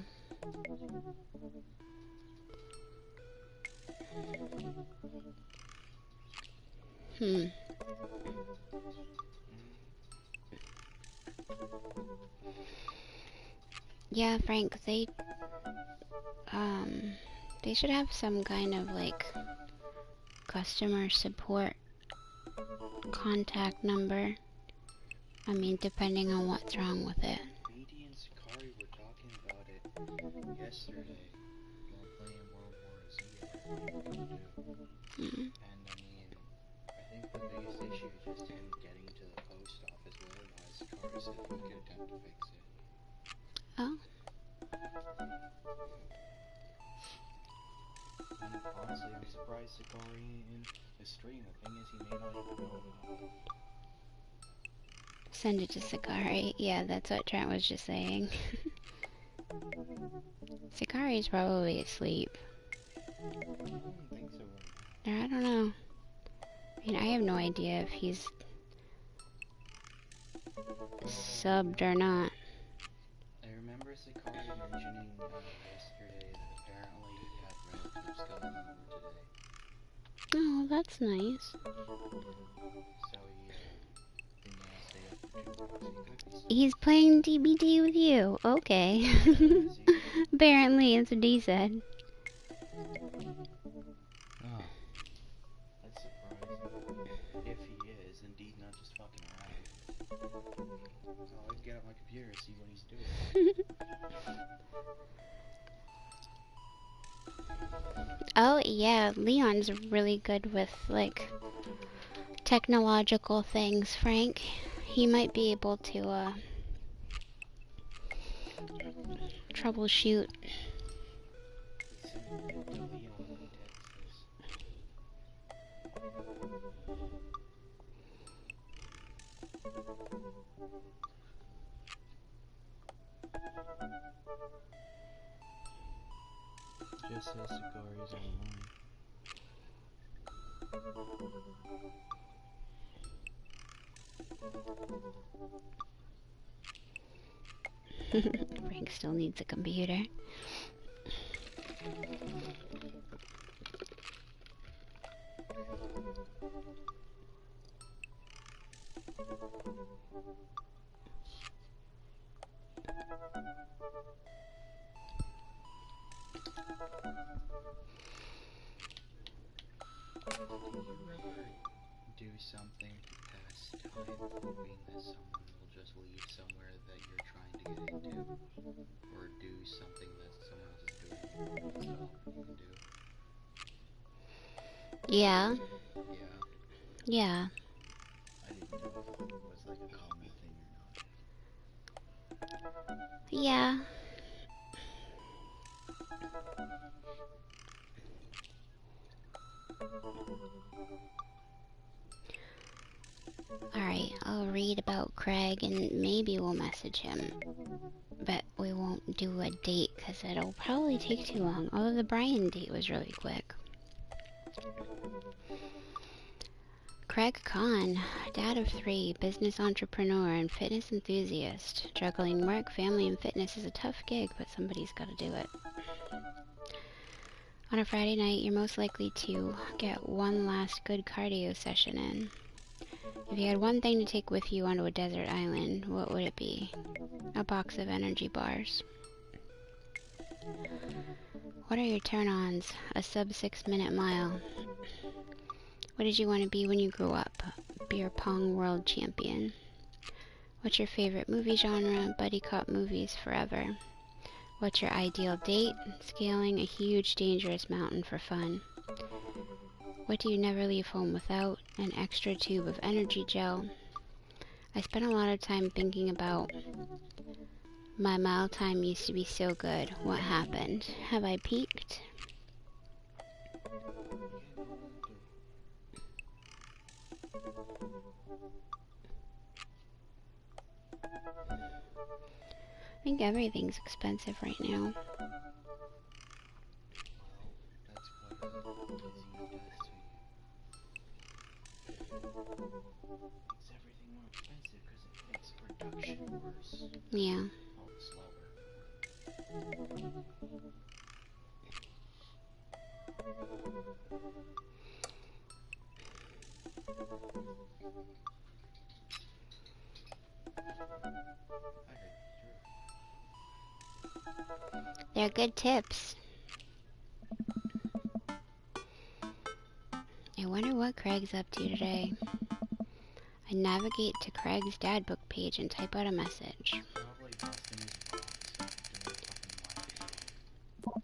Yeah, Frank, they should have some kind of like customer support contact number. I mean, depending on what's wrong with it. Beatty and Sakari were talking about it yesterday while playing World War Z. And I mean, I think the biggest issue is just him getting to the post office. Otherwise, Sakari said he could attempt to fix it. Oh. And honestly, I'm surprised Sakari in the stream. The thing is, he may not even know about it. Send it to Sakari. Yeah, that's what Trent was just saying. Sakari's probably asleep. I don't think so. Or I don't know. I mean, I have no idea if he's subbed or not. I remember Sakari mentioning yesterday that apparently he had relatives coming over today. Oh, that's nice. So he didn't want to stay up for too long. So he could be He's playing DBD with you. Okay. Apparently, that's what he said. Oh. That's surprising. If he is, indeed not just fucking around. Oh, I can get out my computer and see what he's doing. Oh, yeah, Leon's really good with, like, technological things, Frank. He might be able to, troubleshoot. Just says Sakari's online. Frank still needs a computer. Do something to pass time, hoping that someone will just leave somewhere that you're trying to get into, or do something that someone else is doing you can do. Yeah. Yeah, Yeah. I didn't know if it was like a common thing or not. Yeah. Alright, I'll read about Craig and maybe we'll message him. But we won't do a date because it'll probably take too long. Although the Brian date was really quick. Craig Kahn, dad of 3, business entrepreneur and fitness enthusiast. Juggling work, family, and fitness is a tough gig, but somebody's got to do it. On a Friday night, you're most likely to get one last good cardio session in. If you had one thing to take with you onto a desert island, what would it be? A box of energy bars. What are your turn-ons? A sub 6-minute mile. What did you want to be when you grew up? Beer pong world champion. What's your favorite movie genre? Buddy cop movies forever. What's your ideal date? Scaling a huge dangerous mountain for fun. What do you never leave home without? An extra tube of energy gel. I spent a lot of time thinking about my mile time used to be so good. What happened? Have I peaked? I think everything's expensive right now. Well, that's what disease does to you. Makes everything more expensive because it makes production worse. Yeah. Oh, slower. They're good tips. I wonder what Craig's up to today. I navigate to Craig's dad book page and type out a message. Probably busting his rocks after a fucking wild.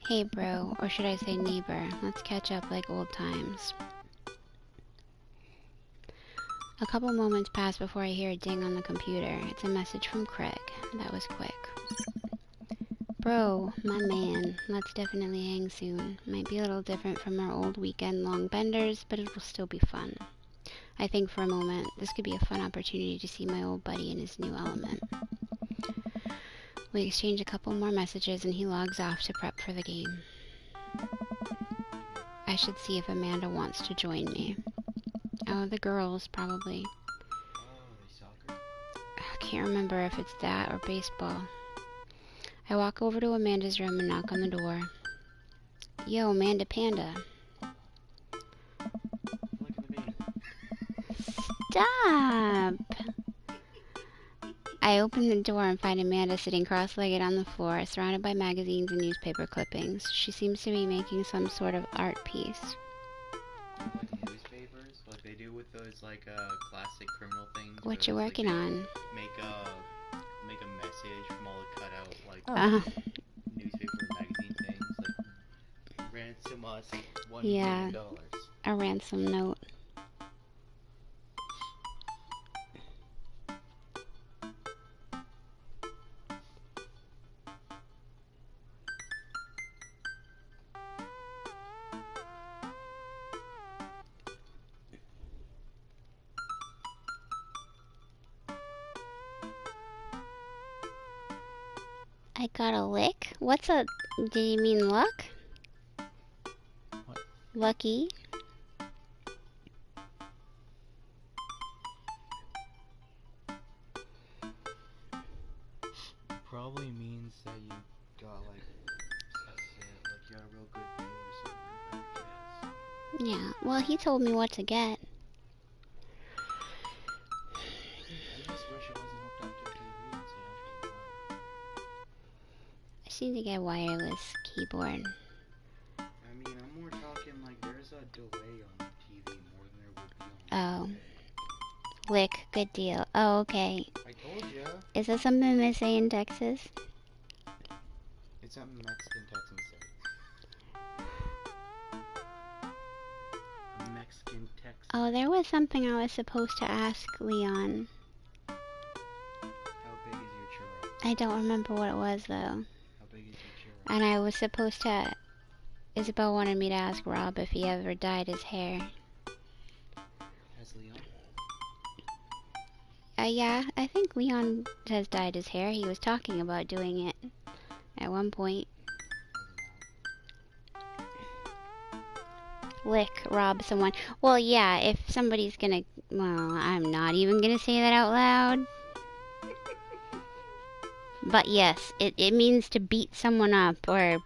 Hey bro, or should I say neighbor, let's catch up like old times. A couple moments pass before I hear a ding on the computer. It's a message from Craig. That was quick. Bro, my man, let's definitely hang soon. Might be a little different from our old weekend-long benders, but it will still be fun. I think for a moment, this could be a fun opportunity to see my old buddy in his new element. We exchange a couple more messages and he logs off to prep for the game. I should see if Amanda wants to join me. Oh, the girls, probably. Oh, they soccer? I can't remember if it's that or baseball. I walk over to Amanda's room and knock on the door. Yo, Amanda Panda. Look at the baby. Stop! I open the door and find Amanda sitting cross-legged on the floor, surrounded by magazines and newspaper clippings. She seems to be making some sort of art piece. Like newspapers, like they do with those classic criminal things. What you where it's, working they on? Make a message from all the cutout newspaper and magazine things like ransom us $1 Yeah. million. A ransom note. I got a lick? What's a... Do you mean luck? What? Lucky? Probably means that you got like you got a real good deal or something. Yeah, well, he told me what to get. I just wish it wasn't hooked up to a TV need to get a wireless keyboard. I mean, I'm more talking like there's a delay on the TV more than there would be on. Oh. Lick, good deal. Oh, okay. I told ya. Is that something they say in Texas? It's something Mexican Texans say. Mexican Texan. Oh, there was something I was supposed to ask Leon. How big is your churro? I don't remember what it was, though. How big is your churro? And I was supposed to... Isabel wanted me to ask Rob if he ever dyed his hair. Has Leon? Yeah, I think Leon has dyed his hair. He was talking about doing it at one point. Lick, rob someone. Well, yeah, if somebody's gonna... Well, I'm not even gonna say that out loud. But yes, it means to beat someone up, or... It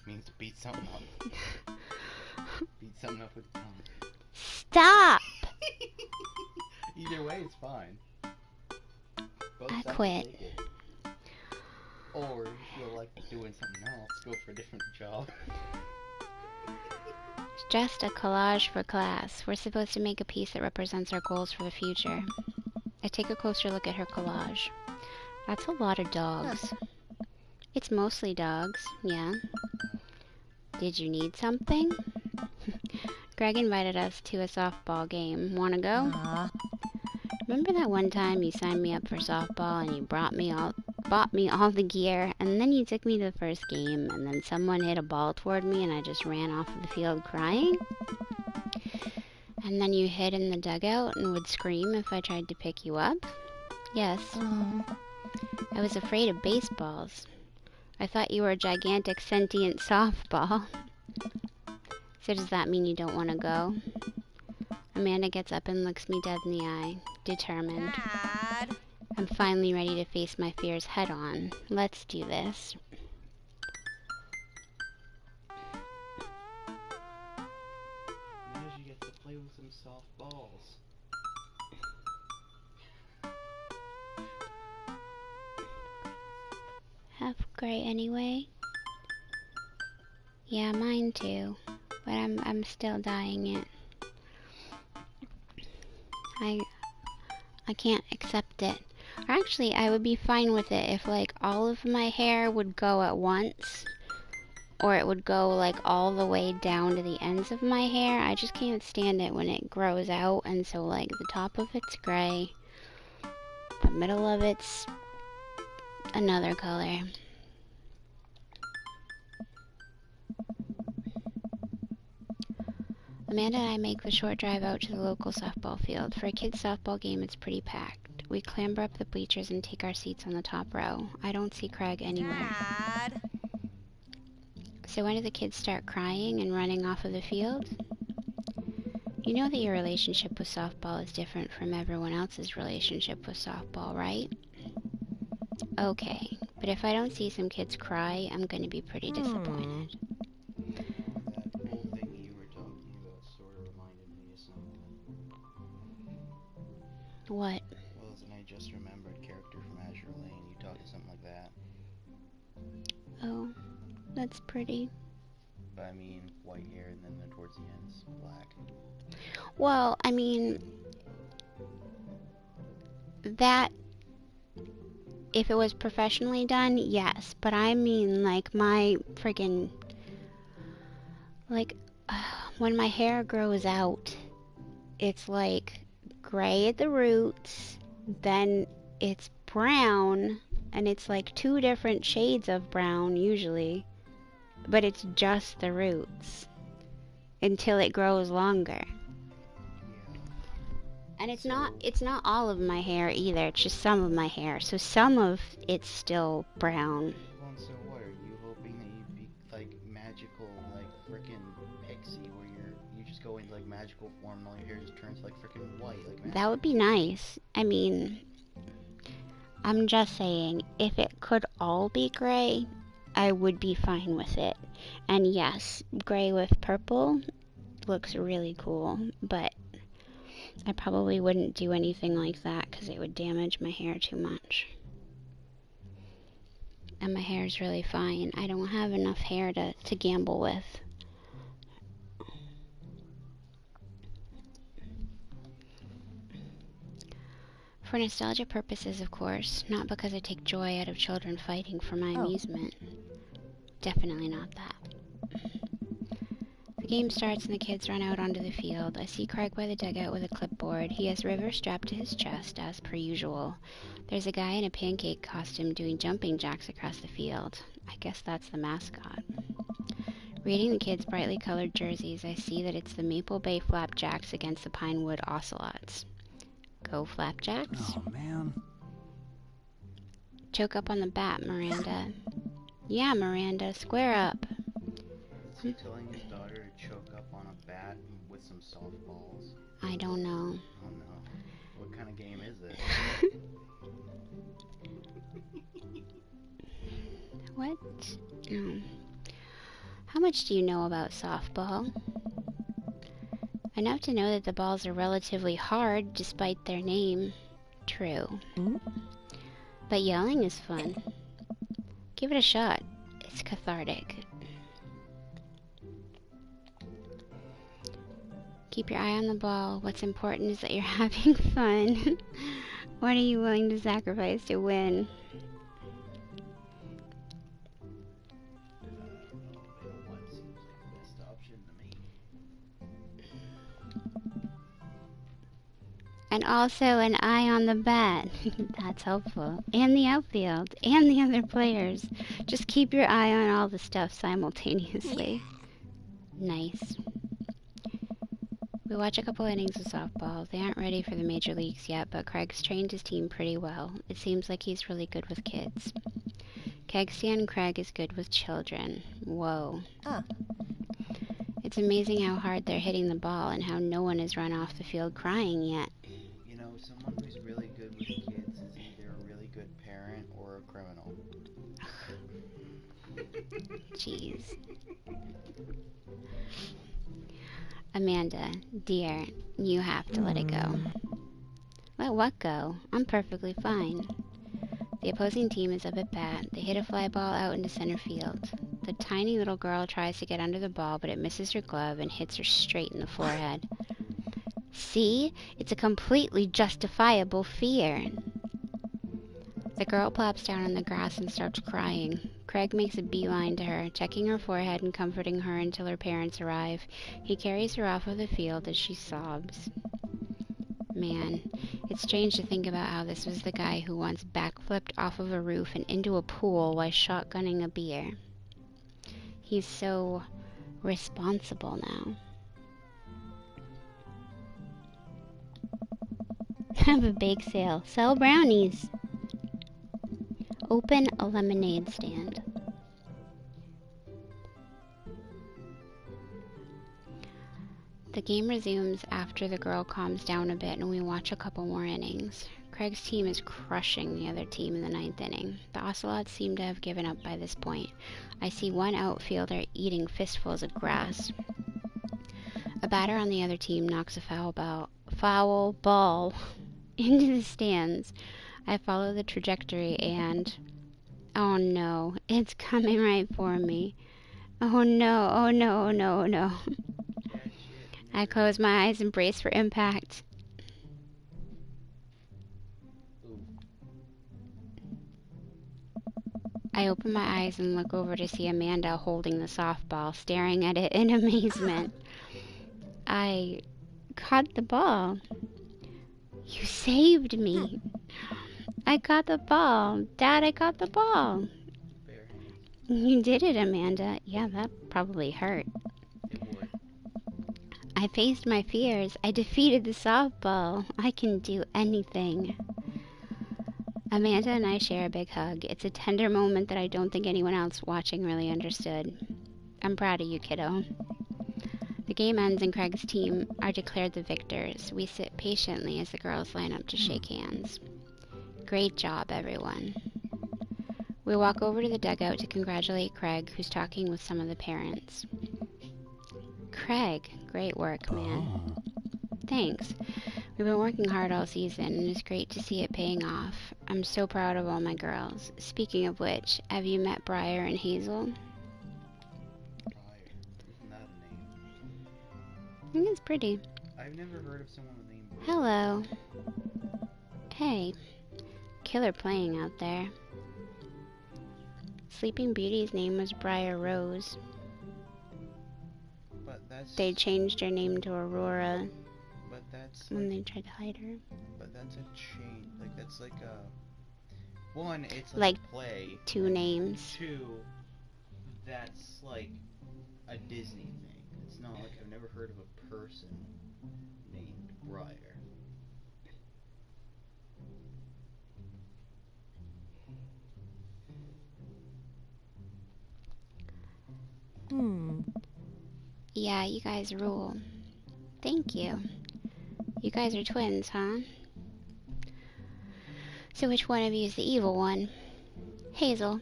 means to beat something up. Beat something up with tongue. Stop! Either way, it's fine. Both I sides will quit. take it. Or if you like doing something else, go for a different job. It's just a collage for class. We're supposed to make a piece that represents our goals for the future. I take a closer look at her collage. That's a lot of dogs. It's mostly dogs, yeah. Did you need something? Greg invited us to a softball game. Wanna go? Remember that one time you signed me up for softball and you bought me all the gear, and then you took me to the first game, and then someone hit a ball toward me and I just ran off of the field crying? And then you hid in the dugout and would scream if I tried to pick you up? Yes. I was afraid of baseballs. I thought you were a gigantic sentient softball. So does that mean you don't want to go? Amanda gets up and looks me dead in the eye, determined. Dad. I'm finally ready to face my fears head on. Let's do this. Now you get to play with some soft balls. Half gray anyway. Yeah, mine too. But I'm still dyeing it. I can't accept it. Or actually, I would be fine with it if like all of my hair would go at once. Or it would go like all the way down to the ends of my hair. I just can't stand it when it grows out, and so like the top of it's gray. The middle of it's another color. Amanda and I make the short drive out to the local softball field. For a kids' softball game, it's pretty packed. We clamber up the bleachers and take our seats on the top row. I don't see Craig anywhere. Dad. So when do the kids start crying and running off of the field? You know that your relationship with softball is different from everyone else's relationship with softball, right? Okay, but if I don't see some kids cry, I'm going to be pretty disappointed. That whole thing you were talking about sort of reminded me of something. What? Well, and I just remembered character from Azure Lane. You talking something like that. Oh, that's pretty. But I mean, white hair and then towards the end it's black. Well, I mean, that, if it was professionally done, yes. But I mean, like, my friggin', like, when my hair grows out, it's like gray at the roots, then it's brown, and it's like 2 different shades of brown usually, but it's just the roots until it grows longer. And it's not all of my hair either, it's just some of my hair. So some of it's still brown. Well, and so what? Are you hoping that you'd be like magical, like frickin' pixie, where you just go into like magical form and all your hair just turns like frickin' white, like magic? That would be nice. I mean, I'm just saying, if it could all be gray, I would be fine with it. And yes, gray with purple looks really cool, but I probably wouldn't do anything like that because it would damage my hair too much. and my hair's really fine. I don't have enough hair to gamble with. For nostalgia purposes, of course, not because I take joy out of children fighting for my amusement. Definitely not that. The game starts and the kids run out onto the field. I see Craig by the dugout with a clipboard. He has River strapped to his chest, as per usual. There's a guy in a pancake costume doing jumping jacks across the field. I guess that's the mascot. Reading the kids' brightly colored jerseys, I see that it's the Maple Bay Flapjacks against the Pinewood Ocelots. Go Flapjacks. Oh, man. Choke up on the bat, Miranda. Yeah, Miranda, square up. Is he telling his daughter to choke up on a bat with some softballs? I don't know. Oh no. What kind of game is this? What? How much do you know about softball? Enough to know that the balls are relatively hard despite their name. True. But yelling is fun. Give it a shot. It's cathartic. Keep your eye on the ball. What's important is that you're having fun. What are you willing to sacrifice to win? What seems like the best option to me? And also an eye on the bat. That's helpful. And the outfield. And the other players. Just keep your eye on all the stuff simultaneously. Nice. We watch a couple innings of softball. They aren't ready for the major leagues yet, but Craig's trained his team pretty well. It seems like he's really good with kids. Kegstian Craig is good with children. Whoa. It's amazing how hard they're hitting the ball and how no one has run off the field crying yet. You know, someone who's really good with kids is either a really good parent or a criminal. Jeez. Amanda, dear, you have to let it go. Let what go? I'm perfectly fine. The opposing team is up at bat. They hit a fly ball out into center field. The tiny little girl tries to get under the ball, but it misses her glove and hits her straight in the forehead. See? It's a completely justifiable fear. The girl plops down on the grass and starts crying. Craig makes a beeline to her, checking her forehead and comforting her until her parents arrive. He carries her off of the field as she sobs. Man, it's strange to think about how this was the guy who once backflipped off of a roof and into a pool while shotgunning a beer. He's so responsible now. Have a bake sale. Sell brownies. Open a lemonade stand. The game resumes after the girl calms down a bit and we watch a couple more innings. Craig's team is crushing the other team in the 9th inning. The Ocelots seem to have given up by this point. I see one outfielder eating fistfuls of grass. A batter on the other team knocks a foul ball into the stands. I follow the trajectory and... oh no, it's coming right for me. Oh no, oh no, oh no, oh no. I close my eyes and brace for impact. I open my eyes and look over to see Amanda holding the softball, staring at it in amazement. I caught the ball. You saved me. I got the ball. Dad, I got the ball. You did it, Amanda. Yeah, that probably hurt. It would. I faced my fears. I defeated the softball. I can do anything. Amanda and I share a big hug. It's a tender moment that I don't think anyone else watching really understood. I'm proud of you, kiddo. The game ends and Craig's team are declared the victors. We sit patiently as the girls line up to shake hands. Great job, everyone. We walk over to the dugout to congratulate Craig, who's talking with some of the parents. Craig, great work, man. Thanks. We've been working hard all season, and it's great to see it paying off. I'm so proud of all my girls. Speaking of which, have you met Briar and Hazel? Briar. Isn't that a name? I think it's pretty. I've never heard of someone named Briar. Hello. Hey. Killer playing out there. Sleeping Beauty's name was Briar Rose. But that's... They changed her name to Aurora But that's... when like, they tried to hide her. But that's a change. Like, that's like a... One, it's Like, a play. 2 names. Two, that's like a Disney thing. It's not like I've never heard of a person named Briar. Yeah, you guys rule. Thank you. You guys are twins, huh? So which one of you is the evil one? Hazel.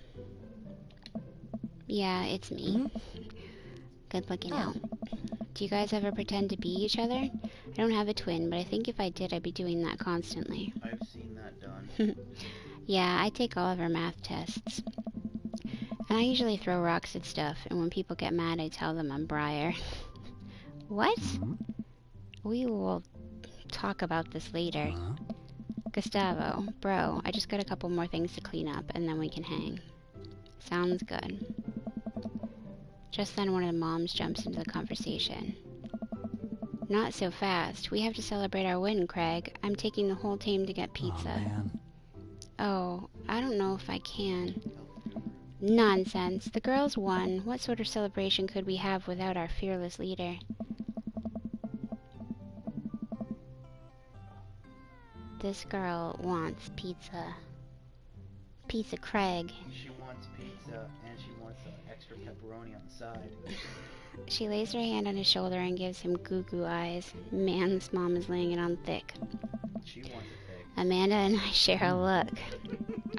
Yeah, it's me. Good looking out. Do you guys ever pretend to be each other? I don't have a twin, but I think if I did, I'd be doing that constantly. I've seen that done. Yeah, I take all of her math tests. And I usually throw rocks at stuff, and when people get mad, I tell them I'm Briar. What? We will talk about this later. Gustavo, bro, I just got a couple more things to clean up, and then we can hang. Sounds good. Just then one of the moms jumps into the conversation. Not so fast. We have to celebrate our win, Craig. I'm taking the whole team to get pizza. Oh, I don't know if I can. Nonsense. The girls won. What sort of celebration could we have without our fearless leader? This girl wants pizza. Pizza Craig. She wants pizza and she wants some extra pepperoni on the side. She lays her hand on his shoulder and gives him goo-goo eyes. Man, this mom is laying it on thick. She wants a pig. Amanda and I share a look.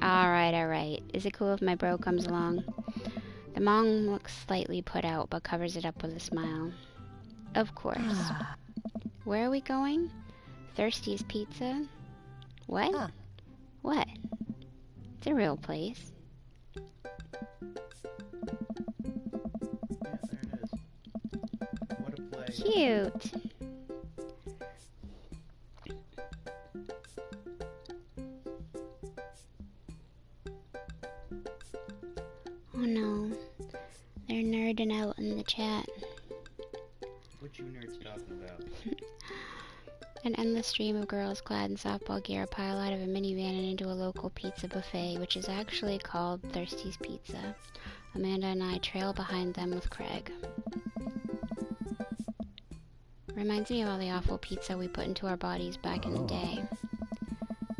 Alright. Is it cool if my bro comes along? The mom looks slightly put out, but covers it up with a smile. Of course. Where are we going? Thirsty's Pizza? What? What? It's a real place. Yeah, there it is. What a play. Cute. Oh no. They're nerding out in the chat. What you nerds talking about? An endless stream of girls clad in softball gear pile out of a minivan and into a local pizza buffet, which is actually called Thirsty's Pizza. Amanda and I trail behind them with Craig. Reminds me of all the awful pizza we put into our bodies back in the day.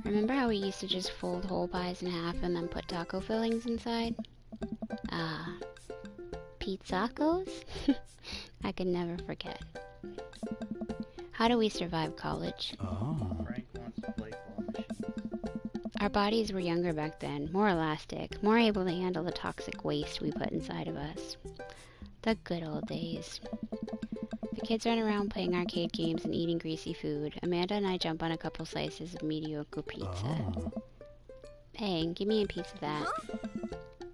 Remember how we used to just fold whole pies in half and then put taco fillings inside? Ah, pizzacos? I could never forget. How do we survive college? Frank wants to play claw machines. Our bodies were younger back then, more elastic, more able to handle the toxic waste we put inside of us. The good old days. The kids run around playing arcade games and eating greasy food. Amanda and I jump on a couple slices of mediocre pizza. Hey, give me a piece of that.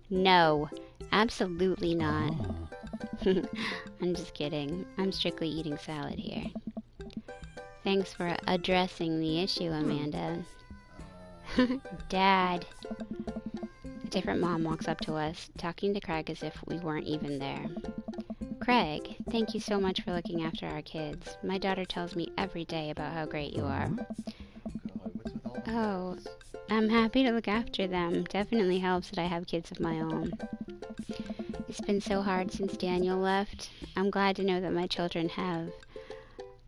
No, absolutely not. I'm just kidding. I'm strictly eating salad here. Thanks for addressing the issue, Amanda. Dad. A different mom walks up to us, talking to Craig as if we weren't even there. Craig, thank you so much for looking after our kids. My daughter tells me every day about how great you are. God, what's with all the Oh, pets? I'm happy to look after them. Definitely helps that I have kids of my own. It's been so hard since Daniel left. I'm glad to know that my children have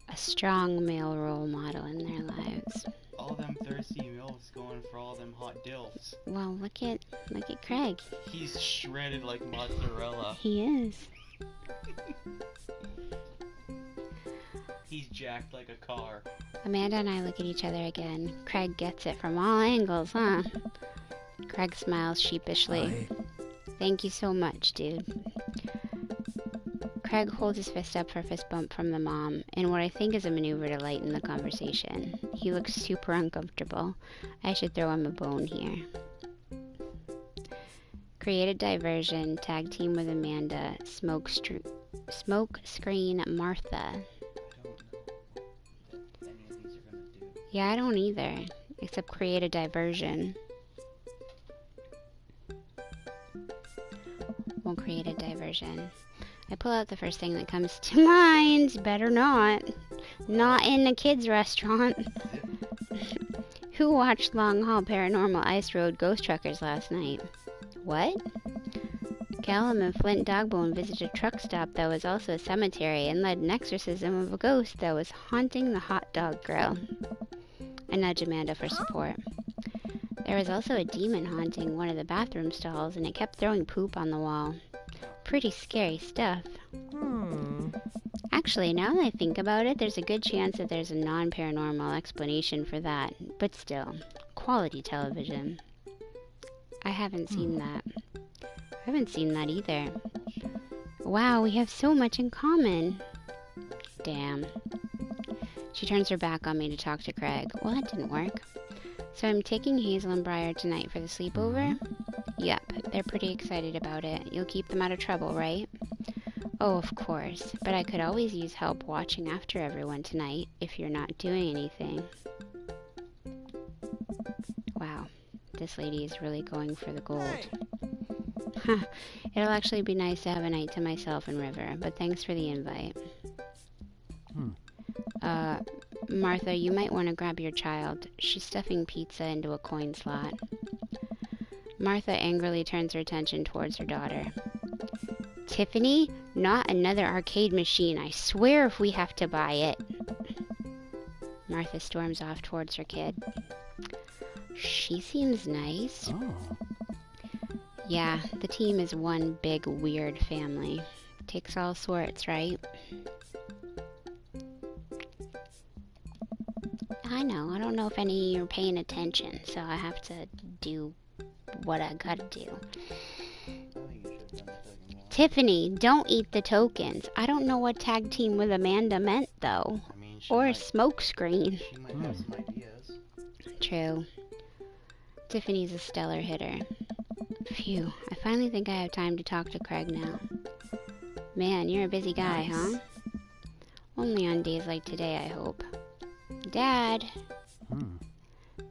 a strong male role model in their lives. All them thirsty milfs going for all them hot dilfs. Well, look at Craig. He's shredded like mozzarella. He is. He's jacked like a car. Amanda and I look at each other again. Craig gets it from all angles, huh? Craig smiles sheepishly. Thank you so much, dude. Craig holds his fist up for a fist bump from the mom, in what I think is a maneuver to lighten the conversation. He looks super uncomfortable. I should throw him a bone here. Create a diversion, tag team with Amanda, smoke screen Martha. I don't know what any of these are gonna do. Yeah, I don't either, except create a diversion. We'll create a diversion. I pull out the first thing that comes to mind. Better not. Not in a kid's restaurant. Who watched Long Haul Paranormal Ice Road Ghost Truckers last night? What? Callum and Flint Dogbone visited a truck stop that was also a cemetery and led an exorcism of a ghost that was haunting the hot dog grill. I nudge Amanda for support. There was also a demon haunting one of the bathroom stalls, and it kept throwing poop on the wall. Pretty scary stuff. Actually, now that I think about it, there's a good chance that there's a non-paranormal explanation for that. But still, quality television. I haven't seen that. I haven't seen that either. Wow, we have so much in common. Damn. She turns her back on me to talk to Craig. Well, that didn't work. So I'm taking Hazel and Briar tonight for the sleepover? Yep, they're pretty excited about it. You'll keep them out of trouble, right? Oh, of course. But I could always use help watching after everyone tonight if you're not doing anything. Wow, this lady is really going for the gold. Huh. It'll actually be nice to have a night to myself and River, but thanks for the invite. Martha, you might want to grab your child. She's stuffing pizza into a coin slot. Martha angrily turns her attention towards her daughter. Tiffany, not another arcade machine. I swear if we have to buy it. Martha storms off towards her kid. She seems nice. Oh. Yeah, the team is one big weird family. Takes all sorts, right? I know, I don't know if any of you are paying attention, so I have to do what I gotta do. Tiffany, don't eat the tokens. I don't know what tag team with Amanda meant, though. I mean, she Or a might, smoke screen. she might have some ideas. True. Tiffany's a stellar hitter. Phew, I finally think I have time to talk to Craig now. Man, you're a busy guy, huh? Only on days like today, I hope. Dad!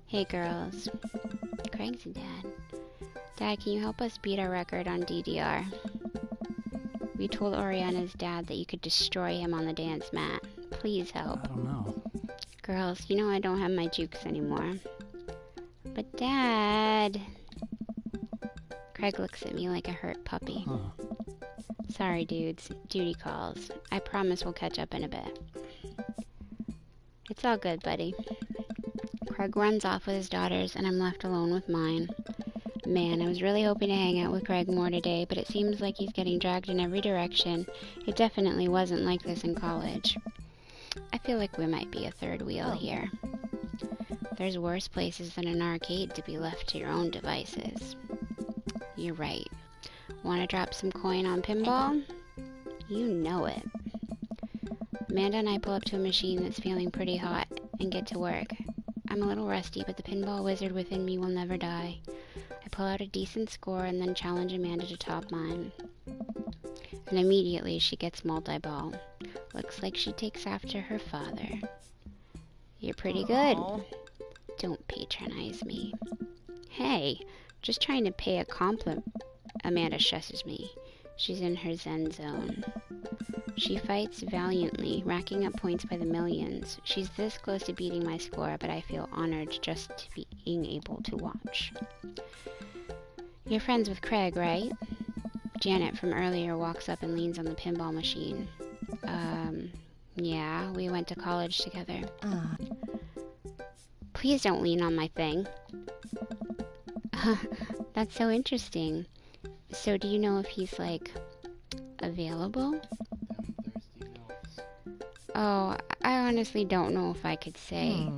Hey, girls. Craig's a dad. Dad, can you help us beat our record on DDR? We told Oriana's dad that you could destroy him on the dance mat. Please help. I don't know. Girls, you know I don't have my jukes anymore. But Dad... Craig looks at me like a hurt puppy. Sorry, dudes. Duty calls. I promise we'll catch up in a bit. It's all good, buddy. Craig runs off with his daughters, and I'm left alone with mine. Man, I was really hoping to hang out with Craig more today, but it seems like he's getting dragged in every direction. It definitely wasn't like this in college. I feel like we might be a third wheel here. There's worse places than an arcade to be left to your own devices. You're right. Want to drop some coin on pinball? You know it. Amanda and I pull up to a machine that's feeling pretty hot and get to work. I'm a little rusty, but the pinball wizard within me will never die. I pull out a decent score and then challenge Amanda to top mine. And immediately she gets multi-ball. Looks like she takes after her father. You're pretty good. Don't patronize me. Hey, just trying to pay a compliment. Amanda shushes me. She's in her zen zone. She fights valiantly, racking up points by the millions. She's this close to beating my score, but I feel honored just to being able to watch. You're friends with Craig, right? Janet from earlier walks up and leans on the pinball machine. Yeah, we went to college together. Please don't lean on my thing. That's so interesting. So do you know if he's, like, available? Thirsty notes. Oh, I honestly don't know if I could say.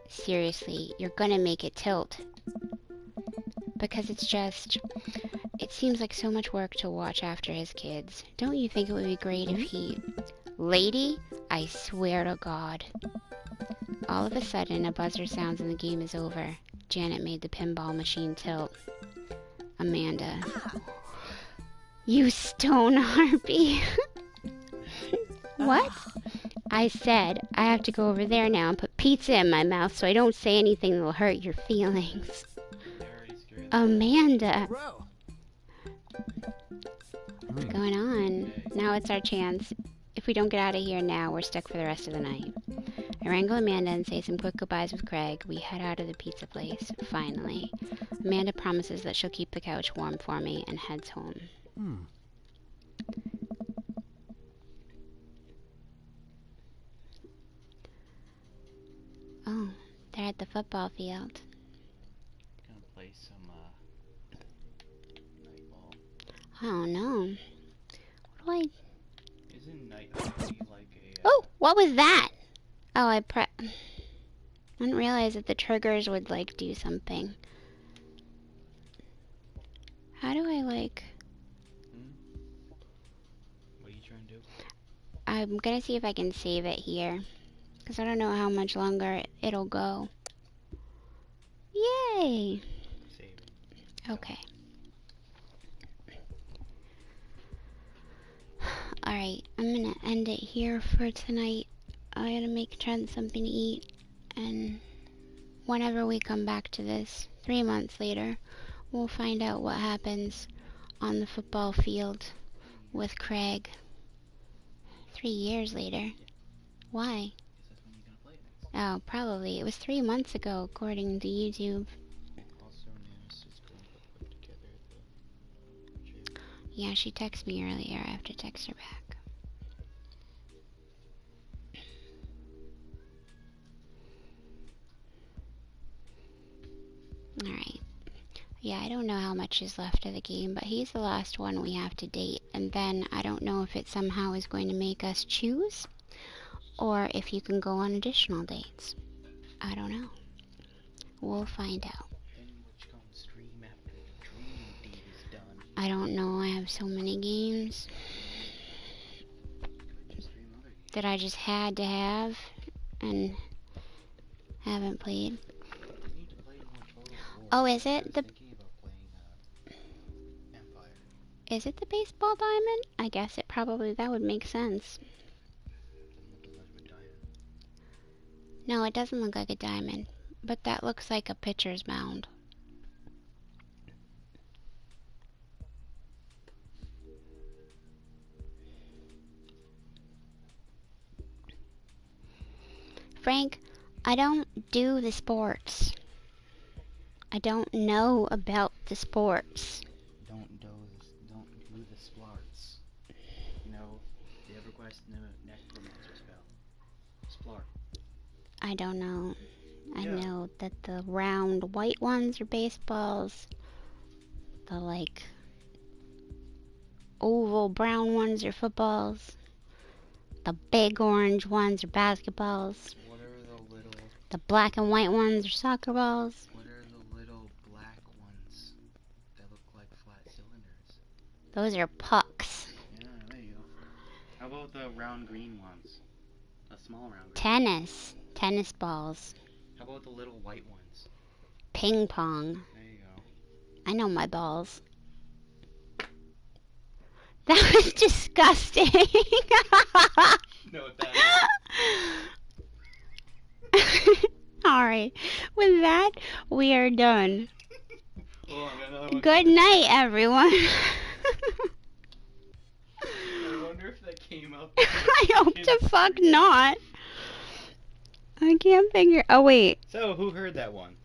Seriously, you're gonna make it tilt. Because it's just... It seems like so much work to watch after his kids. Don't you think it would be great if he... Lady, I swear to God. All of a sudden, a buzzer sounds and the game is over. Janet made the pinball machine tilt. Amanda. You stone harpy. What? I said I have to go over there now and put pizza in my mouth so I don't say anything that will hurt your feelings. Amanda. What's going on? Now it's our chance. If we don't get out of here now, we're stuck for the rest of the night. I wrangle Amanda and say some quick goodbyes with Craig. We head out of the pizza place, finally. Amanda promises that she'll keep the couch warm for me and heads home. Oh, they're at the football field. Gonna play some night ball. I don't know. What do Isn't night hockey like a... Oh, what was that? Oh, I didn't realize that the triggers would, like, do something. How do I, like... What are you trying to do? I'm gonna see if I can save it here. Because I don't know how much longer it'll go. Yay! Save it. Okay. Alright, I'm gonna end it here for tonight. I gotta make Trent something to eat. And whenever we come back to this, 3 months later, we'll find out what happens on the football field with Craig. 3 years later. Why? Because that's when you're gonna play it next. Oh, probably. It was 3 months ago, according to YouTube. Also, Nana's just going to put together the trailer. Yeah, she texted me earlier. I have to text her back. Alright. Yeah, I don't know how much is left of the game, but he's the last one we have to date. And then I don't know if it somehow is going to make us choose, or if you can go on additional dates. I don't know. We'll find out. Then which comes dream after the dream date is done. I don't know. I have so many games Just dream other games. that I just had to have and haven't played. You need to play more Total War. Oh, is I it was the... thinking about playing Empire. Is it the baseball diamond? I guess it probably... That would make sense. Doesn't look like a diamond. No, it doesn't look like a diamond. But that looks like a pitcher's mound. Frank, I don't do the sports. I don't know about the sports. Don't do the splorts. You know, the EverQuest necromancer spell. Splort. I don't know. I Yeah. know that the round white ones are baseballs. The, like, oval brown ones are footballs. The big orange ones are basketballs. What are the little... The black and white ones are soccer balls. What are the little black ones that look like flat cylinders? Those are pucks. Yeah, there you go. How about the round green ones? A small round green. Tennis. Tennis balls. How about the little white ones? Ping pong. There you go. I know my balls. That was disgusting. No, that. Alright. With that, we are done. Hold on, I got another one. Good night, everyone. I wonder if that came up. I hope to fuck not. I can't figure... Oh, wait. So, who heard that one?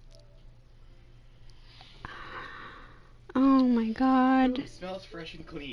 Oh, my God. Ooh, smells fresh and clean.